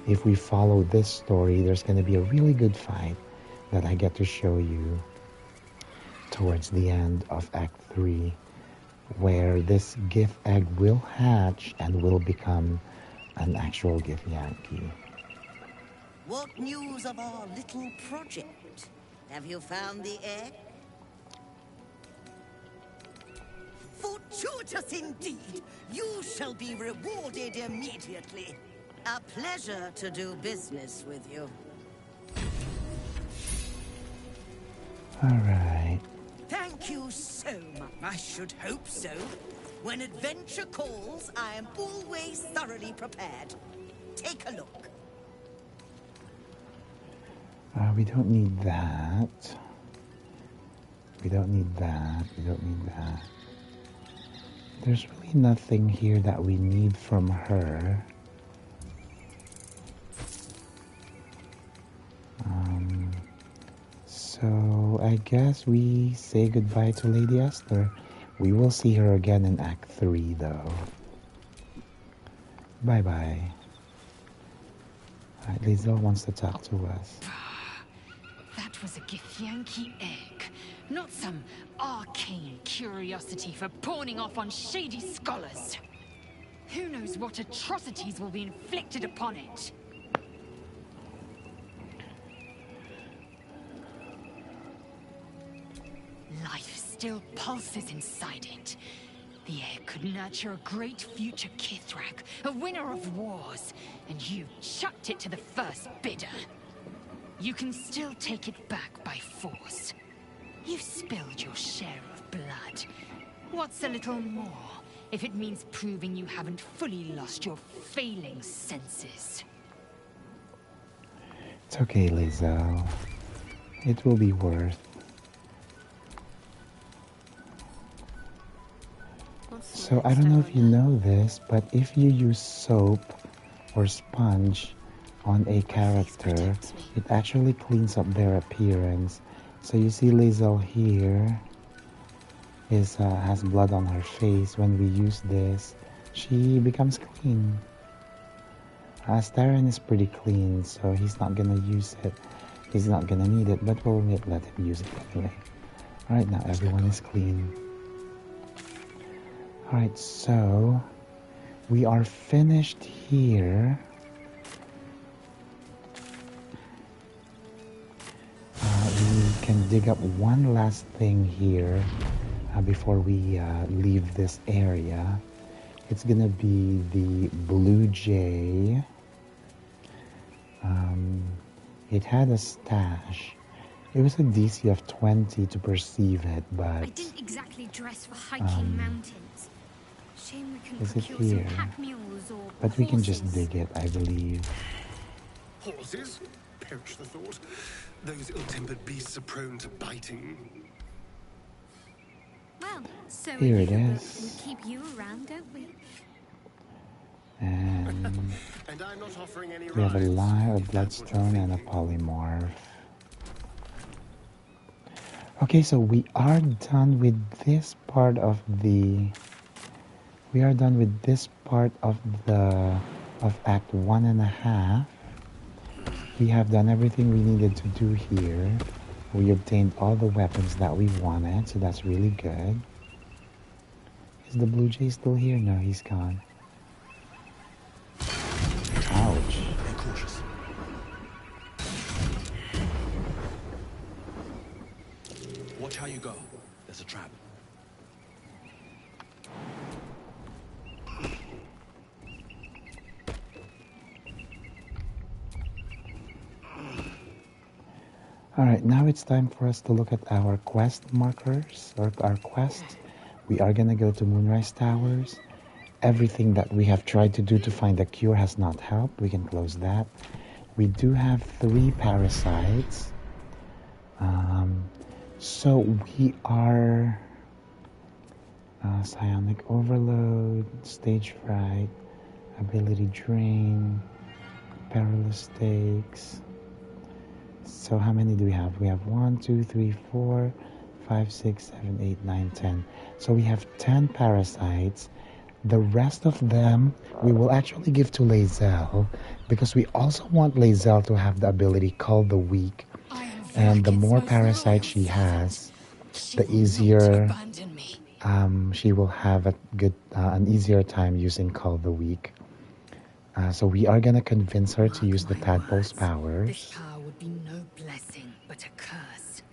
[SPEAKER 1] if we follow this story, there's gonna be a really good fight that I get to show you towards the end of Act 3, where this Gith egg will hatch and will become an actual Githyanki.
[SPEAKER 7] What news of our little project? Have you found the egg? Fortuitous indeed! You shall be rewarded immediately. A pleasure to do business with you.
[SPEAKER 1] Alright.
[SPEAKER 7] Thank you so much. I should hope so. When adventure calls, I am always thoroughly prepared. Take a look.
[SPEAKER 1] We don't need that. We don't need that. We don't need that. There's really nothing here that we need from her. So I guess we say goodbye to Lady Esther. We will see her again in Act 3 though. Bye-bye. Alright, Liesel wants to talk to us.
[SPEAKER 6] That was a Githyanki egg, not some arcane curiosity for pawning off on shady scholars. Who knows what atrocities will be inflicted upon it? Life still pulses inside it. The egg could nurture a great future Kith'rak, a winner of wars, and you chucked it to the first bidder. You can still take it back by force. You've spilled your share of blood. What's a little more, if it means proving you haven't fully lost your failing senses?
[SPEAKER 1] It's okay, Liesel. It will be worth. So I don't know if you know this, but if you use soap or sponge on a character, it actually cleans up their appearance. So you see Liesel here has blood on her face. When we use this, she becomes clean. Starren is pretty clean, so he's not gonna use it. He's not gonna need it, but we'll let him use it anyway. Alright, now everyone is clean. Alright, so we are finished here. We can dig up one last thing here before we leave this area. It's gonna be the blue jay. It had a stash. It was a DC of 20 to perceive it, but
[SPEAKER 17] I didn't exactly dress for hiking mountains. Shame we couldn't
[SPEAKER 1] is it
[SPEAKER 17] procure
[SPEAKER 1] here?
[SPEAKER 17] some pack mules or
[SPEAKER 1] But we can
[SPEAKER 17] horses.
[SPEAKER 1] just dig it, I believe.
[SPEAKER 4] Horses? Perish the thought. Those ill-tempered beasts are prone to biting.
[SPEAKER 17] Well, so
[SPEAKER 1] Here it
[SPEAKER 17] we
[SPEAKER 1] is.
[SPEAKER 17] keep you around, don't we?
[SPEAKER 1] And
[SPEAKER 4] And I'm not offering any
[SPEAKER 1] we have a
[SPEAKER 4] rides.
[SPEAKER 1] lyre, a bloodstone, and a polymorph. Okay, so we are done with this part of the... We are done with this part of Act 1.5. We have done everything we needed to do here. We obtained all the weapons that we wanted, so that's really good. Is the blue jay still here? No, he's gone. Ouch.
[SPEAKER 4] Be cautious.
[SPEAKER 12] Watch how you go. There's a trap.
[SPEAKER 1] Alright, now it's time for us to look at our quest markers, or our quest. We are gonna go to Moonrise Towers, everything that we have tried to do to find a cure has not helped. We can close that. We do have 3 parasites. So we are psionic overload, stage fright, ability drain, perilous stakes. So how many do we have? We have 1, 2, 3, 4, 5, 6, 7, 8, 9, 10. So we have 10 parasites. The rest of them we will actually give to Lae'zel, because we also want Lae'zel to have the ability Call the Weak. And the more parasites she has, the easier she will have an easier time using Call the Weak. So we are gonna convince her to use the tadpole's powers.
[SPEAKER 11] This power would be no blessing, but a curse.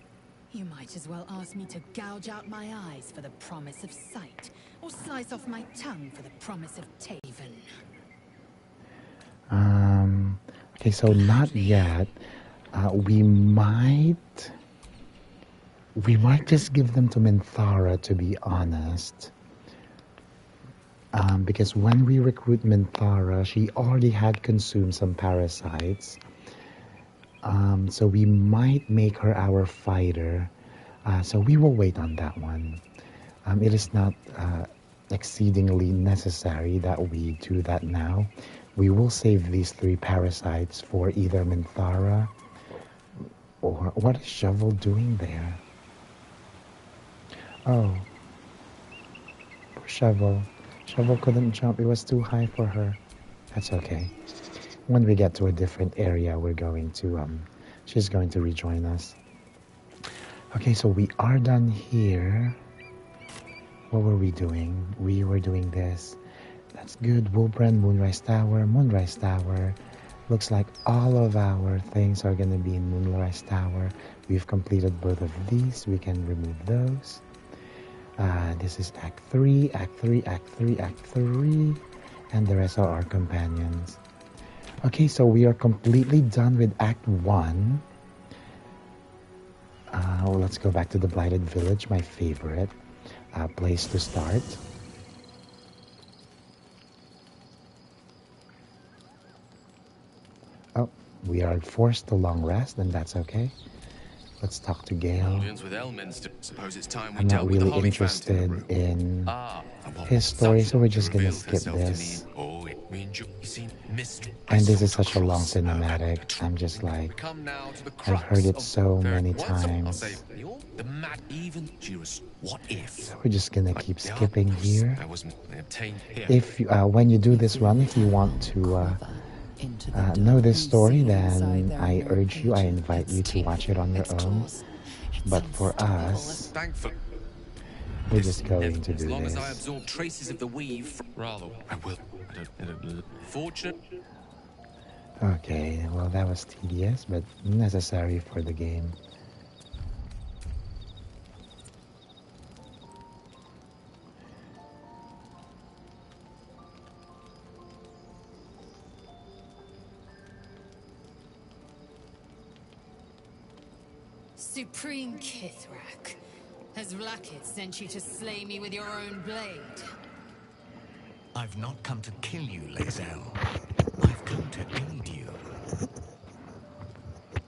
[SPEAKER 11] You might as well ask me to gouge out my eyes for the promise of sight, or slice off my tongue for the promise of Taven.
[SPEAKER 1] Okay, so not yet. We might just give them to Minthara, to be honest. Because when we recruit Minthara, she already had consumed some parasites. So we might make her our fighter. So we will wait on that one. It is not exceedingly necessary that we do that now. We will save these 3 parasites for either Minthara or... What is Shovel doing there? Oh. Poor Shovel. Shovel couldn't jump. It was too high for her. That's okay. When we get to a different area, we're going to... she's going to rejoin us. Okay, so we are done here. What were we doing? We were doing this. That's good. Woolbrand, Moonrise Tower, Moonrise Tower. Looks like all of our things are going to be in Moonrise Tower. We've completed both of these. We can remove those. This is Act 3, Act 3, Act 3, Act 3. And the rest are our companions. Okay, so we are completely done with Act 1. Let's go back to the Blighted Village, my favorite place to start. Oh, we are forced to long rest, and that's okay. Let's talk to Gale.
[SPEAKER 18] With Elminster. Suppose it's time we
[SPEAKER 1] I'm not
[SPEAKER 18] dealt with the
[SPEAKER 1] really
[SPEAKER 18] Holly
[SPEAKER 1] interested
[SPEAKER 18] Fountain
[SPEAKER 1] in his story, so we're just gonna skip this. And this is such a long cinematic. I'm just like, I've heard it so many times. So we're just gonna keep skipping here. If when you do this run, if you want to know this story, then I urge you, I invite you to watch it on your own. But for us, we're just going to do this.
[SPEAKER 18] As long as I absorb traces of the weave, rather, I will. Fortunate.
[SPEAKER 1] Okay, well that was tedious, but necessary for the game.
[SPEAKER 6] Supreme Kith'rak, has Vlaakith sent you to slay me with your own blade?
[SPEAKER 19] I've not come to kill you, Lae'zel. I've come to aid you.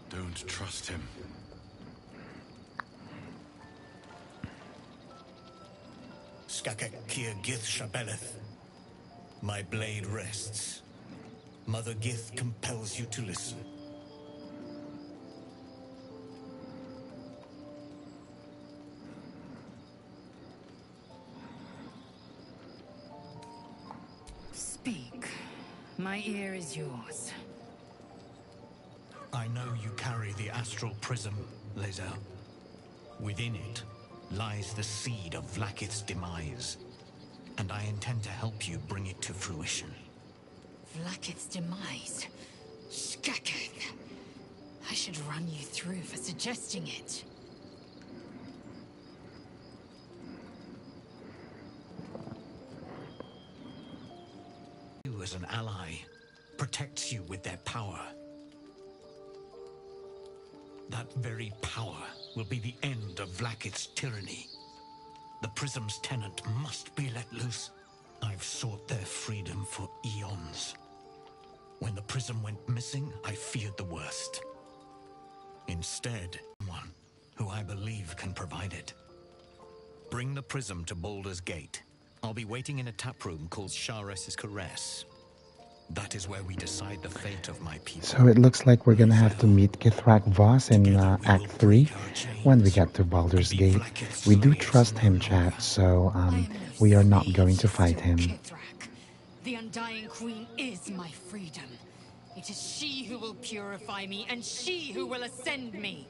[SPEAKER 16] Don't trust him.
[SPEAKER 19] Skakek Kier Gith Shabeleth. My blade rests. Mother Gith compels you to listen.
[SPEAKER 6] Speak. My ear is yours.
[SPEAKER 19] I know you carry the astral prism, Lae'zel. Within it lies the seed of Vlaakith's demise, and I intend to help you bring it to fruition.
[SPEAKER 6] Vlaakith's demise? Skakek. I should run you through for suggesting it.
[SPEAKER 19] You as an ally protects you with their power. That very power will be the end of Vlaakith's tyranny. The prism's tenant must be let loose, I've sought their freedom for eons. When the prism went missing, I feared the worst. Instead, one who I believe can provide it. Bring the prism to Baldur's Gate. I'll be waiting in a taproom called Ceremonial. That is where we decide the fate of my people.
[SPEAKER 1] So it looks like we're gonna have to meet Kith'rak Voss in Act 3 when we get to Baldur's Gate. We do trust him, chat, so we are not going to fight him.
[SPEAKER 6] Kith'rak. The Undying Queen is my freedom. It is she who will purify me, and she who will ascend me.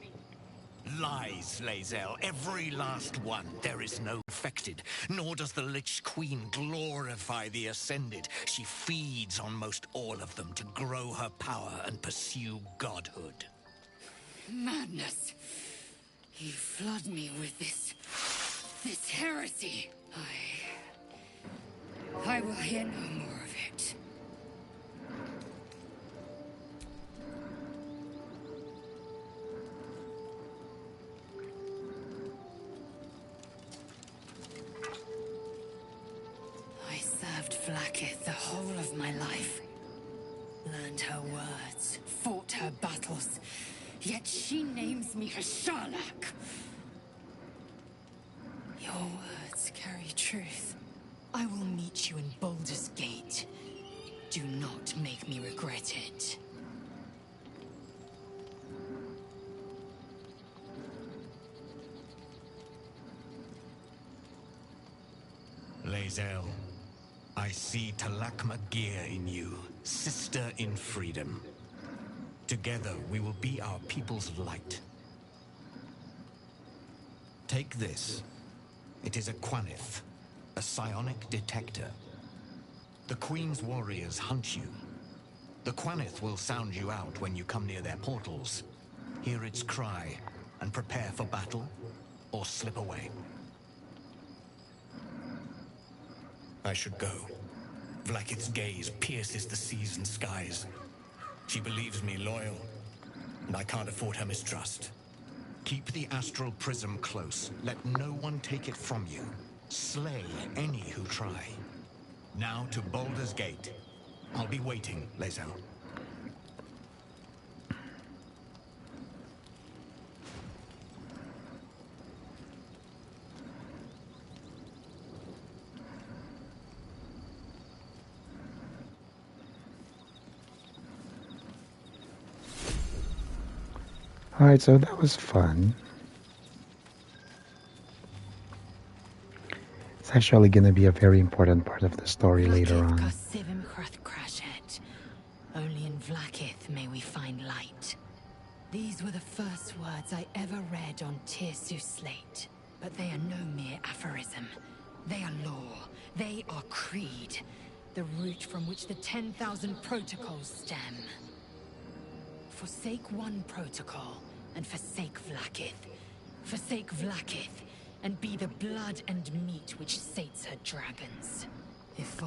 [SPEAKER 19] Lies, Lae'zel, every last one. There is no affected, nor does the Lich Queen glorify the Ascended. She feeds on most all of them to grow her power and pursue godhood.
[SPEAKER 6] Madness. You flood me with this heresy. I will hear no more of it. Vlaakith the whole of my life. Learned her words, fought her battles, yet she names me her Sharlak. Your words carry truth. I will meet you in Baldur's Gate. Do not make me regret it.
[SPEAKER 19] Lae'zel, I see Talakma Gear in you, sister in freedom. Together we will be our people's light. Take this. It is a Quanith, a psionic detector. The Queen's warriors hunt you. The Quanith will sound you out when you come near their portals. Hear its cry and prepare for battle, or slip away. I should go. Vlaakith's gaze pierces the seas and skies. She believes me loyal, and I can't afford her mistrust. Keep the astral prism close. Let no one take it from you. Slay any who try. Now to Baldur's Gate. I'll be waiting, Lae'zel.
[SPEAKER 1] Alright, so that was fun. It's actually going to be a very important part of the story later on.
[SPEAKER 6] Only in Vlaakith may we find light. These were the first words I ever read on Tirsu's slate. But they are no mere aphorism. They are law. They are creed. The root from which the 10,000 protocols stem. Forsake one protocol, and forsake Vlaakith. Forsake Vlaakith, and be the blood and meat which sates her dragons.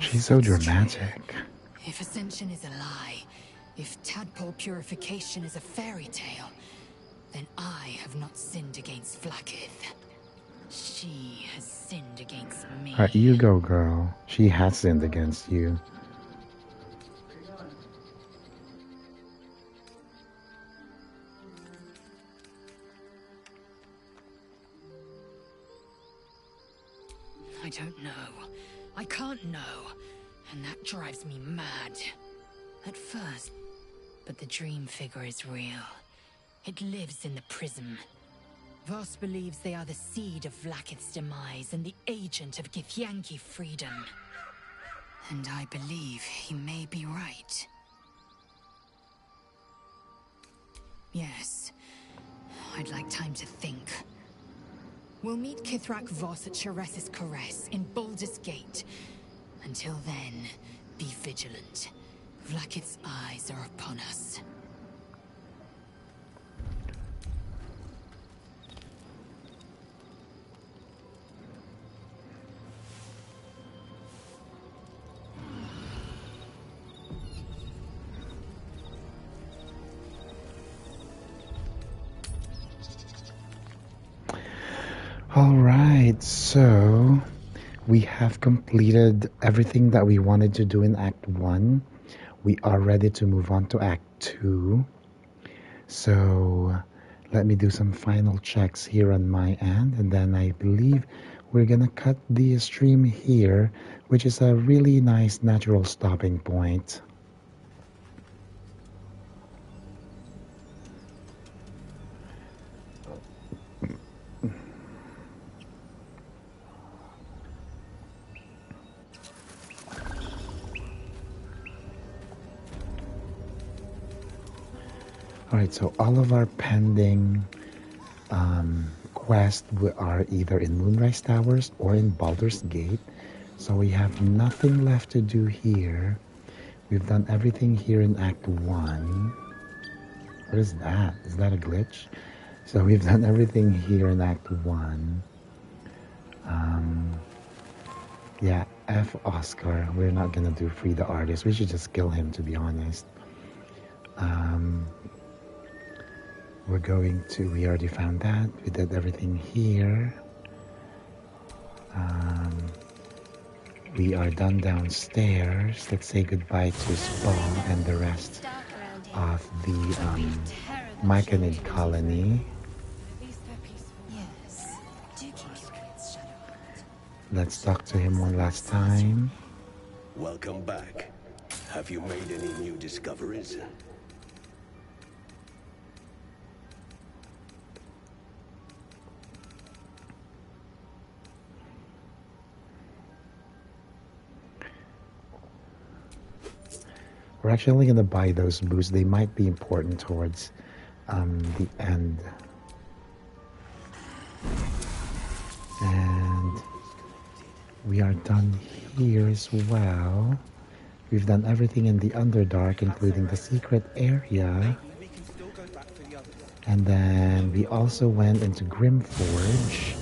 [SPEAKER 1] She's so dramatic.
[SPEAKER 6] If ascension is a lie, if tadpole purification is a fairy tale, then I have not sinned against Vlaakith. She has sinned against me.
[SPEAKER 1] Alright, you go, girl. She has sinned against you.
[SPEAKER 6] I don't know. I can't know. And that drives me mad. At first. But the dream figure is real. It lives in the prism. Voss believes they are the seed of Vlaakith's demise and the agent of Githyanki freedom. And I believe he may be right. Yes. I'd like time to think. We'll meet Kith'rak Voss at Ceremonial in Baldur's Gate. Until then, be vigilant. Vlaakith's eyes are upon us.
[SPEAKER 1] Alright, so we have completed everything that we wanted to do in Act 1. We are ready to move on to Act 2. So let me do some final checks here on my end, and then I believe we're gonna cut the stream here, which is a really nice natural stopping point. Alright, so all of our pending quests are either in Moonrise Towers or in Baldur's Gate. So we have nothing left to do here. We've done everything here in Act 1. What is that? Is that a glitch? So we've done everything here in Act 1. Yeah, F Oscar. We're not gonna do Free the Artist. We should just kill him, to be honest. We already found that. We did everything here. We are done downstairs. Let's say goodbye to Spa and the rest of the Myconid colony. Let's talk to him one last time.
[SPEAKER 20] Welcome back. Have you made any new discoveries?
[SPEAKER 1] We're actually going to buy those boosts. They might be important towards the end. And we are done here as well. We've done everything in the Underdark, including the secret area. And then we also went into Grym Forge,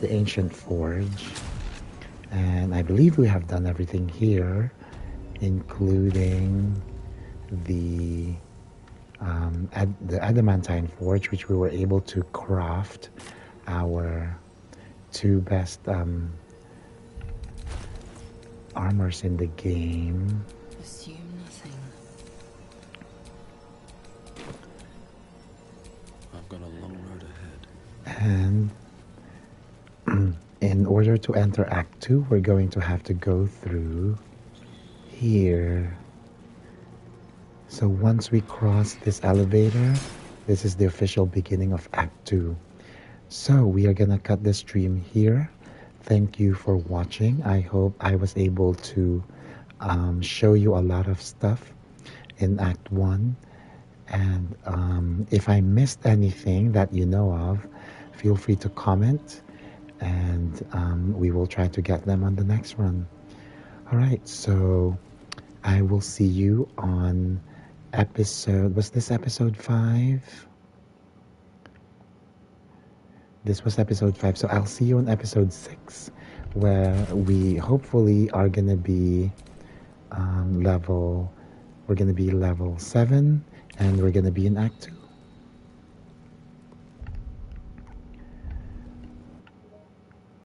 [SPEAKER 1] the ancient forge. And I believe we have done everything here, including the adamantine forge, which we were able to craft our two best armors in the game.
[SPEAKER 9] Assume nothing.
[SPEAKER 2] I've got a long road ahead.
[SPEAKER 1] And in order to enter Act 2, we're going to have to go through here. So once we cross this elevator, this is the official beginning of Act 2. So we are gonna cut the stream here. Thank you for watching. I hope I was able to show you a lot of stuff in Act 1. And if I missed anything that you know of, feel free to comment, and we will try to get them on the next run. Alright, so I will see you on episode... Was this episode 5? This was episode 5, so I'll see you on episode 6, where we hopefully are going to be level 7, and we're going to be in Act 2.